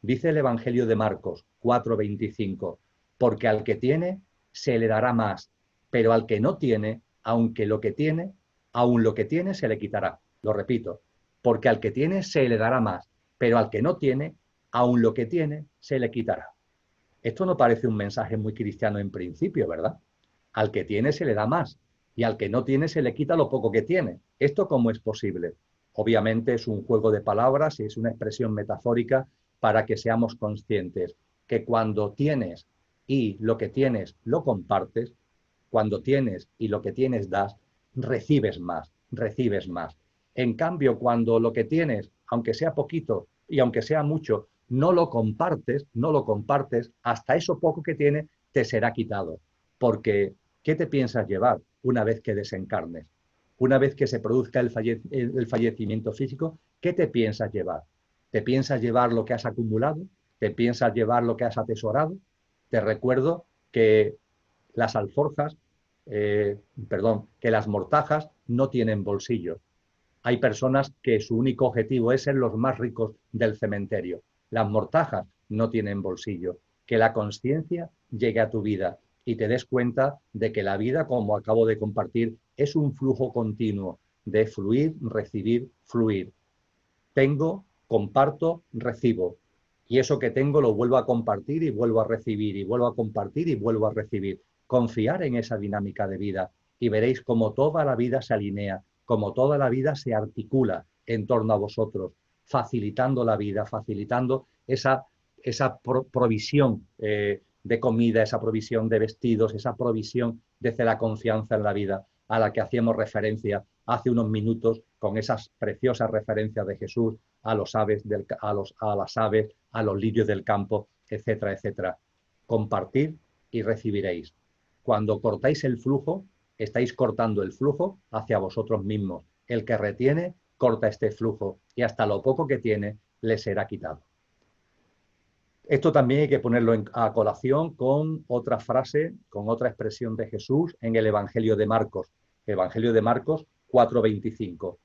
S2: Dice el Evangelio de Marcos 4:25, porque al que tiene se le dará más, pero al que no tiene, aun lo que tiene se le quitará. Lo repito, porque al que tiene se le dará más, pero al que no tiene, aun lo que tiene se le quitará. Esto no parece un mensaje muy cristiano en principio, ¿verdad? Al que tiene se le da más y al que no tiene se le quita lo poco que tiene. ¿Esto cómo es posible? Obviamente es un juego de palabras y es una expresión metafórica para que seamos conscientes que cuando tienes y lo que tienes lo compartes, cuando tienes y lo que tienes das, recibes más, recibes más. En cambio, cuando lo que tienes, aunque sea poquito y aunque sea mucho, no lo compartes, hasta eso poco que tiene te será quitado. Porque, ¿qué te piensas llevar una vez que desencarnes? Una vez que se produzca el fallecimiento físico, ¿qué te piensas llevar? ¿Te piensas llevar lo que has acumulado? ¿Te piensas llevar lo que has atesorado? Te recuerdo que las alforjas, que las mortajas no tienen bolsillo. Hay personas que su único objetivo es ser los más ricos del cementerio. Las mortajas no tienen bolsillo. Que la conciencia llegue a tu vida y te des cuenta de que la vida, como acabo de compartir, es un flujo continuo de fluir, recibir, fluir. Tengo, comparto, recibo. Y eso que tengo lo vuelvo a compartir y vuelvo a recibir, y vuelvo a compartir y vuelvo a recibir. Confiar en esa dinámica de vida y veréis cómo toda la vida se alinea, cómo toda la vida se articula en torno a vosotros, facilitando la vida, facilitando esa provisión de comida, esa provisión de vestidos, esa provisión desde la confianza en la vida a la que hacíamos referencia hace unos minutos con esas preciosas referencias de Jesús a las aves, a los lirios del campo, etcétera, etcétera. Compartir y recibiréis. Cuando cortáis el flujo, estáis cortando el flujo hacia vosotros mismos. El que retiene, corta este flujo y hasta lo poco que tiene le será quitado. Esto también hay que ponerlo a colación con otra frase, con otra expresión de Jesús en el Evangelio de Marcos. Evangelio de Marcos 4:25,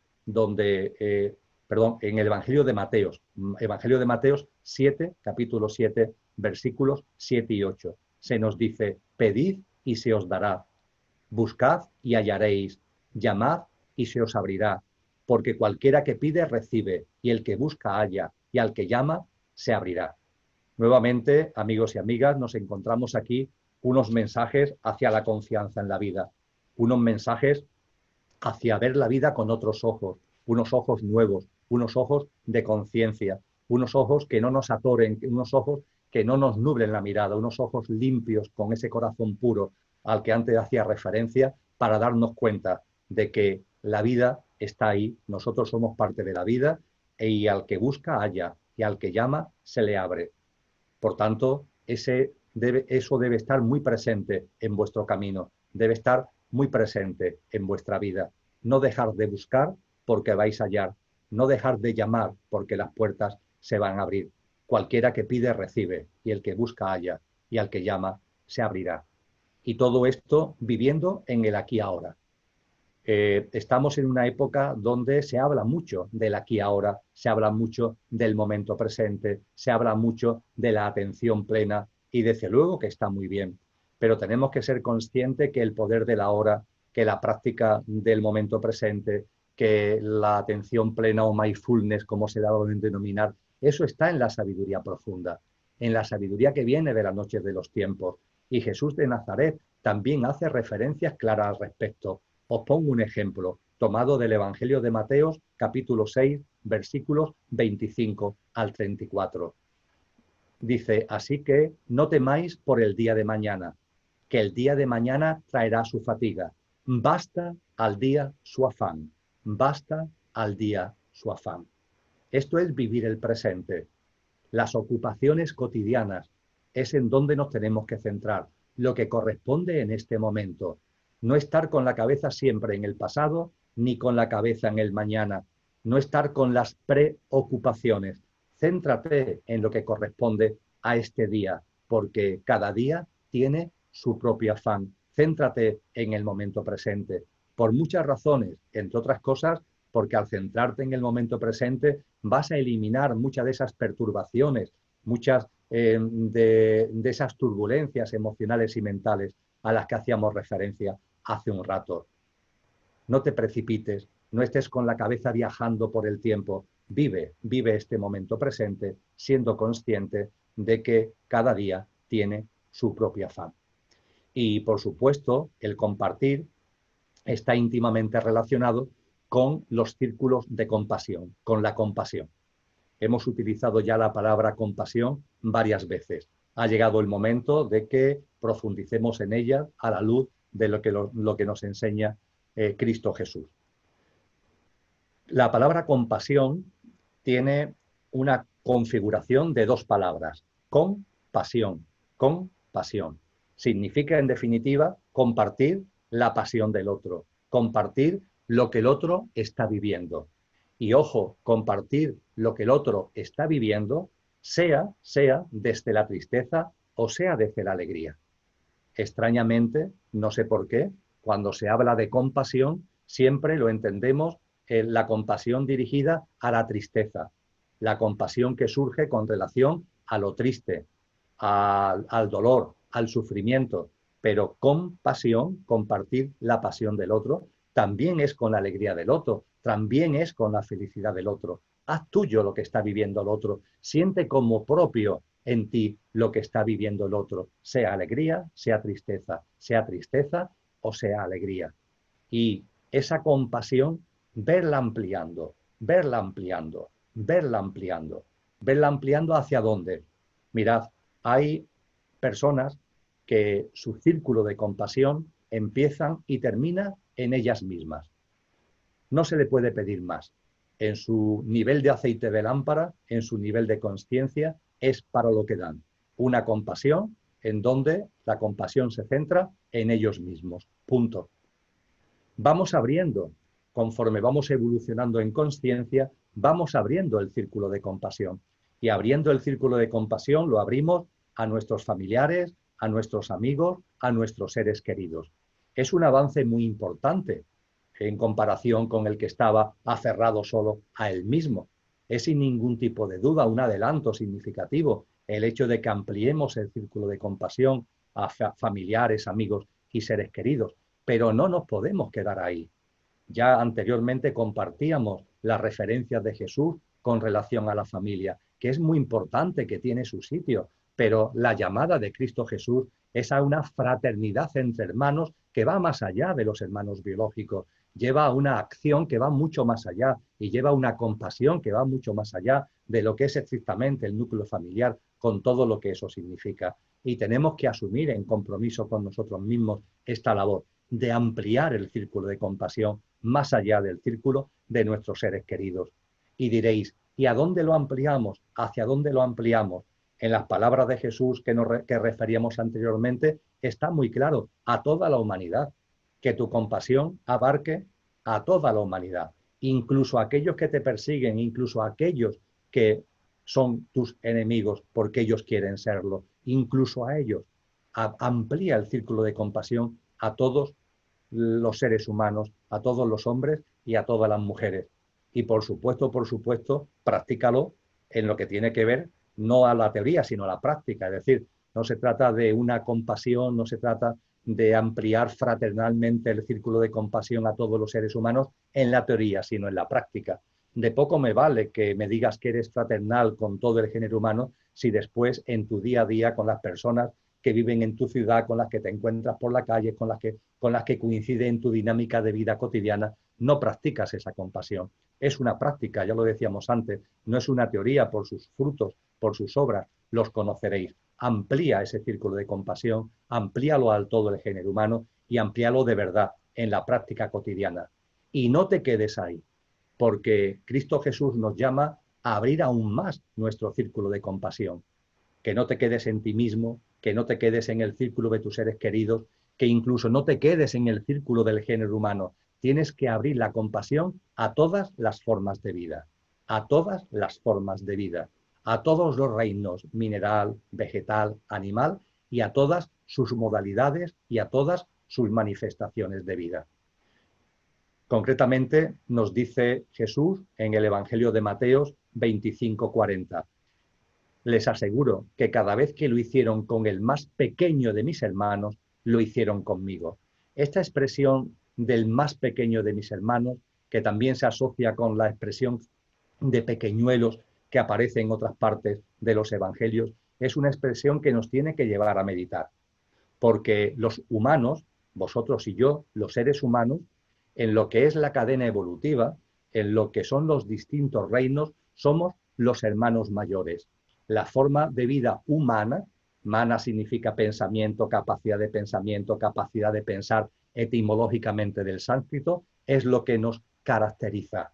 S2: en el Evangelio de Mateos 7, capítulo 7, versículos 7 y 8. Se nos dice, pedid y se os dará, buscad y hallaréis, llamad y se os abrirá, porque cualquiera que pide recibe, y el que busca halla, y al que llama se abrirá. Nuevamente, amigos y amigas, nos encontramos aquí unos mensajes hacia la confianza en la vida, unos mensajes hacia ver la vida con otros ojos, unos ojos nuevos, unos ojos de conciencia, unos ojos que no nos atoren, unos ojos que no nos nublen la mirada, unos ojos limpios con ese corazón puro al que antes hacía referencia, para darnos cuenta de que la vida está ahí, nosotros somos parte de la vida y al que busca halla y al que llama se le abre. Por tanto, eso debe estar muy presente en vuestro camino, debe estar muy presente en vuestra vida. No dejar de buscar porque vais a hallar, no dejar de llamar porque las puertas se van a abrir. Cualquiera que pide recibe, y el que busca halla, y al que llama se abrirá. Y todo esto viviendo en el aquí ahora. Estamos en una época donde se habla mucho del aquí ahora, se habla mucho del momento presente, se habla mucho de la atención plena, y desde luego que está muy bien, pero tenemos que ser conscientes que el poder de la hora, que la práctica del momento presente, que la atención plena o mindfulness, como se da a denominar, eso está en la sabiduría profunda, en la sabiduría que viene de las noches de los tiempos. Y Jesús de Nazaret también hace referencias claras al respecto. Os pongo un ejemplo tomado del Evangelio de Mateo, capítulo 6, versículos 25 al 34. Dice, así que no temáis por el día de mañana, que el día de mañana traerá su fatiga. Basta al día su afán, basta al día su afán. Esto es vivir el presente. Las ocupaciones cotidianas es en donde nos tenemos que centrar, lo que corresponde en este momento. No estar con la cabeza siempre en el pasado, ni con la cabeza en el mañana. No estar con las preocupaciones. Céntrate en lo que corresponde a este día, porque cada día tiene su propio afán. Céntrate en el momento presente. Por muchas razones, entre otras cosas, porque al centrarte en el momento presente vas a eliminar muchas de esas perturbaciones, muchas de esas turbulencias emocionales y mentales a las que hacíamos referencia hace un rato. No te precipites, no estés con la cabeza viajando por el tiempo, vive este momento presente siendo consciente de que cada día tiene su propio afán. Y por supuesto, el compartir está íntimamente relacionado con los círculos de compasión, con la compasión. Hemos utilizado ya la palabra compasión varias veces. Ha llegado el momento de que profundicemos en ella a la luz de lo que nos enseña Cristo Jesús. La palabra compasión tiene una configuración de dos palabras, compasión, compasión. Significa, en definitiva, compartir la pasión del otro, compartir lo que el otro está viviendo. Y ojo, compartir lo que el otro está viviendo, sea desde la tristeza o sea desde la alegría. Extrañamente, no sé por qué, cuando se habla de compasión, siempre lo entendemos la compasión dirigida a la tristeza, la compasión que surge con relación a lo triste, al dolor, al sufrimiento, pero compasión, compartir la pasión del otro, también es con la alegría del otro, también es con la felicidad del otro. Haz tuyo lo que está viviendo el otro, siente como propio en ti lo que está viviendo el otro, sea alegría, sea tristeza o sea alegría. Y esa compasión, verla ampliando, verla ampliando, verla ampliando. ¿Verla ampliando hacia dónde? Mirad, hay personas que su círculo de compasión empiezan y termina en ellas mismas. No se le puede pedir más. En su nivel de aceite de lámpara, en su nivel de conciencia, es para lo que dan. Una compasión en donde la compasión se centra en ellos mismos. Punto. Vamos abriendo, conforme vamos evolucionando en conciencia, vamos abriendo el círculo de compasión. Y abriendo el círculo de compasión lo abrimos a nuestros familiares, a nuestros amigos, a nuestros seres queridos. Es un avance muy importante en comparación con el que estaba aferrado solo a él mismo. Es sin ningún tipo de duda un adelanto significativo el hecho de que ampliemos el círculo de compasión a familiares, amigos y seres queridos. Pero no nos podemos quedar ahí. Ya anteriormente compartíamos las referencias de Jesús con relación a la familia, que es muy importante, que tiene su sitio, pero la llamada de Cristo Jesús es a una fraternidad entre hermanos que va más allá de los hermanos biológicos, lleva a una acción que va mucho más allá y lleva una compasión que va mucho más allá de lo que es estrictamente el núcleo familiar, con todo lo que eso significa. Y tenemos que asumir en compromiso con nosotros mismos esta labor de ampliar el círculo de compasión más allá del círculo de nuestros seres queridos. Y diréis, ¿y a dónde lo ampliamos? ¿Hacia dónde lo ampliamos? en las palabras de Jesús que referíamos anteriormente, está muy claro, a toda la humanidad, que tu compasión abarque a toda la humanidad, incluso a aquellos que te persiguen, incluso a aquellos que son tus enemigos porque ellos quieren serlo, incluso a ellos. Amplía el círculo de compasión a todos los seres humanos, a todos los hombres y a todas las mujeres. Y por supuesto, practícalo en lo que tiene que ver no a la teoría, sino a la práctica. Es decir, no se trata de una compasión, no se trata de ampliar fraternalmente el círculo de compasión a todos los seres humanos en la teoría, sino en la práctica. De poco me vale que me digas que eres fraternal con todo el género humano si después en tu día a día con las personas que viven en tu ciudad, con las que te encuentras por la calle, con las que coincide en tu dinámica de vida cotidiana, no practicas esa compasión. Es una práctica, ya lo decíamos antes, no es una teoría. Por sus frutos, por sus obras, los conoceréis. Amplía ese círculo de compasión, amplíalo al todo el género humano y amplíalo de verdad en la práctica cotidiana. Y no te quedes ahí, porque Cristo Jesús nos llama a abrir aún más nuestro círculo de compasión. Que no te quedes en ti mismo, que no te quedes en el círculo de tus seres queridos, que incluso no te quedes en el círculo del género humano. Tienes que abrir la compasión a todas las formas de vida, a todas las formas de vida, a todos los reinos, mineral, vegetal, animal, y a todas sus modalidades y a todas sus manifestaciones de vida. Concretamente nos dice Jesús en el Evangelio de Mateo 25:40. Les aseguro que cada vez que lo hicieron con el más pequeño de mis hermanos, lo hicieron conmigo. Esta expresión del más pequeño de mis hermanos, que también se asocia con la expresión de pequeñuelos que aparece en otras partes de los evangelios, es una expresión que nos tiene que llevar a meditar. Porque los humanos, vosotros y yo, los seres humanos, en lo que es la cadena evolutiva, en lo que son los distintos reinos, somos los hermanos mayores. La forma de vida humana, mana significa pensamiento, capacidad de pensar etimológicamente del sánscrito, es lo que nos caracteriza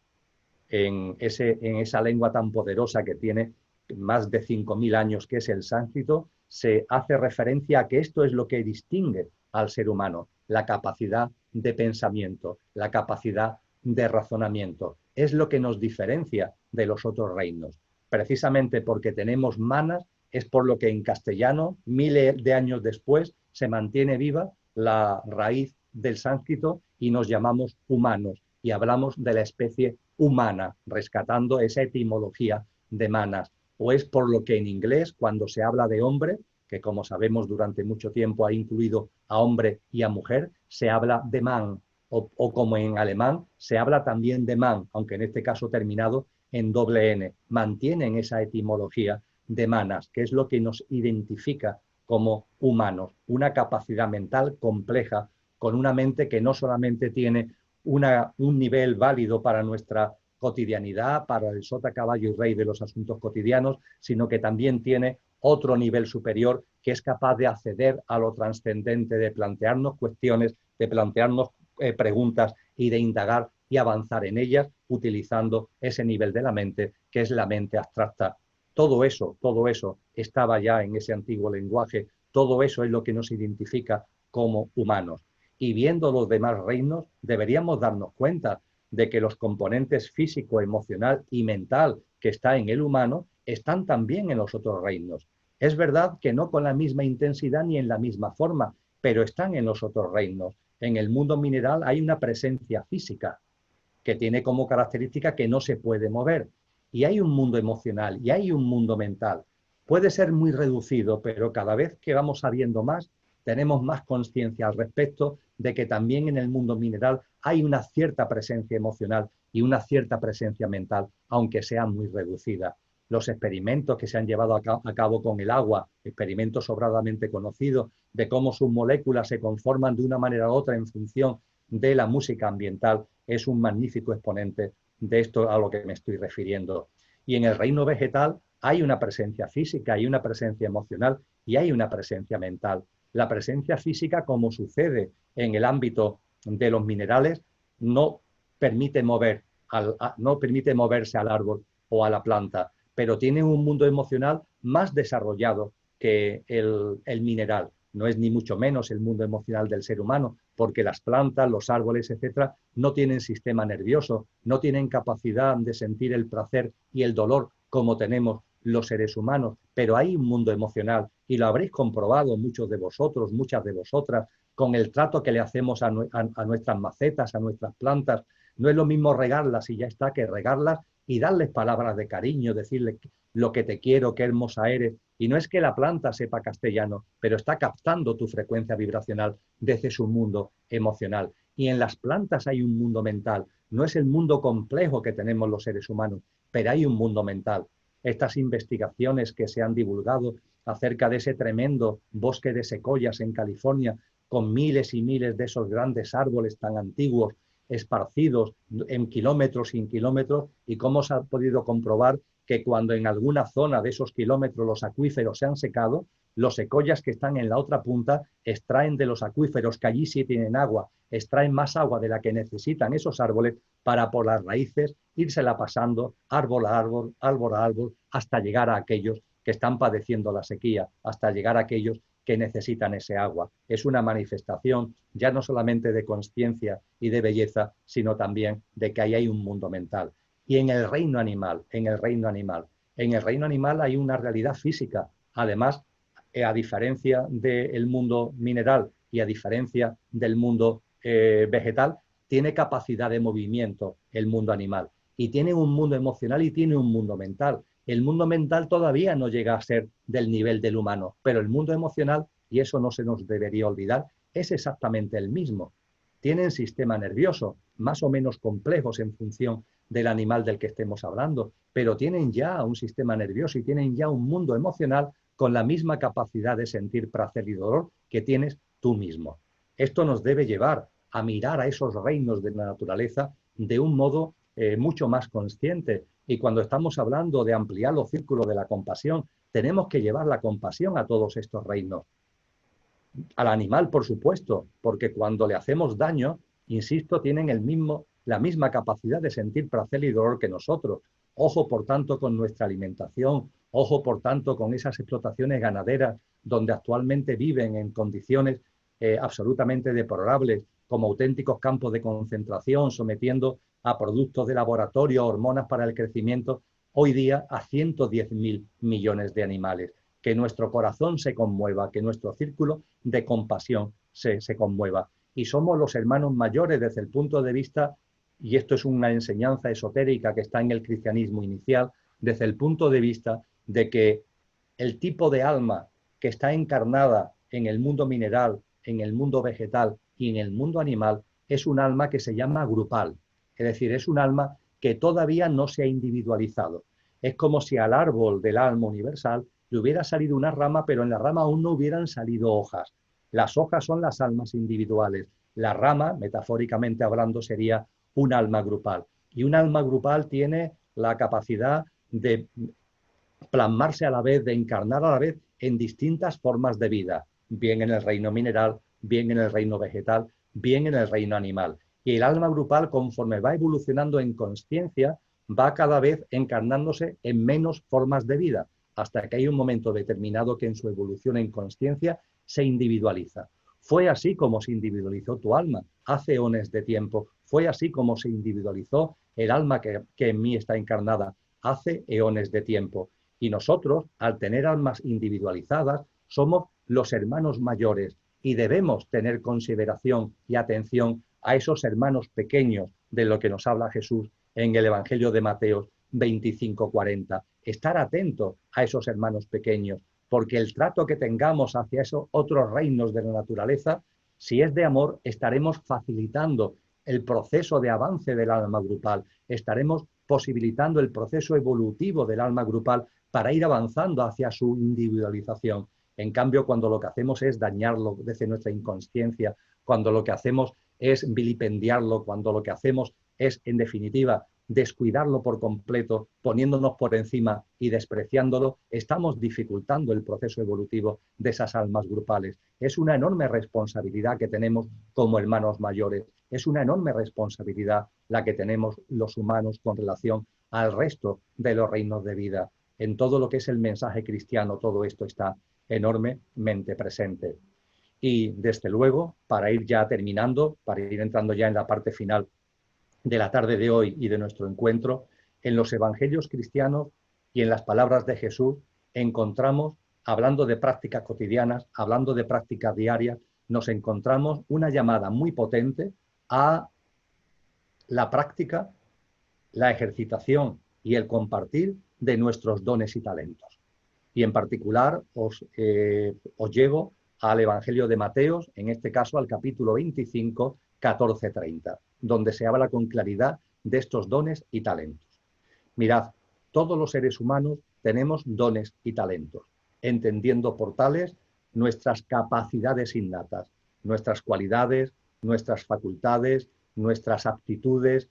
S2: en esa lengua tan poderosa que tiene más de 5.000 años, que es el sánscrito. Se hace referencia a que esto es lo que distingue al ser humano, la capacidad de pensamiento, la capacidad de razonamiento. Es lo que nos diferencia de los otros reinos. Precisamente porque tenemos manas, es por lo que en castellano, miles de años después, se mantiene viva la raíz del sánscrito y nos llamamos humanos y hablamos de la especie humana, rescatando esa etimología de manas. O es por lo que en inglés, cuando se habla de hombre, que como sabemos durante mucho tiempo ha incluido a hombre y a mujer, se habla de man, o como en alemán se habla también de man, aunque en este caso terminado en doble N. Mantienen esa etimología de manas, que es lo que nos identifica como humanos, una capacidad mental compleja, con una mente que no solamente tiene un nivel válido para nuestra cotidianidad, para el sota, caballo y rey de los asuntos cotidianos, sino que también tiene otro nivel superior que es capaz de acceder a lo trascendente, de plantearnos cuestiones, de plantearnos preguntas y de indagar y avanzar en ellas utilizando ese nivel de la mente que es la mente abstracta. Todo eso estaba ya en ese antiguo lenguaje, todo eso es lo que nos identifica como humanos. Y viendo los demás reinos, deberíamos darnos cuenta de que los componentes físico, emocional y mental que está en el humano están también en los otros reinos. Es verdad que no con la misma intensidad ni en la misma forma, pero están en los otros reinos. En el mundo mineral hay una presencia física que tiene como característica que no se puede mover. Y hay un mundo emocional y hay un mundo mental. Puede ser muy reducido, pero cada vez que vamos sabiendo más, tenemos más conciencia al respecto de que también en el mundo mineral hay una cierta presencia emocional y una cierta presencia mental, aunque sea muy reducida. Los experimentos que se han llevado a cabo con el agua, experimentos sobradamente conocidos, de cómo sus moléculas se conforman de una manera u otra en función de la música ambiental, es un magnífico exponente de esto a lo que me estoy refiriendo. Y en el reino vegetal hay una presencia física, hay una presencia emocional y hay una presencia mental. La presencia física, como sucede en el ámbito de los minerales, no permite moverse al árbol o a la planta, pero tiene un mundo emocional más desarrollado que el mineral. No es ni mucho menos el mundo emocional del ser humano, porque las plantas, los árboles, etcétera, no tienen sistema nervioso, no tienen capacidad de sentir el placer y el dolor como tenemos los seres humanos, pero hay un mundo emocional y lo habréis comprobado muchos de vosotros, muchas de vosotras, con el trato que le hacemos a nuestras macetas, a nuestras plantas. No es lo mismo regarlas y ya está, que regarlas y darles palabras de cariño, decirles lo que te quiero, qué hermosa eres. Y no es que la planta sepa castellano, pero está captando tu frecuencia vibracional desde su mundo emocional. Y en las plantas hay un mundo mental. No es el mundo complejo que tenemos los seres humanos, pero hay un mundo mental. Estas investigaciones que se han divulgado acerca de ese tremendo bosque de secoyas en California, con miles y miles de esos grandes árboles tan antiguos, esparcidos en kilómetros y en kilómetros, y cómo se ha podido comprobar que cuando en alguna zona de esos kilómetros los acuíferos se han secado, los secoyas que están en la otra punta extraen de los acuíferos, que allí sí tienen agua, extraen más agua de la que necesitan esos árboles para por las raíces írsela pasando árbol a árbol, árbol a árbol, hasta llegar a aquellos que están padeciendo la sequía, hasta llegar a aquellos que necesitan ese agua. Es una manifestación ya no solamente de consciencia y de belleza, sino también de que ahí hay un mundo mental. Y en el reino animal, en el reino animal hay una realidad física. Además, a diferencia del mundo mineral y a diferencia del mundo vegetal, tiene capacidad de movimiento el mundo animal. Y tiene un mundo emocional y tiene un mundo mental. El mundo mental todavía no llega a ser del nivel del humano, pero el mundo emocional, y eso no se nos debería olvidar, es exactamente el mismo. Tienen sistema nervioso, más o menos complejos en función del animal del que estemos hablando, pero tienen ya un sistema nervioso y tienen ya un mundo emocional con la misma capacidad de sentir placer y dolor que tienes tú mismo. Esto nos debe llevar a mirar a esos reinos de la naturaleza de un modo mucho más consciente. Y cuando estamos hablando de ampliar los círculos de la compasión, tenemos que llevar la compasión a todos estos reinos. Al animal, por supuesto, porque cuando le hacemos daño, insisto, tienen la misma capacidad de sentir placer y dolor que nosotros. Ojo, por tanto, con nuestra alimentación, ojo, por tanto, con esas explotaciones ganaderas donde actualmente viven en condiciones absolutamente deplorables, como auténticos campos de concentración, sometiendo a productos de laboratorio, hormonas para el crecimiento, hoy día a 110.000 millones de animales. Que nuestro corazón se conmueva, que nuestro círculo de compasión se conmueva. Y somos los hermanos mayores desde el punto de vista, y esto es una enseñanza esotérica que está en el cristianismo inicial, desde el punto de vista de que el tipo de alma que está encarnada en el mundo mineral, en el mundo vegetal y en el mundo animal es un alma que se llama grupal. Es decir, es un alma que todavía no se ha individualizado. Es como si al árbol del alma universal le hubiera salido una rama, pero en la rama aún no hubieran salido hojas. Las hojas son las almas individuales. La rama, metafóricamente hablando, sería un alma grupal. Y un alma grupal tiene la capacidad de plasmarse a la vez, de encarnar a la vez en distintas formas de vida, bien en el reino mineral, bien en el reino vegetal, bien en el reino animal. Y el alma grupal, conforme va evolucionando en consciencia, va cada vez encarnándose en menos formas de vida, hasta que hay un momento determinado que en su evolución en consciencia se individualiza. Fue así como se individualizó tu alma hace eones de tiempo. Fue así como se individualizó el alma que en mí está encarnada hace eones de tiempo. Y nosotros, al tener almas individualizadas, somos los hermanos mayores y debemos tener consideración y atención a esos hermanos pequeños de lo que nos habla Jesús en el Evangelio de Mateo 25:40. Estar atentos a esos hermanos pequeños, porque el trato que tengamos hacia esos otros reinos de la naturaleza, si es de amor, estaremos facilitando el proceso de avance del alma grupal, estaremos posibilitando el proceso evolutivo del alma grupal para ir avanzando hacia su individualización. En cambio, cuando lo que hacemos es dañarlo desde nuestra inconsciencia, cuando lo que hacemos es vilipendiarlo, cuando lo que hacemos es, en definitiva, descuidarlo por completo, poniéndonos por encima y despreciándolo, estamos dificultando el proceso evolutivo de esas almas grupales. Es una enorme responsabilidad que tenemos como hermanos mayores. Es una enorme responsabilidad la que tenemos los humanos con relación al resto de los reinos de vida. En todo lo que es el mensaje cristiano, todo esto está enormemente presente. Y desde luego, para ir ya terminando, para ir entrando ya en la parte final de la tarde de hoy y de nuestro encuentro, en los evangelios cristianos y en las palabras de Jesús encontramos, hablando de prácticas cotidianas, hablando de prácticas diarias, nos encontramos una llamada muy potente a la práctica, la ejercitación y el compartir de nuestros dones y talentos. Y en particular os llevo al Evangelio de Mateo, en este caso al capítulo 25, 14-30, donde se habla con claridad de estos dones y talentos. Mirad, todos los seres humanos tenemos dones y talentos, entendiendo por tales nuestras capacidades innatas, nuestras cualidades, nuestras facultades, nuestras aptitudes,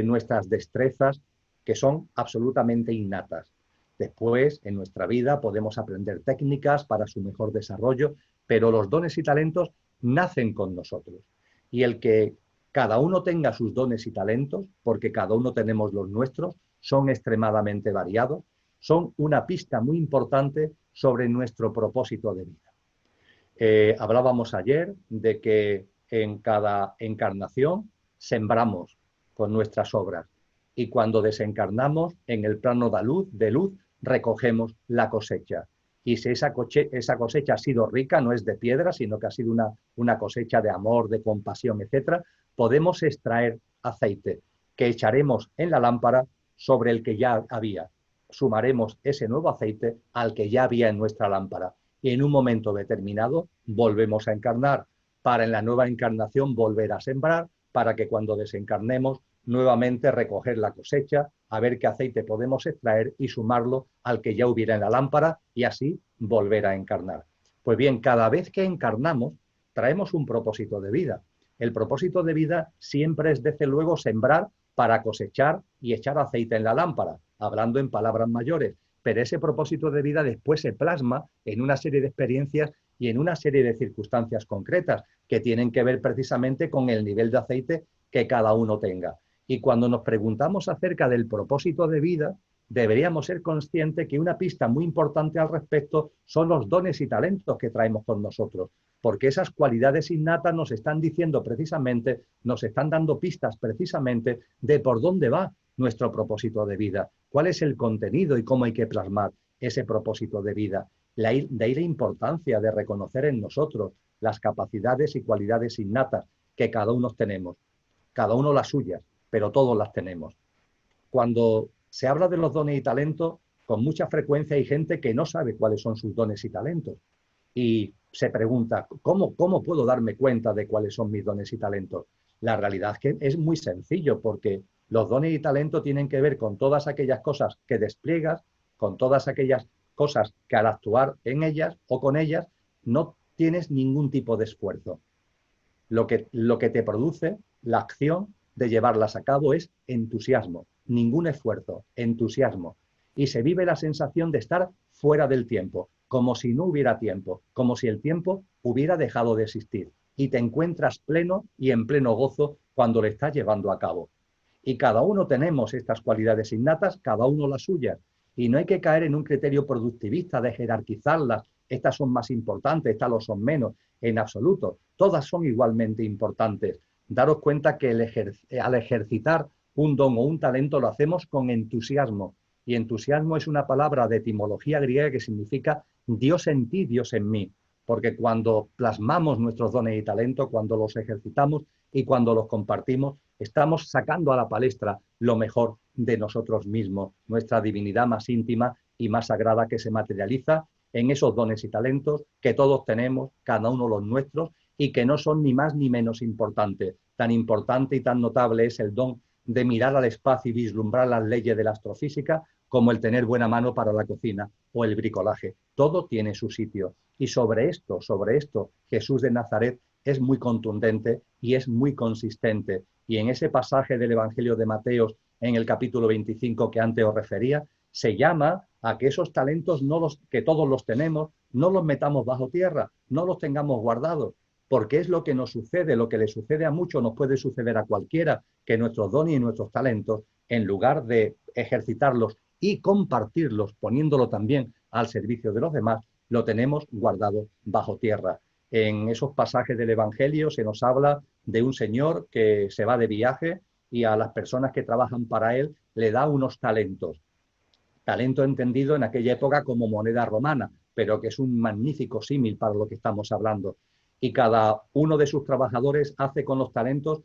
S2: nuestras destrezas, que son absolutamente innatas. Después, en nuestra vida, podemos aprender técnicas para su mejor desarrollo, pero los dones y talentos nacen con nosotros. Y el que cada uno tenga sus dones y talentos, porque cada uno tenemos los nuestros, son extremadamente variados, son una pista muy importante sobre nuestro propósito de vida. Hablábamos ayer de que en cada encarnación sembramos con nuestras obras y cuando desencarnamos en el plano de luz recogemos la cosecha. Y si esa cosecha ha sido rica, no es de piedra, sino que ha sido una cosecha de amor, de compasión, etc., podemos extraer aceite que echaremos en la lámpara sobre el que ya había. Sumaremos ese nuevo aceite al que ya había en nuestra lámpara. Y en un momento determinado volvemos a encarnar, para en la nueva encarnación volver a sembrar, para que cuando desencarnemos nuevamente recoger la cosecha, a ver qué aceite podemos extraer y sumarlo al que ya hubiera en la lámpara y así volver a encarnar. Pues bien, cada vez que encarnamos, traemos un propósito de vida. El propósito de vida siempre es, desde luego, sembrar para cosechar y echar aceite en la lámpara, hablando en palabras mayores. Pero ese propósito de vida después se plasma en una serie de experiencias y en una serie de circunstancias concretas que tienen que ver precisamente con el nivel de aceite que cada uno tenga. Y cuando nos preguntamos acerca del propósito de vida, deberíamos ser conscientes que una pista muy importante al respecto son los dones y talentos que traemos con nosotros, porque esas cualidades innatas nos están diciendo precisamente, nos están dando pistas precisamente de por dónde va nuestro propósito de vida, cuál es el contenido y cómo hay que plasmar ese propósito de vida. De ahí la importancia de reconocer en nosotros las capacidades y cualidades innatas que cada uno tenemos, cada uno las suyas, pero todos las tenemos. Cuando se habla de los dones y talentos, con mucha frecuencia hay gente que no sabe cuáles son sus dones y talentos. Y se pregunta, ¿cómo puedo darme cuenta de cuáles son mis dones y talentos? La realidad es que es muy sencillo, porque los dones y talentos tienen que ver con todas aquellas cosas que despliegas, con todas aquellas cosas que al actuar en ellas o con ellas no tienes ningún tipo de esfuerzo. Lo que te produce la acción de llevarlas a cabo es entusiasmo, ningún esfuerzo, entusiasmo. Y se vive la sensación de estar fuera del tiempo, como si no hubiera tiempo, como si el tiempo hubiera dejado de existir. Y te encuentras pleno y en pleno gozo cuando lo estás llevando a cabo. Y cada uno tenemos estas cualidades innatas, cada uno las suyas. Y no hay que caer en un criterio productivista de jerarquizarlas. Estas son más importantes, estas lo son menos. En absoluto, todas son igualmente importantes. Daros cuenta que al ejercitar un don o un talento lo hacemos con entusiasmo. Y entusiasmo es una palabra de etimología griega que significa Dios en ti, Dios en mí. Porque cuando plasmamos nuestros dones y talentos, cuando los ejercitamos y cuando los compartimos, estamos sacando a la palestra lo mejor de nosotros mismos, nuestra divinidad más íntima y más sagrada que se materializa en esos dones y talentos que todos tenemos, cada uno los nuestros, y que no son ni más ni menos importantes. Tan importante y tan notable es el don de mirar al espacio y vislumbrar las leyes de la astrofísica como el tener buena mano para la cocina o el bricolaje. Todo tiene su sitio. Y sobre esto, Jesús de Nazaret es muy contundente y es muy consistente. Y en ese pasaje del Evangelio de Mateo, en el capítulo 25 que antes os refería, se llama a que esos talentos que todos los tenemos, no los metamos bajo tierra, no los tengamos guardados, porque es lo que nos sucede, lo que le sucede a muchos, nos puede suceder a cualquiera, que nuestros dones y nuestros talentos, en lugar de ejercitarlos y compartirlos, poniéndolo también al servicio de los demás, lo tenemos guardado bajo tierra. En esos pasajes del Evangelio se nos habla de un señor que se va de viaje y a las personas que trabajan para él le da unos talentos. Talento entendido en aquella época como moneda romana, pero que es un magnífico símil para lo que estamos hablando. Y cada uno de sus trabajadores hace con los talentos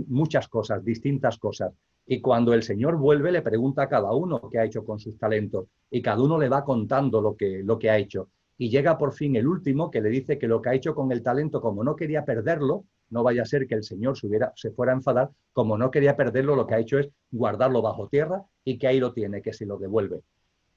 S2: muchas cosas, distintas cosas. Y cuando el Señor vuelve, le pregunta a cada uno qué ha hecho con sus talentos. Y cada uno le va contando lo que ha hecho. Y llega por fin el último, que le dice que lo que ha hecho con el talento, como no quería perderlo, no vaya a ser que el Señor se fuera a enfadar, como no quería perderlo, lo que ha hecho es guardarlo bajo tierra y que ahí lo tiene, que se lo devuelve.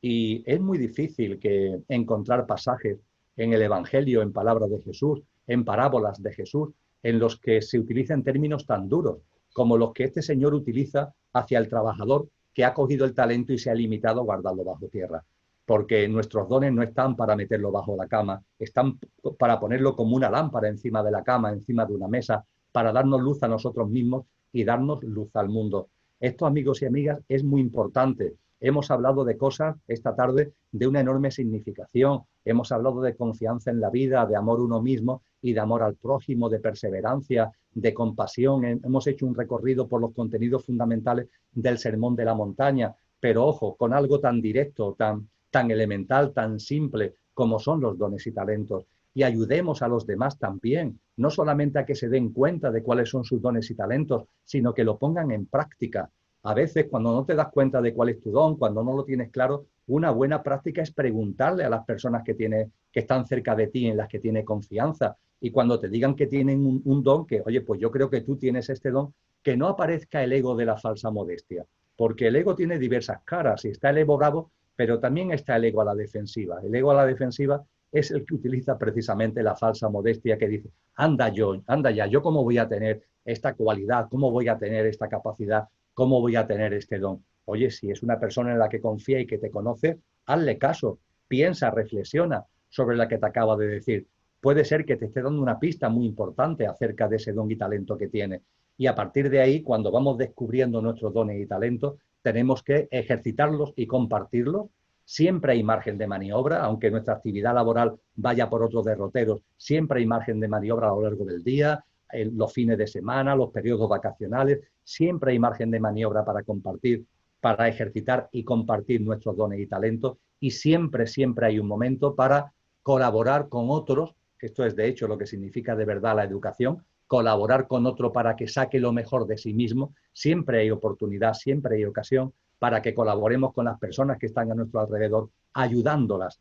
S2: Y es muy difícil encontrar pasajes en el Evangelio, en palabras de Jesús, en parábolas de Jesús, en los que se utilizan términos tan duros como los que este Señor utiliza hacia el trabajador que ha cogido el talento y se ha limitado a guardarlo bajo tierra. Porque nuestros dones no están para meterlo bajo la cama, están para ponerlo como una lámpara encima de la cama, encima de una mesa, para darnos luz a nosotros mismos y darnos luz al mundo. Esto, amigos y amigas, es muy importante. Hemos hablado de cosas esta tarde de una enorme significación. Hemos hablado de confianza en la vida, de amor uno mismo y de amor al prójimo, de perseverancia, de compasión. Hemos hecho un recorrido por los contenidos fundamentales del Sermón de la Montaña, pero ojo, con algo tan directo, tan elemental, tan simple como son los dones y talentos. Y ayudemos a los demás también, no solamente a que se den cuenta de cuáles son sus dones y talentos, sino que lo pongan en práctica. A veces, cuando no te das cuenta de cuál es tu don, cuando no lo tienes claro, una buena práctica es preguntarle a las personas que están cerca de ti, en las que tienes confianza. Y cuando te digan que tienen un don, que, oye, pues yo creo que tú tienes este don, que no aparezca el ego de la falsa modestia. Porque el ego tiene diversas caras y está el ego bravo, pero también está el ego a la defensiva. El ego a la defensiva es el que utiliza precisamente la falsa modestia, que dice, anda ya, yo cómo voy a tener esta cualidad, cómo voy a tener esta capacidad, cómo voy a tener este don. Oye, si es una persona en la que confía y que te conoce, hazle caso, piensa, reflexiona sobre la que te acaba de decir. Puede ser que te esté dando una pista muy importante acerca de ese don y talento que tiene. Y a partir de ahí, cuando vamos descubriendo nuestros dones y talentos, tenemos que ejercitarlos y compartirlos. Siempre hay margen de maniobra, aunque nuestra actividad laboral vaya por otros derroteros, siempre hay margen de maniobra a lo largo del día, los fines de semana, los periodos vacacionales, siempre hay margen de maniobra para compartir, para ejercitar y compartir nuestros dones y talentos, y siempre hay un momento para colaborar con otros, que esto es de hecho lo que significa de verdad la educación, colaborar con otro para que saque lo mejor de sí mismo. Siempre hay oportunidad, siempre hay ocasión para que colaboremos con las personas que están a nuestro alrededor, ayudándolas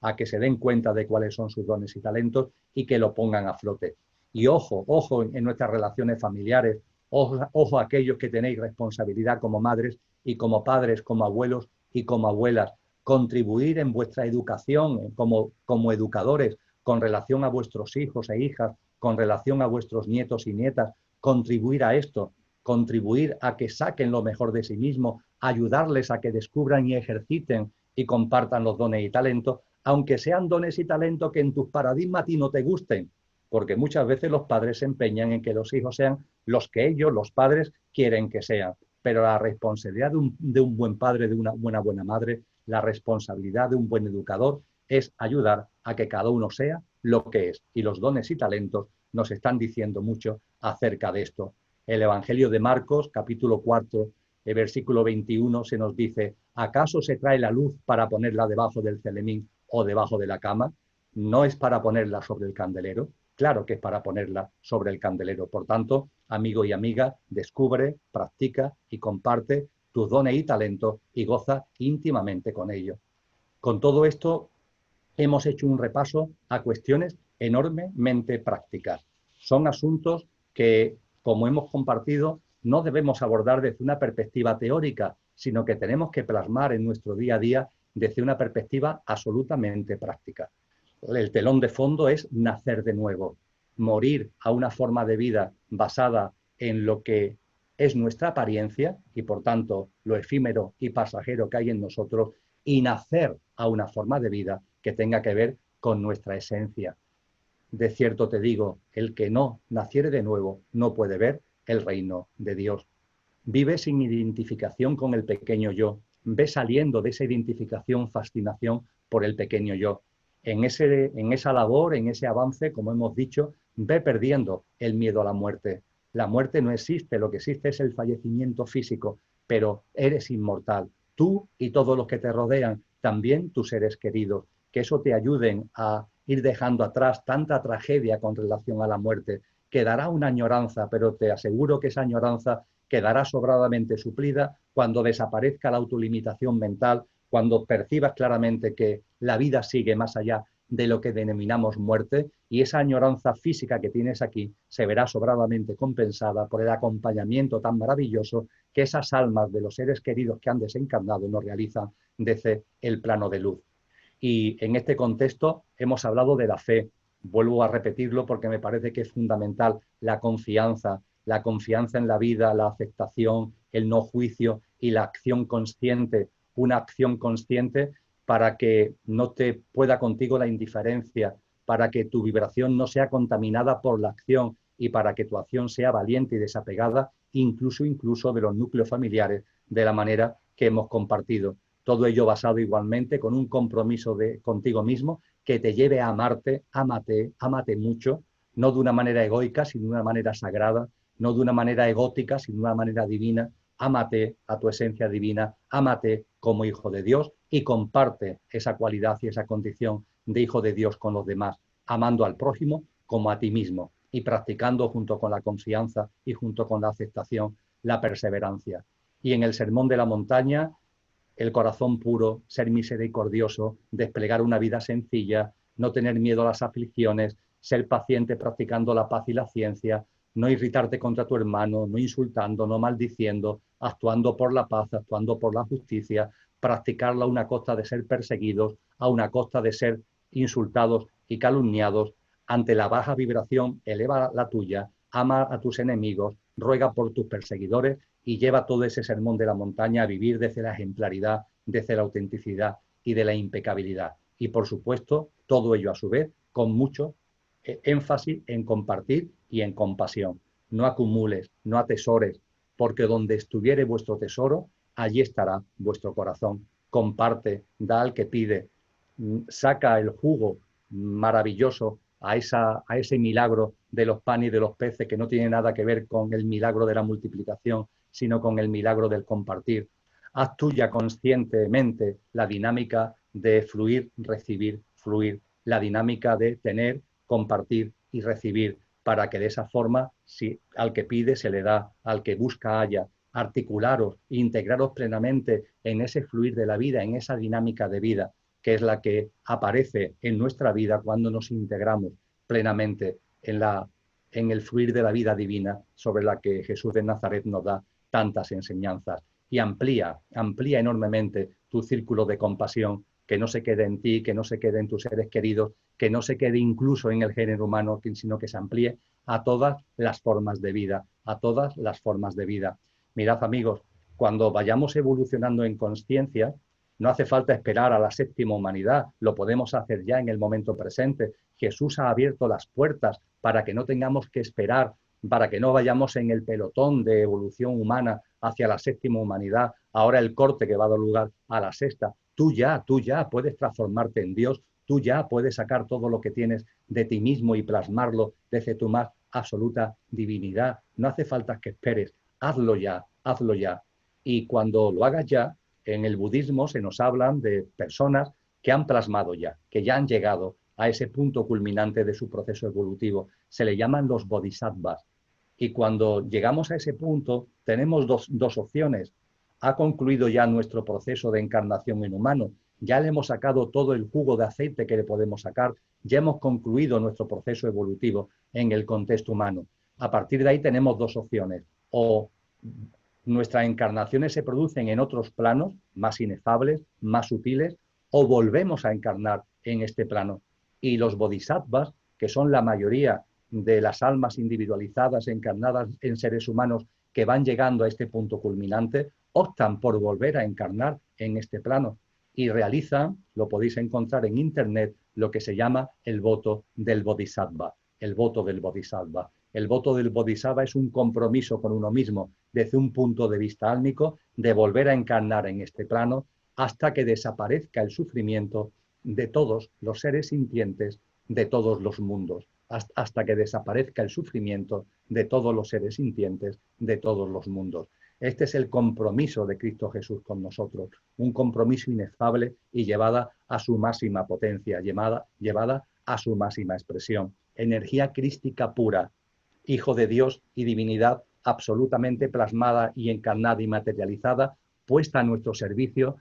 S2: a que se den cuenta de cuáles son sus dones y talentos y que lo pongan a flote. Y ojo en nuestras relaciones familiares, ojo a aquellos que tenéis responsabilidad como madres y como padres, como abuelos y como abuelas, contribuir en vuestra educación como educadores con relación a vuestros hijos e hijas, con relación a vuestros nietos y nietas, contribuir a esto, contribuir a que saquen lo mejor de sí mismos, ayudarles a que descubran y ejerciten y compartan los dones y talentos, aunque sean dones y talentos que en tus paradigmas a ti no te gusten, porque muchas veces los padres se empeñan en que los hijos sean los que ellos, los padres, quieren que sean. Pero la responsabilidad de un buen padre, de una buena madre, la responsabilidad de un buen educador es ayudar a que cada uno sea lo que es. Y los dones y talentos nos están diciendo mucho acerca de esto. El Evangelio de Marcos, capítulo 4, el versículo 21, se nos dice, ¿acaso se trae la luz para ponerla debajo del celemín o debajo de la cama? ¿No es para ponerla sobre el candelero? Claro que es para ponerla sobre el candelero. Por tanto, amigo y amiga, descubre, practica y comparte tus dones y talentos y goza íntimamente con ellos. Con todo esto, hemos hecho un repaso a cuestiones enormemente prácticas. Son asuntos que, como hemos compartido, no debemos abordar desde una perspectiva teórica, sino que tenemos que plasmar en nuestro día a día desde una perspectiva absolutamente práctica. El telón de fondo es nacer de nuevo, morir a una forma de vida basada en lo que es nuestra apariencia y, por tanto, lo efímero y pasajero que hay en nosotros, y nacer a una forma de vida que tenga que ver con nuestra esencia. De cierto te digo, el que no naciere de nuevo no puede ver el reino de Dios. Vive sin identificación con el pequeño yo, ve saliendo de esa identificación, fascinación por el pequeño yo. En esa labor, en ese avance, como hemos dicho, ve perdiendo el miedo a la muerte. La muerte no existe, lo que existe es el fallecimiento físico, pero eres inmortal. Tú y todos los que te rodean, también tus seres queridos, que eso te ayuden a ir dejando atrás tanta tragedia con relación a la muerte. Quedará una añoranza, pero te aseguro que esa añoranza quedará sobradamente suplida cuando desaparezca la autolimitación mental, cuando percibas claramente que la vida sigue más allá de lo que denominamos muerte, y esa añoranza física que tienes aquí se verá sobradamente compensada por el acompañamiento tan maravilloso que esas almas de los seres queridos que han desencarnado nos realizan desde el plano de luz. Y en este contexto hemos hablado de la fe. Vuelvo a repetirlo porque me parece que es fundamental la confianza en la vida, la aceptación, el no juicio y la acción consciente, una acción consciente para que no te pueda contigo la indiferencia, para que tu vibración no sea contaminada por la acción y para que tu acción sea valiente y desapegada, incluso de los núcleos familiares, de la manera que hemos compartido. Todo ello basado igualmente con un compromiso contigo mismo que te lleve a amarte, ámate mucho, no de una manera egoica, sino de una manera sagrada, no de una manera egótica, sino de una manera divina. Ámate a tu esencia divina, ámate como hijo de Dios y comparte esa cualidad y esa condición de hijo de Dios con los demás, amando al prójimo como a ti mismo y practicando junto con la confianza y junto con la aceptación la perseverancia. Y en el Sermón de la Montaña, el corazón puro, ser misericordioso, desplegar una vida sencilla, no tener miedo a las aflicciones, ser paciente practicando la paz y la ciencia, no irritarte contra tu hermano, no insultando, no maldiciendo, actuando por la paz, actuando por la justicia, practicarla a una costa de ser perseguidos, a una costa de ser insultados y calumniados. Ante la baja vibración, eleva la tuya, ama a tus enemigos, ruega por tus perseguidores y lleva todo ese sermón de la montaña a vivir desde la ejemplaridad, desde la autenticidad y de la impecabilidad. Y por supuesto, todo ello a su vez con mucho énfasis en compartir y en compasión. No acumules, no atesores, porque donde estuviere vuestro tesoro, allí estará vuestro corazón. Comparte, da al que pide, saca el jugo maravilloso a ese milagro de los panes y de los peces que no tiene nada que ver con el milagro de la multiplicación, sino con el milagro del compartir. Haz tuya conscientemente la dinámica de fluir, recibir, fluir, la dinámica de tener, compartir y recibir, para que de esa forma, si al que pide se le da, al que busca haya, articularos, integraros plenamente en ese fluir de la vida, en esa dinámica de vida, que es la que aparece en nuestra vida cuando nos integramos plenamente en el fluir de la vida divina sobre la que Jesús de Nazaret nos da tantas enseñanzas. Y amplía enormemente tu círculo de compasión, que no se quede en ti, que no se quede en tus seres queridos, que no se quede incluso en el género humano, sino que se amplíe a todas las formas de vida, a todas las formas de vida. Mirad, amigos, cuando vayamos evolucionando en conciencia, no hace falta esperar a la séptima humanidad, lo podemos hacer ya en el momento presente. Jesús ha abierto las puertas para que no tengamos que esperar, para que no vayamos en el pelotón de evolución humana hacia la séptima humanidad, ahora el corte que va a dar lugar a la sexta. Tú ya puedes transformarte en Dios, tú ya puedes sacar todo lo que tienes de ti mismo y plasmarlo desde tu más absoluta divinidad. No hace falta que esperes, hazlo ya, hazlo ya. Y cuando lo hagas ya, en el budismo se nos hablan de personas que han plasmado ya, que ya han llegado a ese punto culminante de su proceso evolutivo. Se le llaman los bodhisattvas. Y cuando llegamos a ese punto, tenemos dos opciones. Ha concluido ya nuestro proceso de encarnación en humano, ya le hemos sacado todo el jugo de aceite que le podemos sacar, ya hemos concluido nuestro proceso evolutivo en el contexto humano. A partir de ahí tenemos dos opciones. O nuestras encarnaciones se producen en otros planos más inefables, más sutiles, o volvemos a encarnar en este plano. Y los bodhisattvas, que son la mayoría de las almas individualizadas encarnadas en seres humanos que van llegando a este punto culminante, optan por volver a encarnar en este plano y realizan, lo podéis encontrar en internet, lo que se llama el voto del bodhisattva, el voto del bodhisattva. El voto del Bodhisattva es un compromiso con uno mismo desde un punto de vista álmico de volver a encarnar en este plano hasta que desaparezca el sufrimiento de todos los seres sintientes de todos los mundos, hasta que desaparezca el sufrimiento de todos los seres sintientes de todos los mundos. Este es el compromiso de Cristo Jesús con nosotros, un compromiso inefable y llevada a su máxima potencia, llevada a su máxima expresión. Energía crística pura, Hijo de Dios y divinidad absolutamente plasmada y encarnada y materializada, puesta a nuestro servicio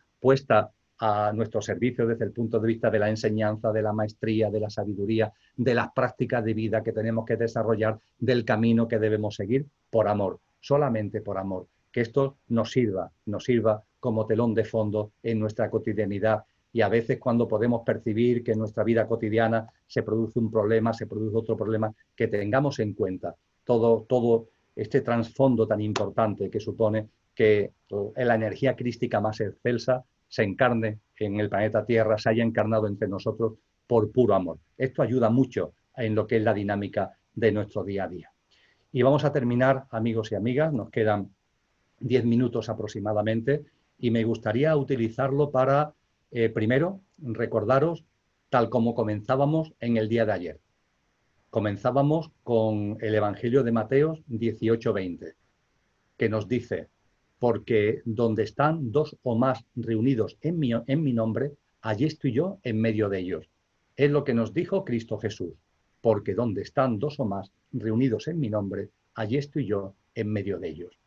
S2: desde el punto de vista de la enseñanza, de la maestría, de la sabiduría, de las prácticas de vida que tenemos que desarrollar, del camino que debemos seguir, por amor, solamente por amor. Que esto nos sirva como telón de fondo en nuestra cotidianidad, y a veces cuando podemos percibir que en nuestra vida cotidiana se produce un problema, se produce otro problema, que tengamos en cuenta todo este trasfondo tan importante que supone que la energía crística más excelsa se encarne en el planeta Tierra, se haya encarnado entre nosotros por puro amor. Esto ayuda mucho en lo que es la dinámica de nuestro día a día. Y vamos a terminar, amigos y amigas, nos quedan 10 minutos aproximadamente, y me gustaría utilizarlo para, primero, recordaros tal como comenzábamos en el día de ayer. Comenzábamos con el Evangelio de Mateo 18:20, que nos dice: porque donde están dos o más reunidos en mi nombre, allí estoy yo en medio de ellos. Es lo que nos dijo Cristo Jesús: porque donde están dos o más reunidos en mi nombre, allí estoy yo en medio de ellos.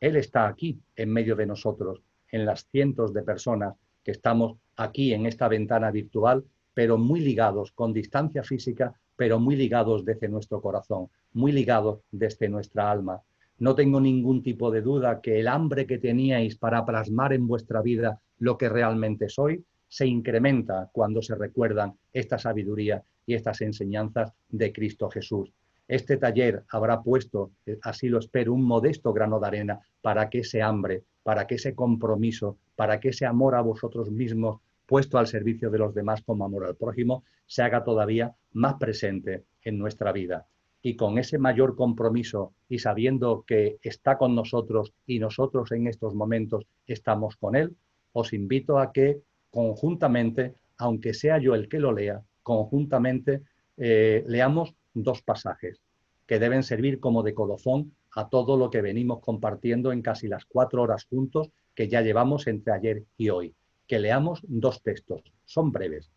S2: Él está aquí, en medio de nosotros, en las cientos de personas que estamos aquí en esta ventana virtual, pero muy ligados, con distancia física, pero muy ligados desde nuestro corazón, muy ligados desde nuestra alma. No tengo ningún tipo de duda que el hambre que teníais para plasmar en vuestra vida lo que realmente sois se incrementa cuando se recuerdan esta sabiduría y estas enseñanzas de Cristo Jesús. Este taller habrá puesto, así lo espero, un modesto grano de arena para que ese hambre, para que ese compromiso, para que ese amor a vosotros mismos puesto al servicio de los demás como amor al prójimo se haga todavía más presente en nuestra vida. Y con ese mayor compromiso y sabiendo que está con nosotros y nosotros en estos momentos estamos con él, os invito a que conjuntamente, aunque sea yo el que lo lea, conjuntamente leamos dos pasajes que deben servir como de colofón a todo lo que venimos compartiendo en casi las 4 horas juntos que ya llevamos entre ayer y hoy. Que leamos dos textos, son breves,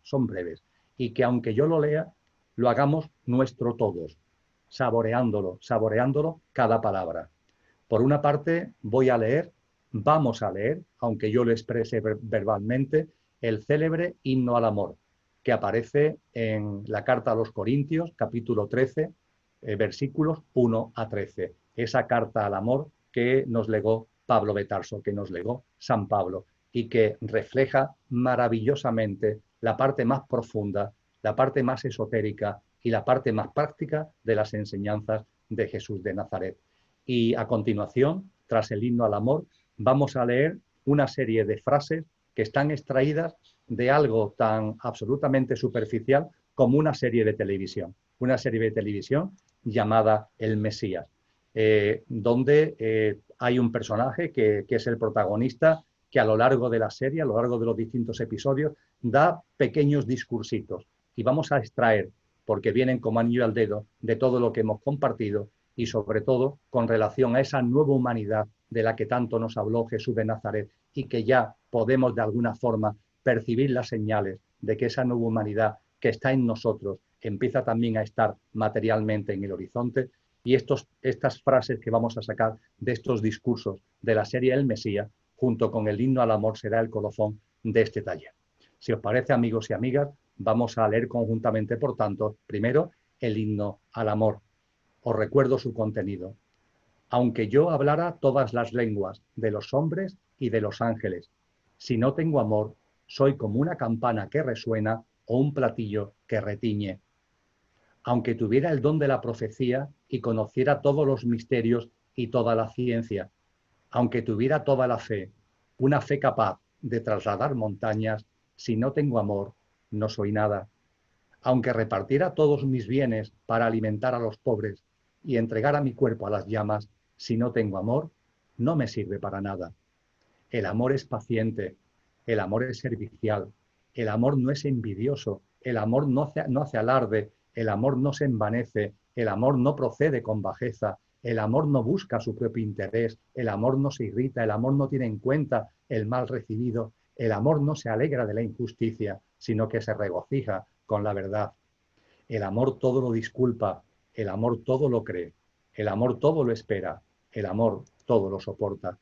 S2: y que aunque yo lo lea, lo hagamos nuestro todos, saboreándolo cada palabra. Por una parte, vamos a leer, aunque yo lo exprese verbalmente, el célebre himno al amor, que aparece en la carta a los Corintios, capítulo 13, versículos 1 a 13. Esa carta al amor que nos legó Pablo de Tarso, que nos legó San Pablo, y que refleja maravillosamente la parte más profunda, la parte más esotérica y la parte más práctica de las enseñanzas de Jesús de Nazaret. Y a continuación, tras el himno al amor, vamos a leer una serie de frases que están extraídas de algo tan absolutamente superficial como una serie de televisión llamada El Mesías, donde hay un personaje que es el protagonista, que a lo largo de la serie, a lo largo de los distintos episodios, da pequeños discursitos. Y vamos a extraer, porque vienen como anillo al dedo, de todo lo que hemos compartido y sobre todo con relación a esa nueva humanidad de la que tanto nos habló Jesús de Nazaret y que ya podemos de alguna forma percibir las señales de que esa nueva humanidad que está en nosotros empieza también a estar materialmente en el horizonte. Y estas frases que vamos a sacar de estos discursos de la serie El Mesías, junto con el himno al amor, será el colofón de este taller. Si os parece, amigos y amigas, vamos a leer conjuntamente, por tanto, primero el himno al amor. Os recuerdo su contenido. Aunque yo hablara todas las lenguas de los hombres y de los ángeles, si no tengo amor, soy como una campana que resuena o un platillo que retiñe. Aunque tuviera el don de la profecía y conociera todos los misterios y toda la ciencia, aunque tuviera toda la fe, una fe capaz de trasladar montañas, si no tengo amor, no soy nada. Aunque repartiera todos mis bienes para alimentar a los pobres, y entregar a mi cuerpo a las llamas, si no tengo amor, no me sirve para nada. El amor es paciente, el amor es servicial, el amor no es envidioso, el amor no hace alarde, el amor no se envanece, el amor no procede con bajeza, el amor no busca su propio interés, el amor no se irrita, el amor no tiene en cuenta el mal recibido, el amor no se alegra de la injusticia, sino que se regocija con la verdad. El amor todo lo disculpa, el amor todo lo cree, el amor todo lo espera, el amor todo lo soporta.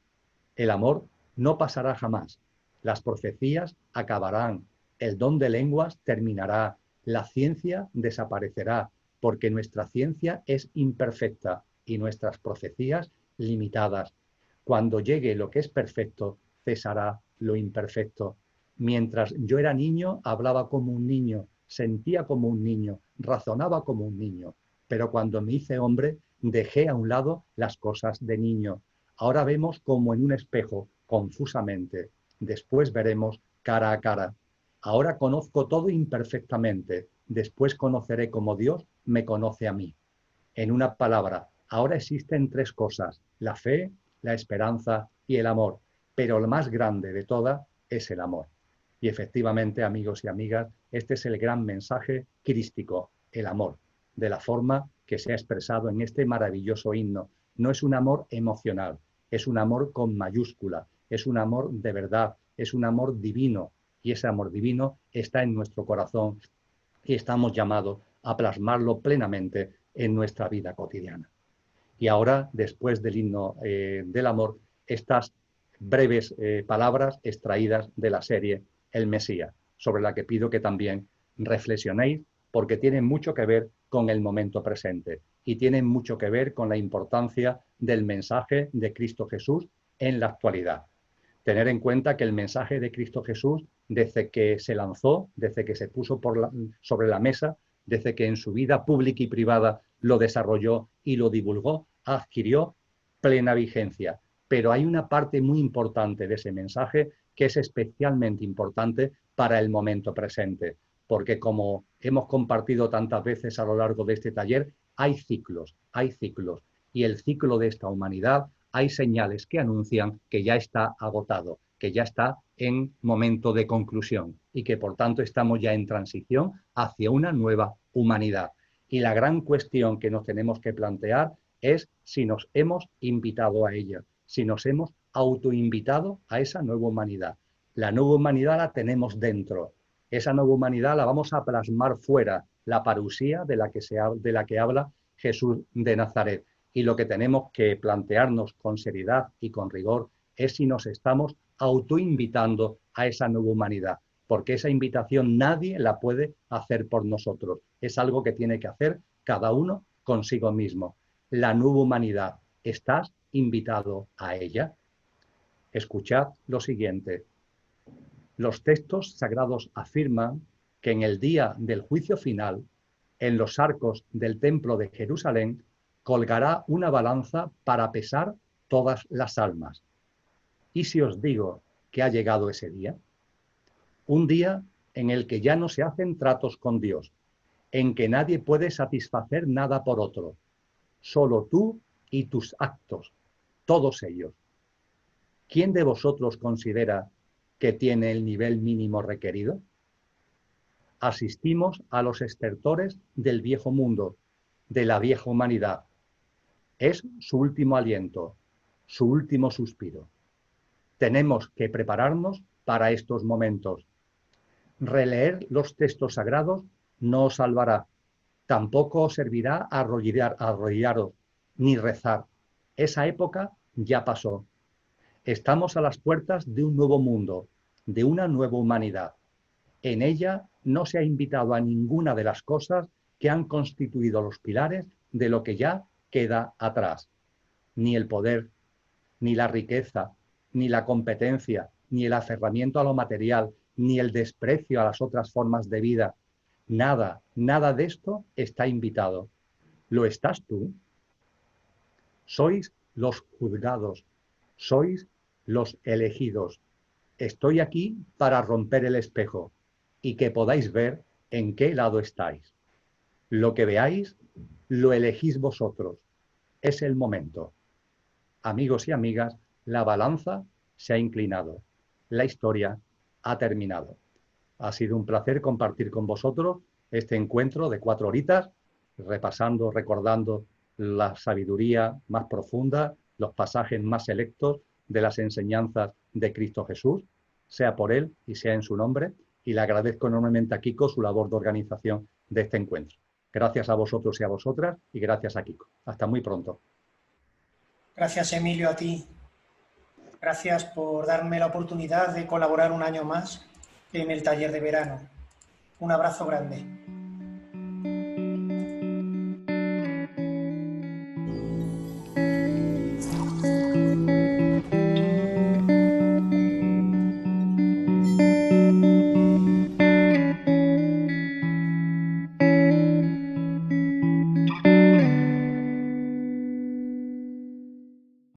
S2: El amor no pasará jamás, las profecías acabarán, el don de lenguas terminará, la ciencia desaparecerá, porque nuestra ciencia es imperfecta y nuestras profecías limitadas. Cuando llegue lo que es perfecto, cesará lo imperfecto. Mientras yo era niño, hablaba como un niño, sentía como un niño, razonaba como un niño, pero cuando me hice hombre, dejé a un lado las cosas de niño. Ahora vemos como en un espejo, confusamente. Después veremos cara a cara. Ahora conozco todo imperfectamente. Después conoceré como Dios me conoce a mí. En una palabra, ahora existen tres cosas: la fe, la esperanza y el amor. Pero lo más grande de todas es el amor. Y efectivamente, amigos y amigas, este es el gran mensaje crístico, el amor, de la forma que se ha expresado en este maravilloso himno. No es un amor emocional, es un amor con mayúscula, es un amor de verdad, es un amor divino, y ese amor divino está en nuestro corazón y estamos llamados a plasmarlo plenamente en nuestra vida cotidiana. Y ahora, después del himno del amor, estas breves palabras extraídas de la serie El Mesías, sobre la que pido que también reflexionéis, porque tienen mucho que ver con el momento presente y tienen mucho que ver con la importancia del mensaje de Cristo Jesús en la actualidad. Tener en cuenta que el mensaje de Cristo Jesús, desde que se lanzó, desde que se puso sobre la mesa, desde que en su vida pública y privada lo desarrolló y lo divulgó, adquirió plena vigencia. Pero hay una parte muy importante de ese mensaje que es especialmente importante para el momento presente, porque como hemos compartido tantas veces a lo largo de este taller, hay ciclos, y el ciclo de esta humanidad hay señales que anuncian que ya está agotado, que ya está en momento de conclusión y que por tanto estamos ya en transición hacia una nueva humanidad. Y la gran cuestión que nos tenemos que plantear es si nos hemos invitado a ella, si nos hemos autoinvitado a esa nueva humanidad. La nueva humanidad la tenemos dentro. Esa nueva humanidad la vamos a plasmar fuera, la parusía de la que habla Jesús de Nazaret. Y lo que tenemos que plantearnos con seriedad y con rigor es si nos estamos autoinvitando a esa nueva humanidad, porque esa invitación nadie la puede hacer por nosotros. Es algo que tiene que hacer cada uno consigo mismo. La nueva humanidad, ¿estás invitado a ella? Escuchad lo siguiente. Los textos sagrados afirman que en el día del juicio final, en los arcos del templo de Jerusalén, colgará una balanza para pesar todas las almas. ¿Y si os digo que ha llegado ese día? Un día en el que ya no se hacen tratos con Dios, en que nadie puede satisfacer nada por otro, solo tú y tus actos, todos ellos. ¿Quién de vosotros considera que tiene el nivel mínimo requerido? Asistimos a los estertores del viejo mundo, de la vieja humanidad. Es su último aliento, su último suspiro. Tenemos que prepararnos para estos momentos. Releer los textos sagrados no os salvará, tampoco os servirá arrodillaros, ni rezar. Esa época ya pasó. Estamos a las puertas de un nuevo mundo, de una nueva humanidad. En ella no se ha invitado a ninguna de las cosas que han constituido los pilares de lo que ya queda atrás. Ni el poder, ni la riqueza, ni la competencia, ni el aferramiento a lo material, ni el desprecio a las otras formas de vida. Nada, nada de esto está invitado. ¿Lo estás tú? Sois los juzgados, sois los elegidos. Estoy aquí para romper el espejo y que podáis ver en qué lado estáis. Lo que veáis, lo elegís vosotros. Es el momento. Amigos y amigas, la balanza se ha inclinado. La historia ha terminado. Ha sido un placer compartir con vosotros este encuentro de 4 horitas, repasando, recordando la sabiduría más profunda, los pasajes más selectos de las enseñanzas de Cristo Jesús, sea por Él y sea en su nombre, y le agradezco enormemente a Kiko su labor de organización de este encuentro. Gracias a vosotros y a vosotras, y gracias a Kiko. Hasta muy pronto.
S1: Gracias, Emilio, a ti. Gracias por darme la oportunidad de colaborar un año más en el taller de verano. Un abrazo grande.